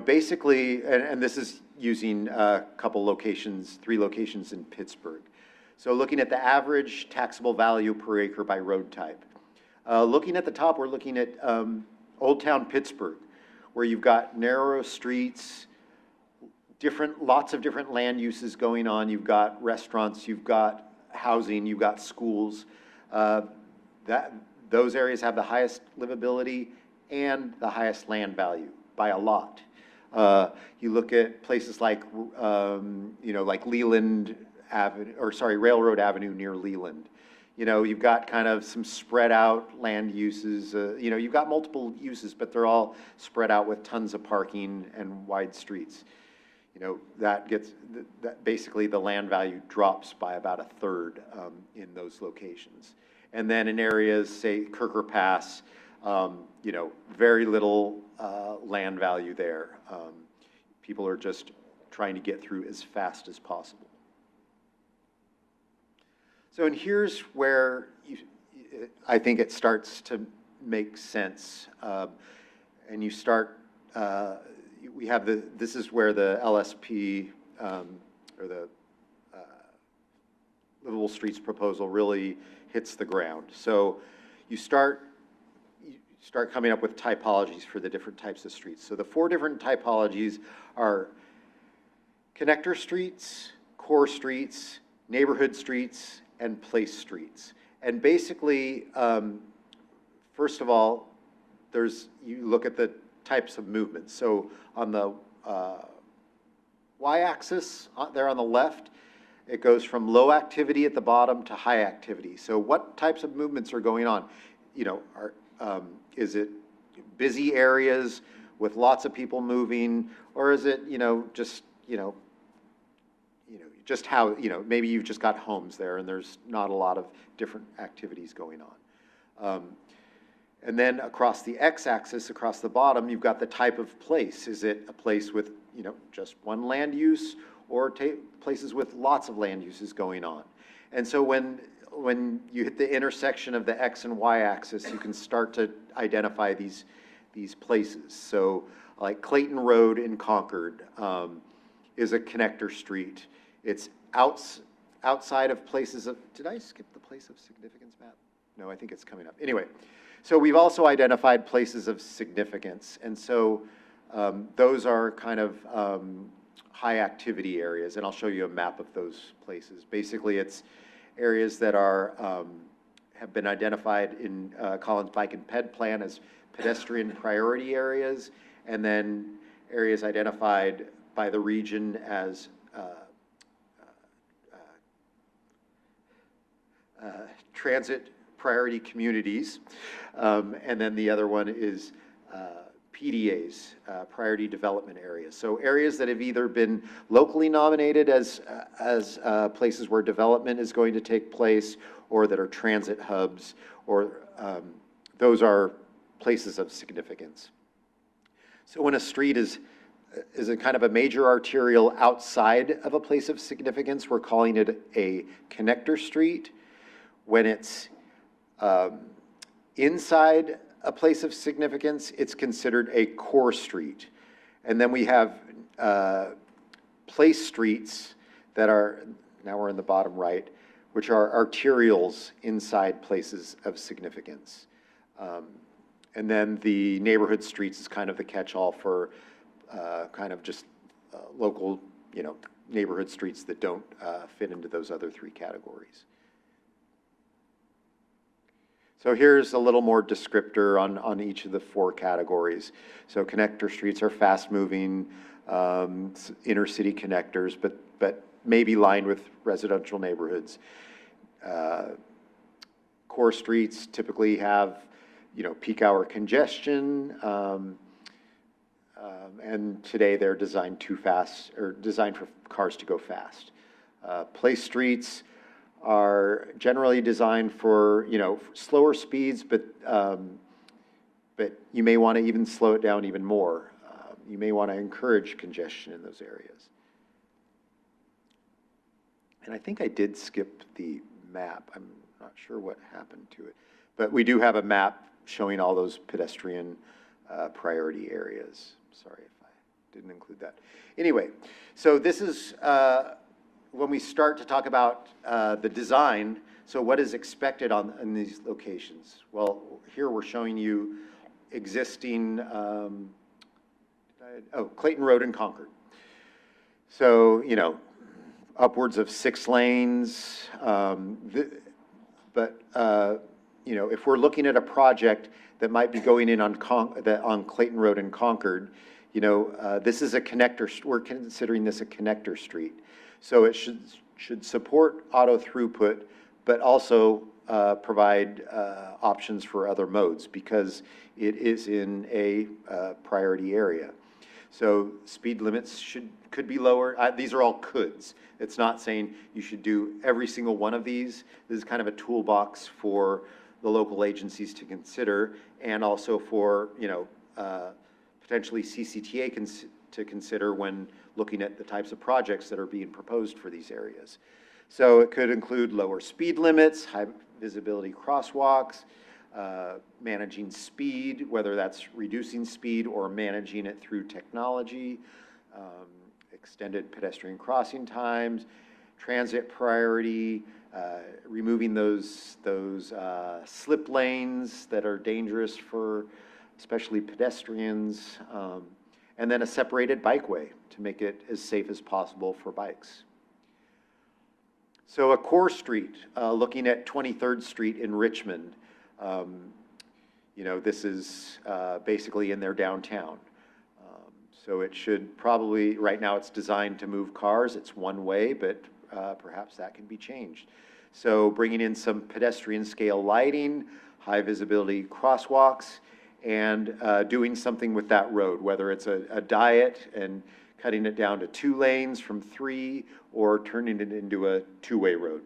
basically, and this is using a couple locations, 3 locations in Pittsburgh. So looking at the average taxable value per acre by road type. Looking at the top, we're looking at Old Town Pittsburgh, where you've got narrow streets, lots of different land uses going on. You've got restaurants, you've got housing, you've got schools. Those areas have the highest livability and the highest land value by a lot. You look at places like, like Leland Avenue, Railroad Avenue near Leland. You've got kind of some spread out land uses. You've got multiple uses, but they're all spread out with tons of parking and wide streets. That basically the land value drops by about a third in those locations. And then in areas, say Kirker Pass, very little land value there. People are just trying to get through as fast as possible. So, and here's where I think it starts to make sense. And you start, we have this is where the LSP, or the Livable Streets proposal really hits the ground. So you start coming up with typologies for the different types of streets. So the 4 different typologies are connector streets, core streets, neighborhood streets, and place streets. And basically, first of all, you look at the types of movements. So on the y-axis, there on the left, it goes from low activity at the bottom to high activity. So what types of movements are going on? Is it busy areas with lots of people moving, or is it, just how, maybe you've just got homes there and there's not a lot of different activities going on. And then across the x-axis, across the bottom, you've got the type of place. Is it a place with, just one land use, or places with lots of land uses going on? And so when you hit the intersection of the x and y axis, you can start to identify these places. So like Clayton Road in Concord is a connector street. It's outside of places of, did I skip the place of significance map? No, I think it's coming up. Anyway, so we've also identified places of significance. And so those are kind of high activity areas, and I'll show you a map of those places. Basically, it's areas that are have been identified in Collins Bike and Ped Plan as pedestrian priority areas, and then areas identified by the region as transit priority communities. And then the other one is PDAs, priority development areas. So areas that have either been locally nominated as places where development is going to take place, or that are transit hubs, or those are places of significance. So when a street is a kind of a major arterial outside of a place of significance, we're calling it a connector street. When it's inside a place of significance, it's considered a core street. And then we have place streets that are, now we're in the bottom right, which are arterials inside places of significance. And then the neighborhood streets is kind of the catch-all for kind of just local, neighborhood streets that don't fit into those other three categories. So here's a little more descriptor on each of the four categories. So connector streets are fast-moving inner city connectors, but maybe lined with residential neighborhoods. Core streets typically have, peak hour congestion, and today they're designed too fast, or designed for cars to go fast. Place streets are generally designed for, slower speeds, but you may want to even slow it down even more. You may want to encourage congestion in those areas. And I think I did skip the map. I'm not sure what happened to it. But we do have a map showing all those pedestrian priority areas. Sorry if I didn't include that. Anyway, so this is when we start to talk about the design. So what is expected in these locations? Well, here we're showing you existing, Clayton Road and Concord. So, upwards of 6 lanes. If we're looking at a project that might be going in on Clayton Road and Concord, this is a connector. We're considering this a connector street. So it should support auto throughput, but also provide options for other modes because it is in a priority area. So speed limits could be lower. These are all coulds. It's not saying you should do every single one of these. This is kind of a toolbox for the local agencies to consider, and also for potentially CCTA to consider when looking at the types of projects that are being proposed for these areas. So it could include lower speed limits, high visibility crosswalks, managing speed, whether that's reducing speed or managing it through technology, extended pedestrian crossing times, transit priority, removing those slip lanes that are dangerous for especially pedestrians, and then a separated bikeway to make it as safe as possible for bikes. So a core street, looking at 23rd Street in Richmond, this is basically in their downtown. So it should probably, right now it's designed to move cars. It's one way, but perhaps that can be changed. So bringing in some pedestrian scale lighting, high visibility crosswalks, and doing something with that road, whether it's a diet and cutting it down to 2 lanes from 3, or turning it into a 2-way road.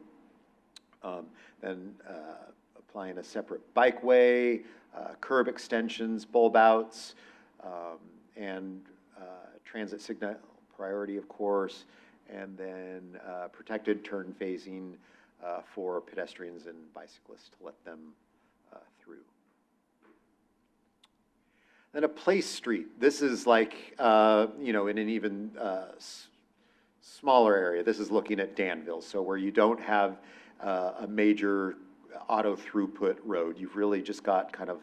Then applying a separate bikeway, curb extensions, bulb outs, and transit signal priority, of course, and then protected turn phasing for pedestrians and bicyclists to let them through. Then a place street. This is like, in an even smaller area. This is looking at Danville, so where you don't have a major auto throughput road. You've really just got kind of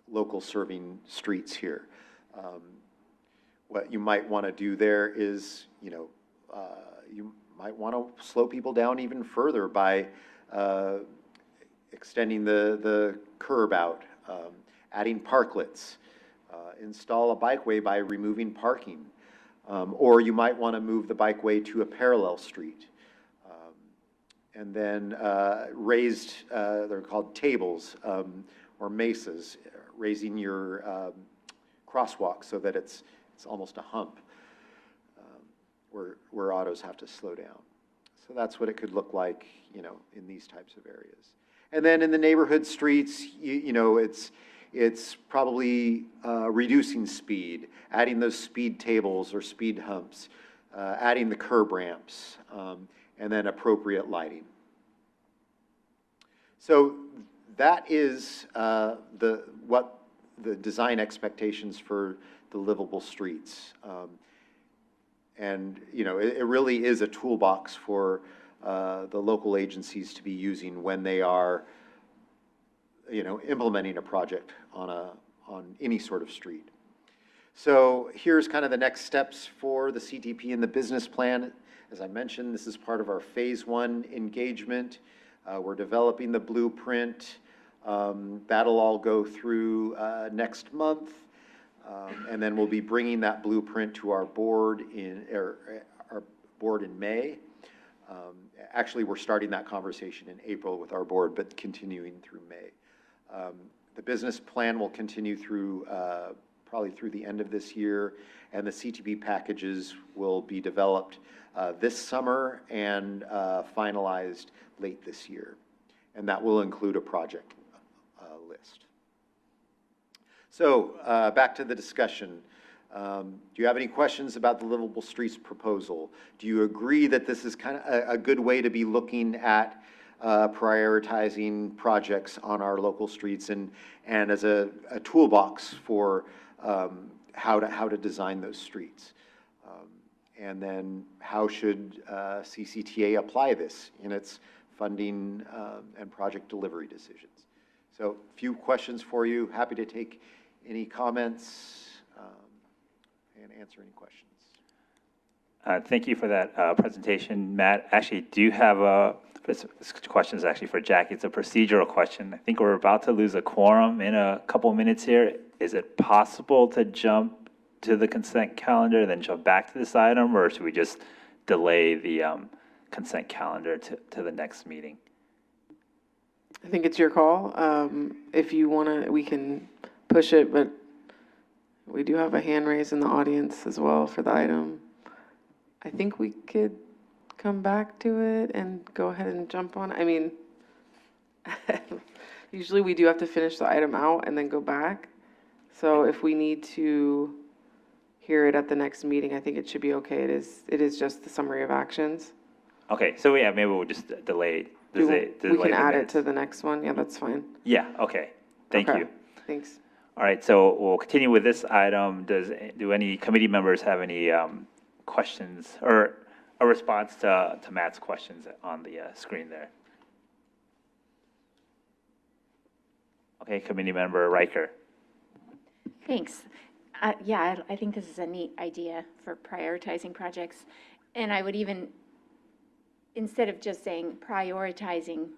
local serving streets here. What you might want to do there is, you might want to slow people down even further by extending the curb out, adding parklets, install a bikeway by removing parking, or you might want to move the bikeway to a parallel street. And then raised, they're called tables or mesas, raising your crosswalk so that it's almost a hump where autos have to slow down. So that's what it could look like, in these types of areas. And then in the neighborhood streets, it's probably reducing speed, adding those speed tables or speed humps, adding the curb ramps, and then appropriate lighting. So that is what the design expectations for the livable streets. And it really is a toolbox for the local agencies to be using when they are implementing a project on any sort of street. So here's kind of the next steps for the CTP and the business plan. As I mentioned, this is part of our phase 1 engagement. We're developing the blueprint. That'll all go through next month. And then we'll be bringing that blueprint to our board in May. Actually, we're starting that conversation in April with our board, but continuing through May. The business plan will continue through probably through the end of this year, and the CTP packages will be developed this summer and finalized late this year. And that will include a project list. So back to the discussion. Do you have any questions about the Livable Streets proposal? Do you agree that this is kind of a good way to be looking at prioritizing projects on our local streets and as a toolbox for how to design those streets? And then how should CCTA apply this in its funding and project delivery decisions? So a few questions for you. Happy to take any comments and answer any questions. Thank you for that presentation, Matt. Actually, do you have this question is actually for Jackie. It's a procedural question. I think we're about to lose a quorum in a couple minutes here. Is it possible to jump to the consent calendar, then jump back to this item, or should we just delay the consent calendar to the next meeting? I think it's your call. If you want to, we can push it, but we do have a hand raised in the audience as well for the item. I think we could come back to it and go ahead and jump on. I mean, usually we do have to finish the item out and then go back. So if we need to hear it at the next meeting, I think it should be okay. It is just the summary of actions. Okay, so yeah, maybe we'll just delay. We can add it to the next one. Yeah, that's fine. Yeah, okay. Thank you. Thanks. All right, so we'll continue with this item. Do any committee members have any questions or a response to Matt's questions on the screen there? Okay, committee member Riker. Thanks. Yeah, I think this is a neat idea for prioritizing projects. And I would even, instead of just saying prioritizing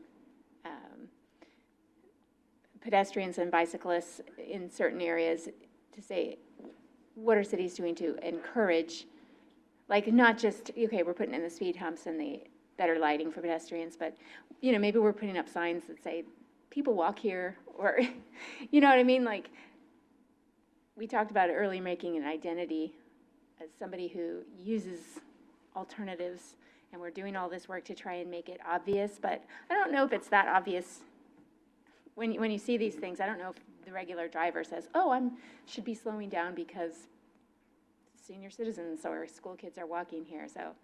pedestrians and bicyclists in certain areas, to say, what are cities doing to encourage, like not just, okay, we're putting in the speed humps and the better lighting for pedestrians, but, you know, maybe we're putting up signs that say, people walk here, or, you know what I mean? Like, we talked about it earlier, making an identity as somebody who uses alternatives, and we're doing all this work to try and make it obvious, but I don't know if it's that obvious. When you see these things, I don't know if the regular driver says, oh, I should be slowing down because senior citizens or school kids are walking here, so.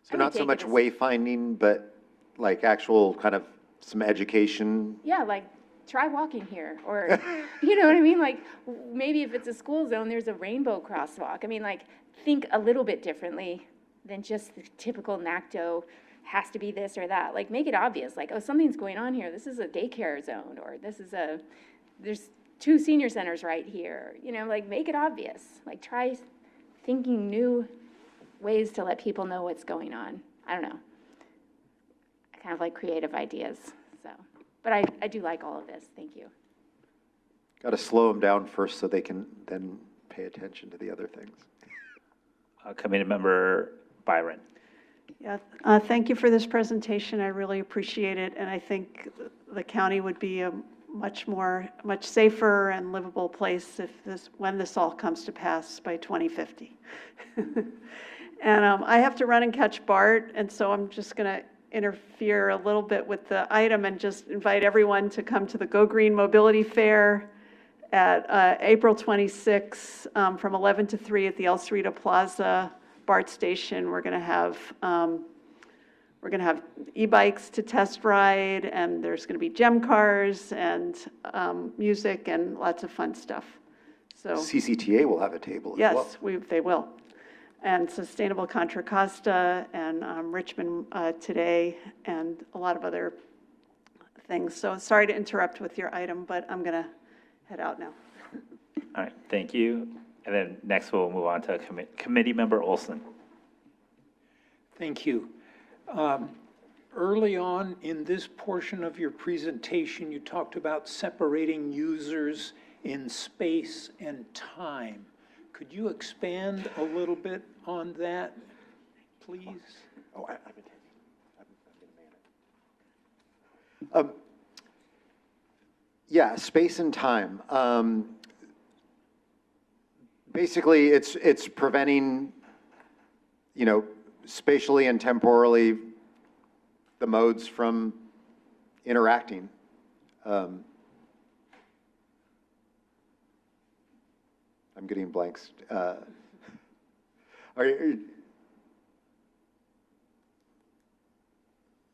So not so much wayfinding, but like actual kind of some education? Yeah, like try walking here, or, you know what I mean? Like, maybe if it's a school zone, there's a rainbow crosswalk. I mean, like, think a little bit differently than just the typical NACTO has to be this or that. Like, make it obvious, like, oh, something's going on here. This is a daycare zone, or there's 2 senior centers right here. You know, like, make it obvious. Like, try thinking new ways to let people know what's going on. I don't know. I kind of like creative ideas, so. But I do like all of this. Thank you. Got to slow them down first so they can then pay attention to the other things. Committee member Byron. Yeah, thank you for this presentation. I really appreciate it, and I think the county would be a much safer and livable place when this all comes to pass by 2050. And I have to run and catch Bart, and so I'm just going to interfere a little bit with the item and just invite everyone to come to the Go Green Mobility Fair at April 26 from 11 to 3 at the El Cerrito Plaza BART station. We're going to have e-bikes to test ride, and there's going to be gem cars and music and lots of fun stuff. So CCTA will have a table as well. Yes, they will. And Sustainable Contra Costa and Richmond Today and a lot of other things. So sorry to interrupt with your item, but I'm going to head out now. All right, thank you. And then next we'll move on to Committee Member Olson. Thank you. Early on in this portion of your presentation, you talked about separating users in space and time. Could you expand a little bit on that, please? Oh, I've been a man. Yeah, space and time. Basically, it's preventing, spatially and temporally the modes from interacting. I'm getting blanks.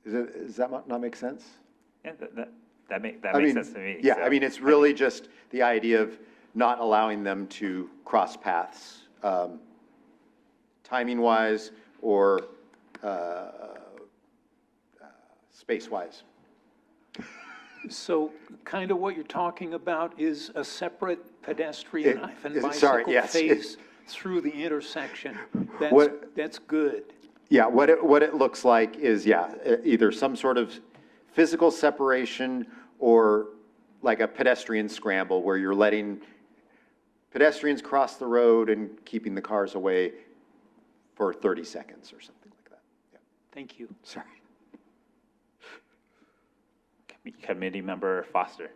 Does that not make sense? Yeah, that makes sense to me. Yeah, so. I mean, it's really just the idea of not allowing them to cross paths, timing-wise or space-wise. So kind of what you're talking about is a separate pedestrian bicycle yes. phase through the intersection. That's good. Yeah, what it looks like is, either some sort of physical separation or like a pedestrian scramble where you're letting pedestrians cross the road and keeping the cars away for 30 seconds or something like that. Yeah. Thank you. Sorry. Committee Member Foster.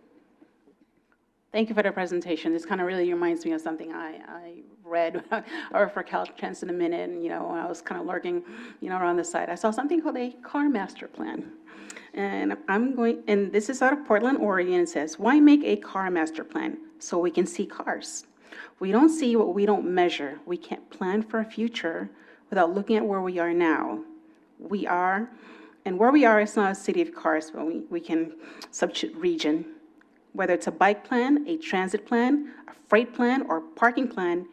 Thank you for the presentation. This kind of really reminds me of something I read or for Caltrans in a minute, and when I was kind of lurking, around the site, I saw something called a car master plan. And and this is out of Portland, Oregon. It says, why make a car master plan? So we can see cars. We don't see what we don't measure. We can't plan for a future without looking at where we are now. And where we are is not a city of cars, but we can substitute region. Whether it's a bike plan, a transit plan, a freight plan, or parking plan,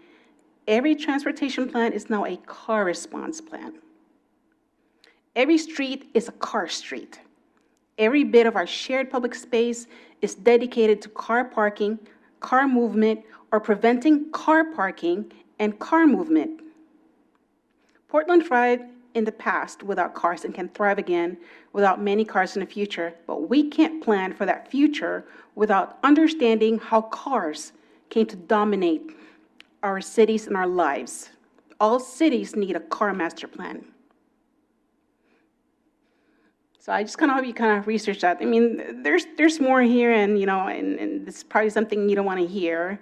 every transportation plan is now a car response plan. Every street is a car street. Every bit of our shared public space is dedicated to car parking, car movement, or preventing car parking and car movement. Portland thrived in the past without cars and can thrive again without many cars in the future, but we can't plan for that future without understanding how cars came to dominate our cities and our lives. All cities need a car master plan. So I just kind of hope you kind of research that. I mean, there's more here, and and this is probably something you don't want to hear.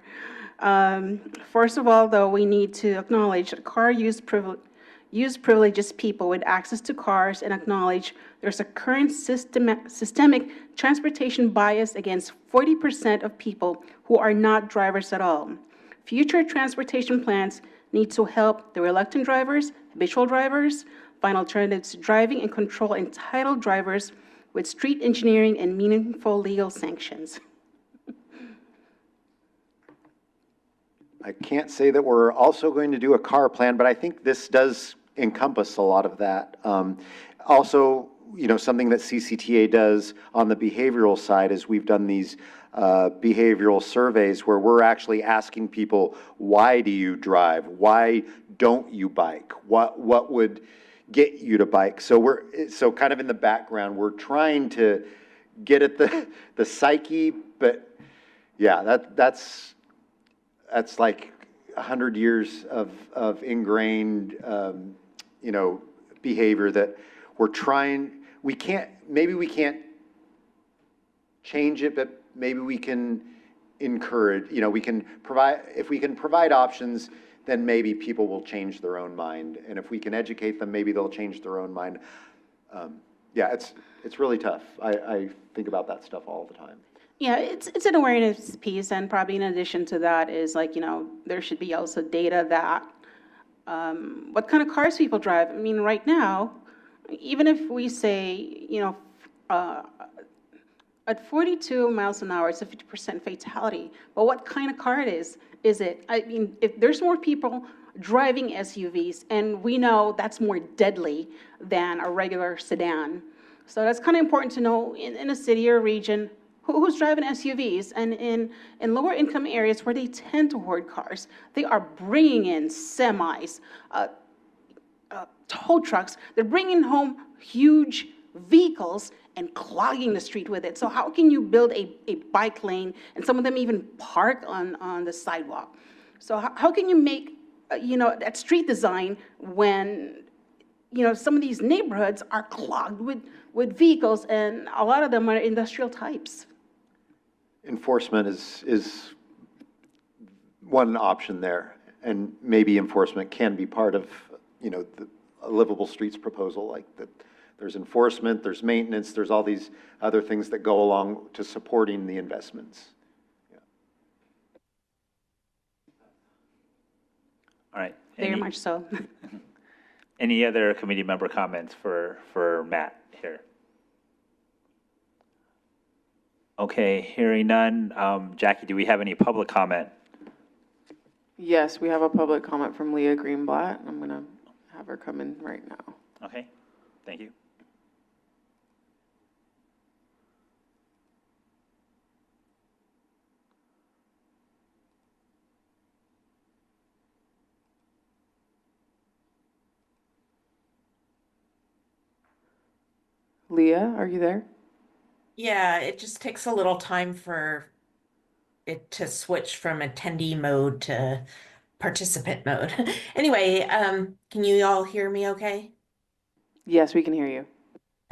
First of all, though, we need to acknowledge that car use privileges people with access to cars, and acknowledge there's a current systemic transportation bias against 40% of people who are not drivers at all. Future transportation plans need to help the reluctant drivers, habitual drivers, find alternatives to driving, and control entitled drivers with street engineering and meaningful legal sanctions. I can't say that we're also going to do a car plan, but I think this does encompass a lot of that. Also, something that CCTA does on the behavioral side is we've done these behavioral surveys where we're actually asking people, why do you drive? Why don't you bike? What would get you to bike? So kind of in the background, we're trying to get at the psyche, but yeah, that's like 100 years of ingrained, behavior that we're trying. Maybe we can't change it, but maybe we can encourage. If we can provide options, then maybe people will change their own mind. And if we can educate them, maybe they'll change their own mind. Yeah, it's really tough. I think about that stuff all the time. Yeah, it's an awareness piece, and probably in addition to that is there should be also data that what kind of cars people drive. I mean, right now, even if we say, at 42 miles an hour, it's a 50% fatality, but what kind of car it is it? I mean, if there's more people driving SUVs, and we know that's more deadly than a regular sedan. So that's kind of important to know in a city or region, who's driving SUVs, and in lower income areas where they tend to hoard cars, they are bringing in semis, tow trucks. They're bringing home huge vehicles and clogging the street with it. So how can you build a bike lane, and some of them even park on the sidewalk? So how can you make, that street design when, some of these neighborhoods are clogged with vehicles, and a lot of them are industrial types? Enforcement is one option there, and maybe enforcement can be part of, a livable streets proposal like that. There's enforcement, there's maintenance, there's all these other things that go along to supporting the investments. Yeah. All right. Very much so. Any other committee member comments for Matt here? Okay, hearing none. Jackie, do we have any public comment? Yes, we have a public comment from Leah Greenblatt. I'm going to have her come in right now. Okay, thank you. Leah, are you there? Yeah, it just takes a little time for it to switch from attendee mode to participant mode. Anyway, can you all hear me okay? Yes, we can hear you.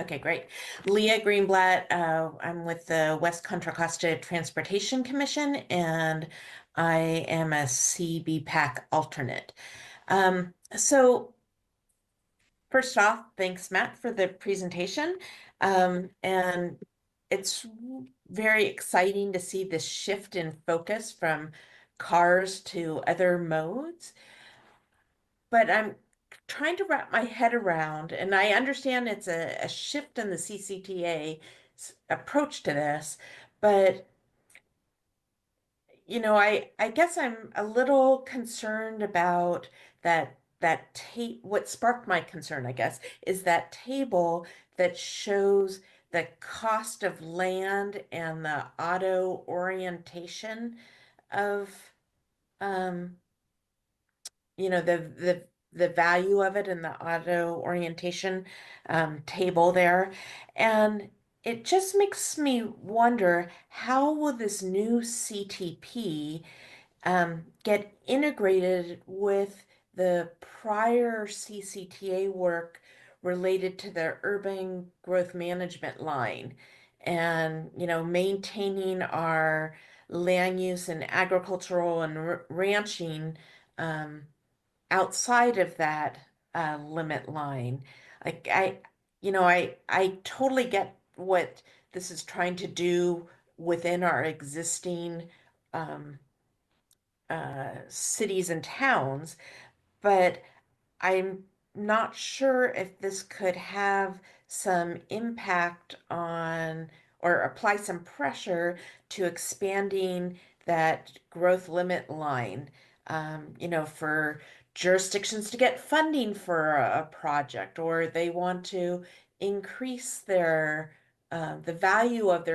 Okay, great. Leah Greenblatt, I'm with the West Contra Costa Transportation Commission, and I am a CBPAC alternate. So first off, thanks, Matt, for the presentation. And it's very exciting to see this shift in focus from cars to other modes. But I'm trying to wrap my head around, and I understand it's a shift in the CCTA approach to this, but I guess I'm a little concerned about what sparked my concern, I guess, is that table that shows the cost of land and the auto orientation of the value of it in the auto orientation table there. And it just makes me wonder, how will this new CTP get integrated with the prior CCTA work related to the urban growth management line, and maintaining our land use and agricultural and ranching outside of that limit line. Like I totally get what this is trying to do within our existing cities and towns, but I'm not sure if this could have some impact on or apply some pressure to expanding that growth limit line, for jurisdictions to get funding for a project, or they want to increase the value of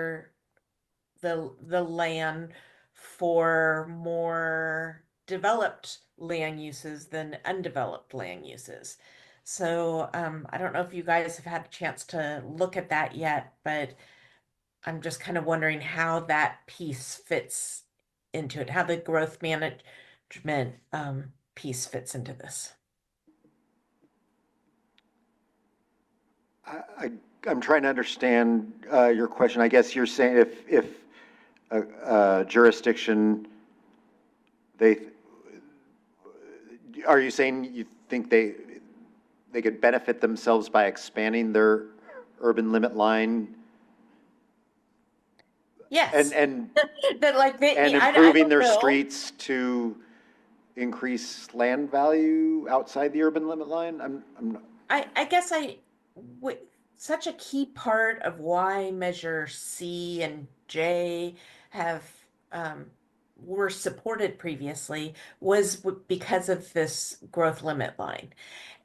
the land for more developed land uses than undeveloped land uses. So I don't know if you guys have had a chance to look at that yet, but I'm just kind of wondering how that piece fits into it, how the growth management piece fits into this. I'm trying to understand your question. I guess you're saying if a jurisdiction, are you saying you think they could benefit themselves by expanding their urban limit line? Yes. And and improving their streets to increase land value outside the urban limit line? I guess such a key part of why Measure C and J were supported previously was because of this growth limit line.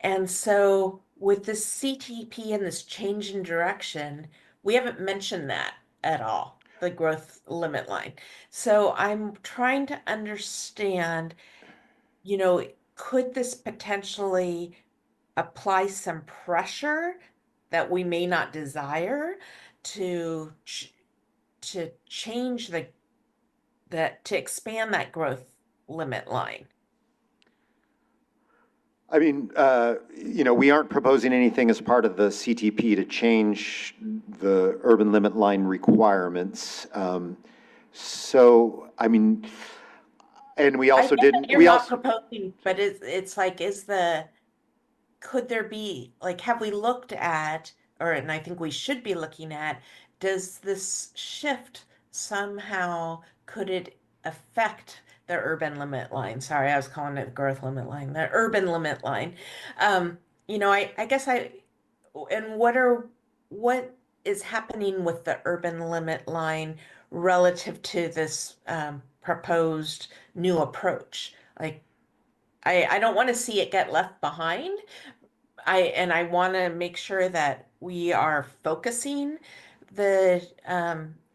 And so with this CTP and this change in direction, we haven't mentioned that at all. the growth limit line. So I'm trying to understand, could this potentially apply some pressure that we may not desire to change to expand that growth limit line? I mean, we aren't proposing anything as part of the CTP to change the urban limit line requirements. So, I mean, and we also didn't, You're not proposing, but it's like, could there be, like, have we looked at, and I think we should be looking at, does this shift somehow, could it affect the urban limit line? Sorry, I was calling it growth limit line, the urban limit line. I guess and what is happening with the urban limit line relative to this proposed new approach? Like, I don't want to see it get left behind. I want to make sure that we are focusing the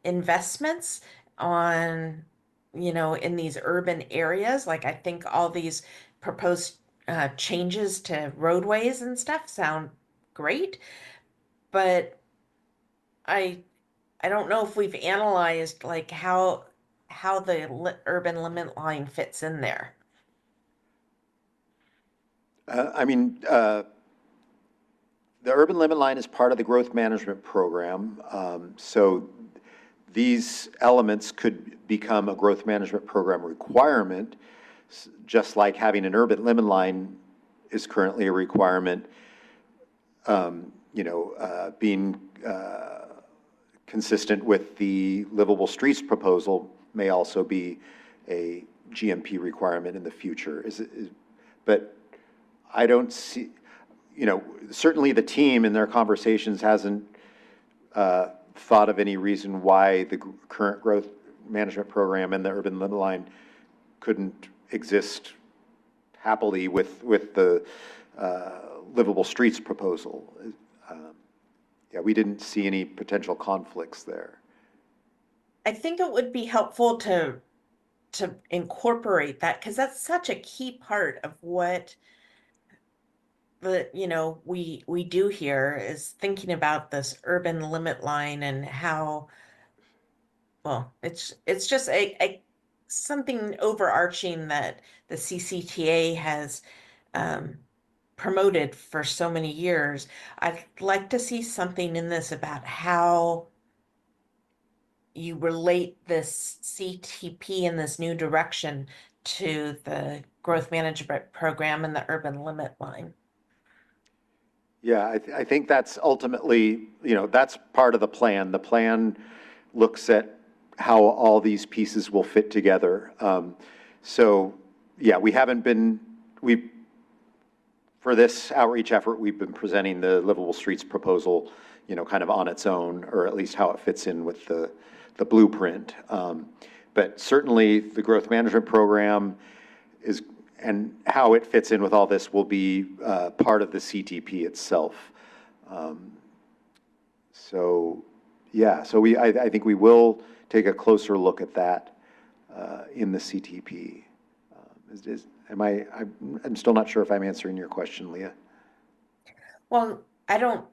investments on, in these urban areas. Like, I think all these proposed changes to roadways and stuff sound great, but I don't know if we've analyzed like how the urban limit line fits in there. The urban limit line is part of the growth management program. So these elements could become a growth management program requirement, just like having an urban limit line is currently a requirement. Being consistent with the livable streets proposal may also be a GMP requirement in the future. But I don't see, certainly the team in their conversations hasn't thought of any reason why the current growth management program and the urban limit line couldn't exist happily with the livable streets proposal. We didn't see any potential conflicts there. I think it would be helpful to incorporate that, because that's such a key part of what we do here, is thinking about this urban limit line and how, well, it's just something overarching that the CCTA has promoted for so many years. I'd like to see something in this about how you relate this CTP in this new direction to the growth management program and the urban limit line. Yeah, I think that's ultimately, that's part of the plan. The plan looks at how all these pieces will fit together. For this outreach effort, we've been presenting the livable streets proposal, kind of on its own, or at least how it fits in with the blueprint. But certainly the growth management program and how it fits in with all this will be part of the CTP itself. I think we will take a closer look at that in the CTP. I'm still not sure if I'm answering your question, Leah. Well, I don't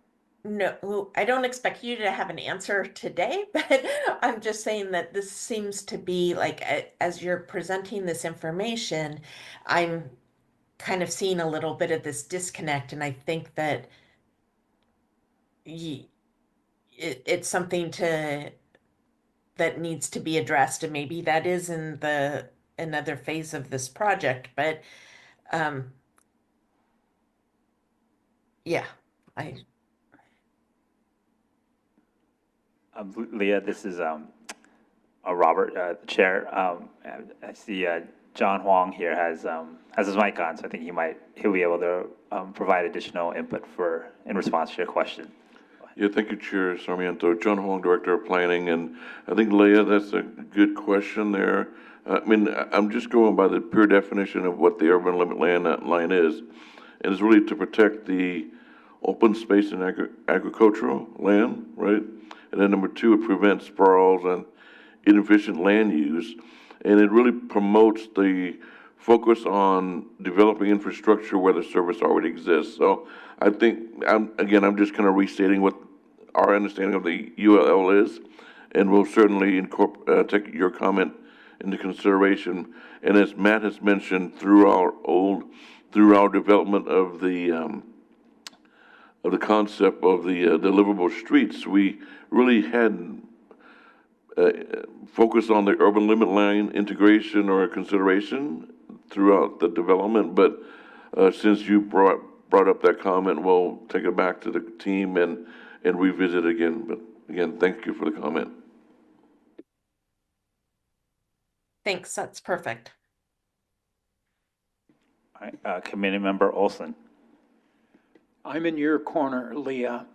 expect you to have an answer today, but I'm just saying that this seems to be like, as you're presenting this information, I'm kind of seeing a little bit of this disconnect, and I think that it's something that needs to be addressed, and maybe that is in another phase of this project, but Leah, this is Robert, the chair. I see John Huang here has his mic on, so I think he'll be able to provide additional input in response to your question. Yeah, thank you, Chair Sarmiento. John Huang, Director of Planning, and I think, Leah, that's a good question there. I'm just going by the pure definition of what the urban limit line is, and it's really to protect the open space and agricultural land, right? And then number two, it prevents sprawls inefficient land use, and it really promotes the focus on developing infrastructure where the service already exists. So I think, I'm just kind of restating what our understanding of the ULL is, and we'll certainly take your comment into consideration. And as Matt has mentioned, through our development of the concept of the livable streets, we really hadn't focused on the urban limit line integration or consideration throughout the development. But since you brought up that comment, we'll take it back to the team and revisit again. But again, thank you for the comment. Thanks, that's perfect. All right, Committee Member Olson. I'm in your corner, Leah.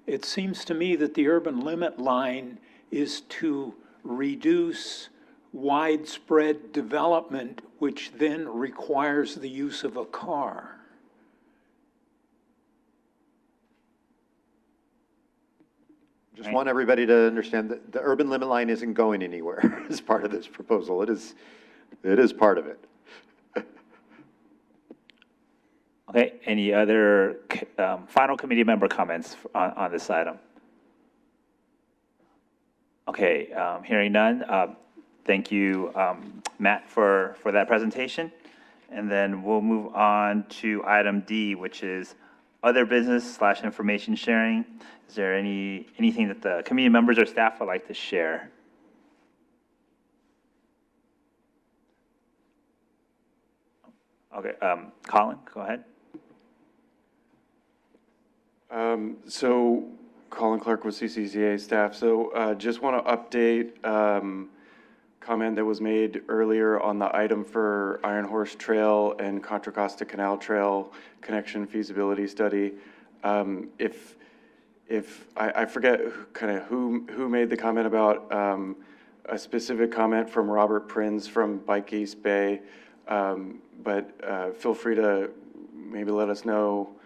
It seems to me that the urban limit line is to reduce widespread development, which then requires the use of a car. Just want everybody to understand that the urban limit line isn't going anywhere as part of this proposal. It is part of it. Okay, any other final committee member comments on this item? Okay, hearing none. Thank you, Matt, for that presentation. And then we'll move on to item D, which is other business / information sharing. Is there anything that the committee members or staff would like to share? Okay, Colin, go ahead. So Colin Clark with CCCA staff. So just want to update comment that was made earlier on the item for Iron Horse Trail and Contra Costa Canal Trail connection feasibility study. If I forget who made the comment about a specific comment from Robert Prins from Bike East Bay, but feel free to maybe let us know,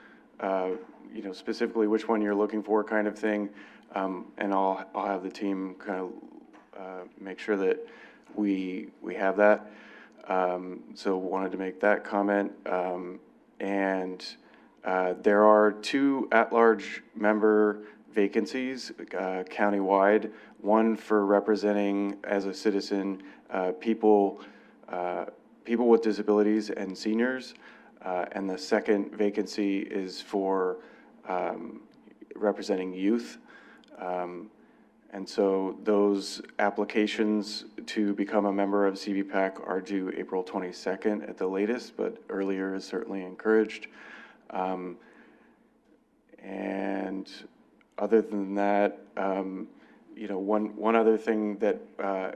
specifically which one you're looking for, kind of thing, and I'll have the team kind of make sure that we have that. So wanted to make that comment, and there are 2 at-large member vacancies countywide. One for representing as a citizen people with disabilities and seniors, and the second vacancy is for representing youth. And so those applications to become a member of CBPAC are due April 22nd at the latest, but earlier is certainly encouraged. And other than that, one other thing that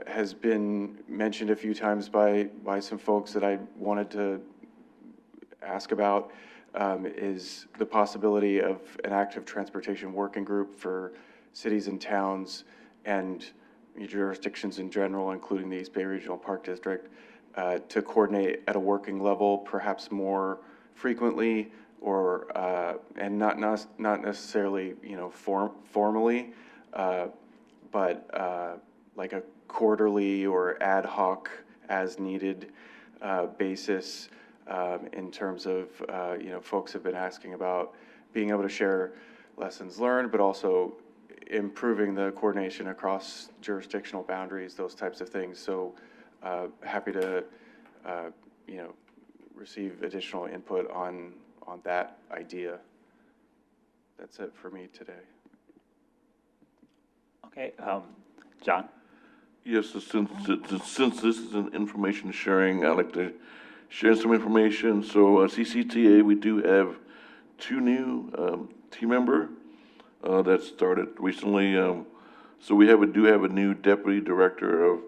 has been mentioned a few times by some folks that I wanted to ask about is the possibility of an active transportation working group for cities and towns and jurisdictions in general, including the East Bay Regional Park District, to coordinate at a working level, perhaps more frequently, or and not necessarily formally, but like a quarterly or ad hoc as needed basis, in terms of folks have been asking about being able to share lessons learned, but also improving the coordination across jurisdictional boundaries, those types of things. So happy to receive additional input on that idea. That's it for me today. Okay, John? Yes, so since this is an information sharing, I'd like to share some information. So CCTA, we do have 2 new team member that started recently. So we do have a new Deputy Director of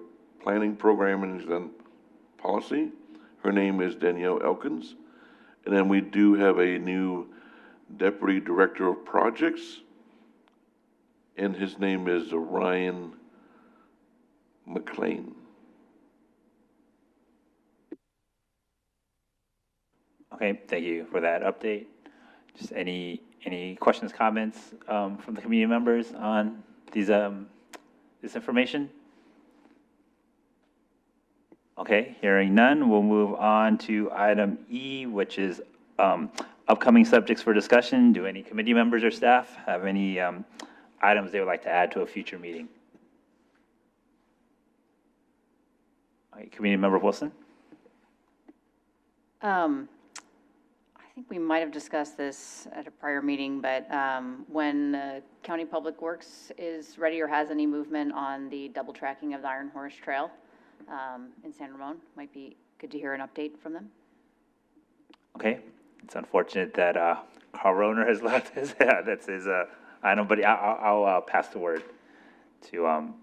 Planning, Programming, and Policy. Her name is Danielle Elkins. And then we do have a new Deputy Director of Projects, and his name is Ryan McLean. Okay, thank you for that update. Just any questions, comments from the community members on these this information? Okay, hearing none, we'll move on to item E, which is upcoming subjects for discussion. Do any committee members or staff have any items they would like to add to a future meeting? All right, Committee Member Wilson? I think we might have discussed this at a prior meeting, but when County Public Works is ready or has any movement on the double tracking of the Iron Horse Trail in San Ramon, might be good to hear an update from them. Okay, it's unfortunate that Carl Roner has left his, that's his item, but I'll pass the word to,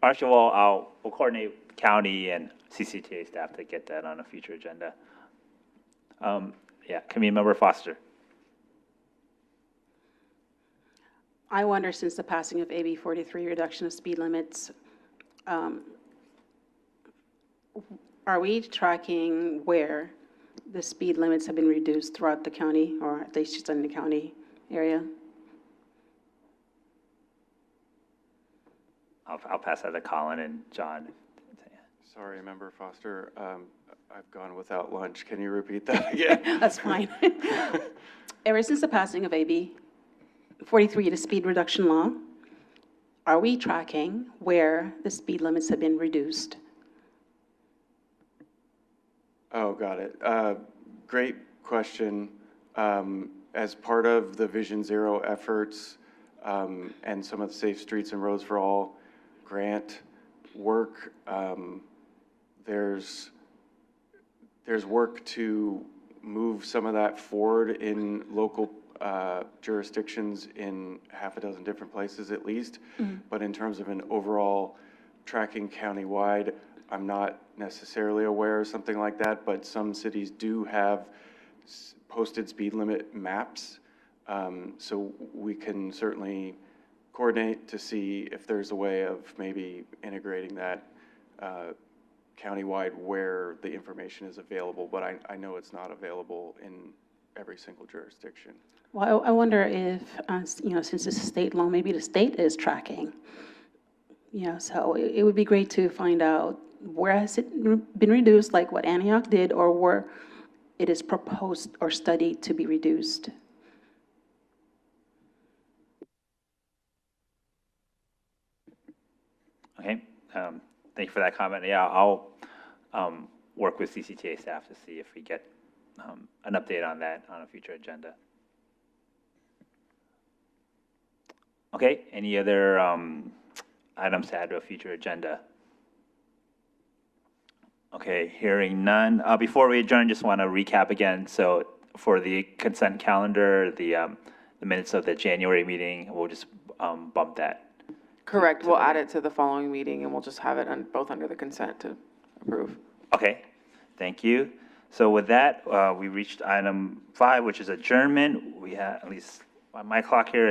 actually, well, we'll coordinate county and CCTA staff to get that on a future agenda. Yeah, Committee Member Foster. I wonder, since the passing of AB 43, reduction of speed limits, are we tracking where the speed limits have been reduced throughout the county, or at least just in the county area? I'll pass that to Colin and John. Sorry, Member Foster, I've gone without lunch. Can you repeat that again? That's fine. Ever since the passing of AB 43, the speed reduction law, are we tracking where the speed limits have been reduced? Oh, got it. Great question. As part of the Vision Zero efforts and some of the Safe Streets and Roads for All grant work, there's work to move some of that forward in local jurisdictions in half a dozen different places at least. But in terms of an overall tracking countywide, I'm not necessarily aware of something like that, but some cities do have posted speed limit maps. So we can certainly coordinate to see if there's a way of maybe integrating that countywide where the information is available, but I know it's not available in every single jurisdiction. Well, I wonder if, since it's a state law, maybe the state is tracking. So it would be great to find out where has it been reduced, like what Antioch did, or where it is proposed or studied to be reduced. Okay, thank you for that comment. Yeah, I'll work with CCTA staff to see if we get an update on that on a future agenda. Okay, any other items to add to a future agenda? Okay, hearing none. Before we adjourn, just want to recap again. So for the consent calendar, the minutes of the January meeting, we'll just bump that. Correct, we'll add it to the following meeting, and we'll just have it both under the consent to approve. Okay, thank you. So with that, we reached item 5, which is adjournment. We have, at least on my clock here,